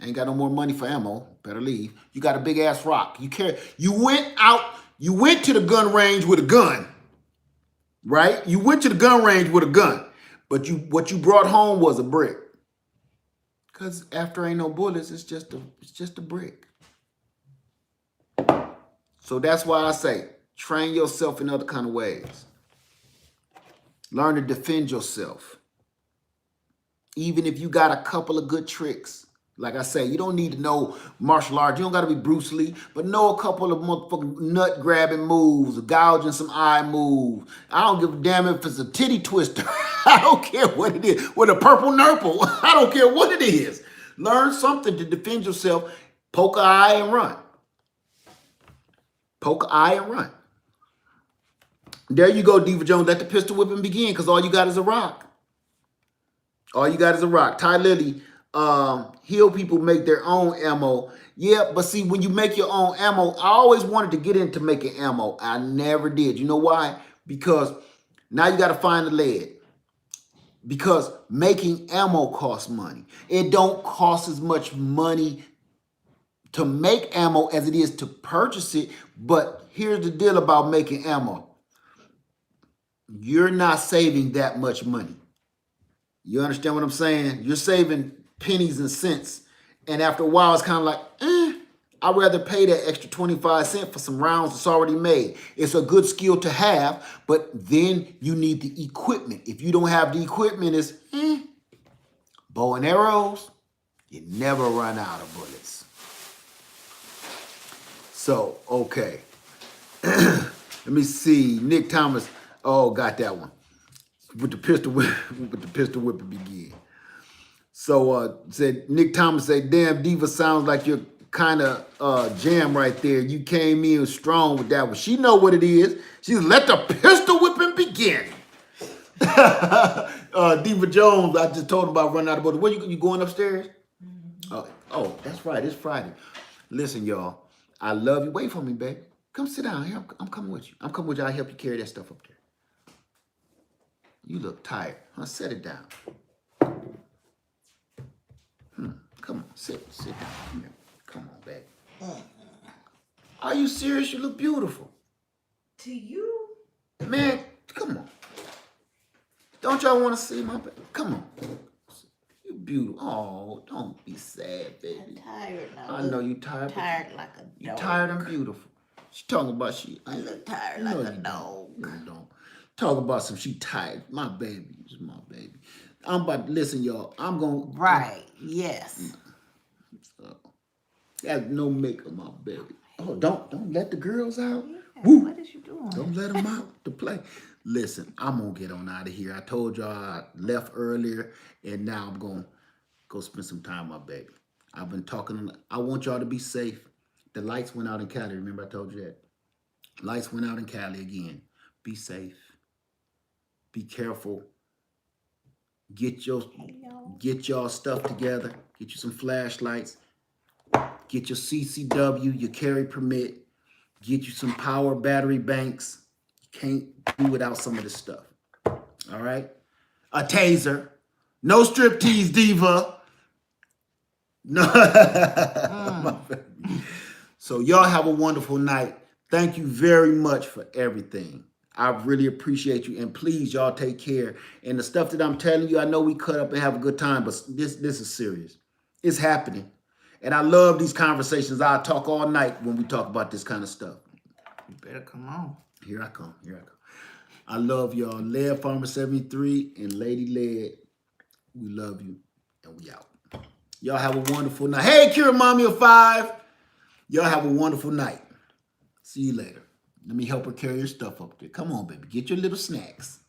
Ain't got no more money for ammo. Better leave. You got a big ass rock. You went to the gun range with a gun. Right? You went to the gun range with a gun. But what you brought home was a brick. Because after ain't no bullets, it's just a brick. So that's why I say, train yourself in other kind of ways. Learn to defend yourself. Even if you got a couple of good tricks. Like I say, you don't need to know martial arts. You don't got to be Bruce Lee, but know a couple of motherfucking nut grabbing moves, gouging some eye moves. I don't give a damn if it's a titty twister. I don't care what it is. With a purple nurple. I don't care what it is. Learn something to defend yourself. Poke an eye and run. Poke an eye and run. There you go, Diva Jones. Let the pistol whipping begin, because all you got is a rock. All you got is a rock. Ty Lily, heal people make their own ammo. Yeah, but see, when you make your own ammo, I always wanted to get into making ammo. I never did. You know why? Because now you got to find the lead. Because making ammo costs money. It don't cost as much money to make ammo as it is to purchase it. But here's the deal about making ammo. You're not saving that much money. You understand what I'm saying? You're saving pennies and cents. And after a while, it's kind of like, I'd rather pay that extra 25 cents for some rounds that's already made. It's a good skill to have, but then you need the equipment. If you don't have the equipment, it's bow and arrows, you never run out of bullets. So, okay. Let me see. Nick Thomas. Oh, got that one. With the pistol whip it begin. So said Nick Thomas said, damn, Diva sounds like you're kind of jam right there. You came in strong with that one. She know what it is. She let the pistol whipping begin. Diva Jones, I just told him about running out of bullets. Where you going upstairs? Oh, that's right. It's Friday. Listen, y'all. I love you. Wait for me, baby. Come sit down here. I'm coming with you. I'm coming with you. I'll help you carry that stuff up there. You look tired. Huh? Set it down. Come on, sit down. Come on, baby. Are you serious? You look beautiful. To you? Man, come on. Don't y'all want to see my baby? Come on. You beautiful. Oh, don't be sad, baby. I'm tired now. I know you tired. Tired like a dog. You tired and beautiful. She talking about she. I look tired like a dog. You don't. Talk about some she tired. My baby is my baby. I'm about to listen, y'all. I'm going to. Right. Yes. There's no makeup, my baby. Oh, don't let the girls out. Yeah, Woo. what is you doing? Don't let them out to play. Listen, I'm going to get on out of here. I told y'all I left earlier, and now I'm going to go spend some time with my baby. I've been talking. I want y'all to be safe. The lights went out in Cali. Remember I told you that? Lights went out in Cali again. Be safe. Be careful. Get your stuff together. Get you some flashlights. Get your CCW, your carry permit. Get you some power battery banks. You can't do without some of this stuff. All right? A taser. No striptease diva. No. So y'all have a wonderful night. Thank you very much for everything. I really appreciate you. And please, y'all take care. And the stuff that I'm telling you, I know we cut up and have a good time, but this is serious. It's happening. And I love these conversations. I'll talk all night when we talk about this kind of stuff. You better come on. Here I come. Here I come. I love y'all. Lead Farmer 73 and Lady Lead. We love you. And we out. Y'all have a wonderful night. Hey, Kira Mommy of 5. Y'all have a wonderful night. See you later. Let me help her carry her stuff up there. Come on, baby. Get your little snacks.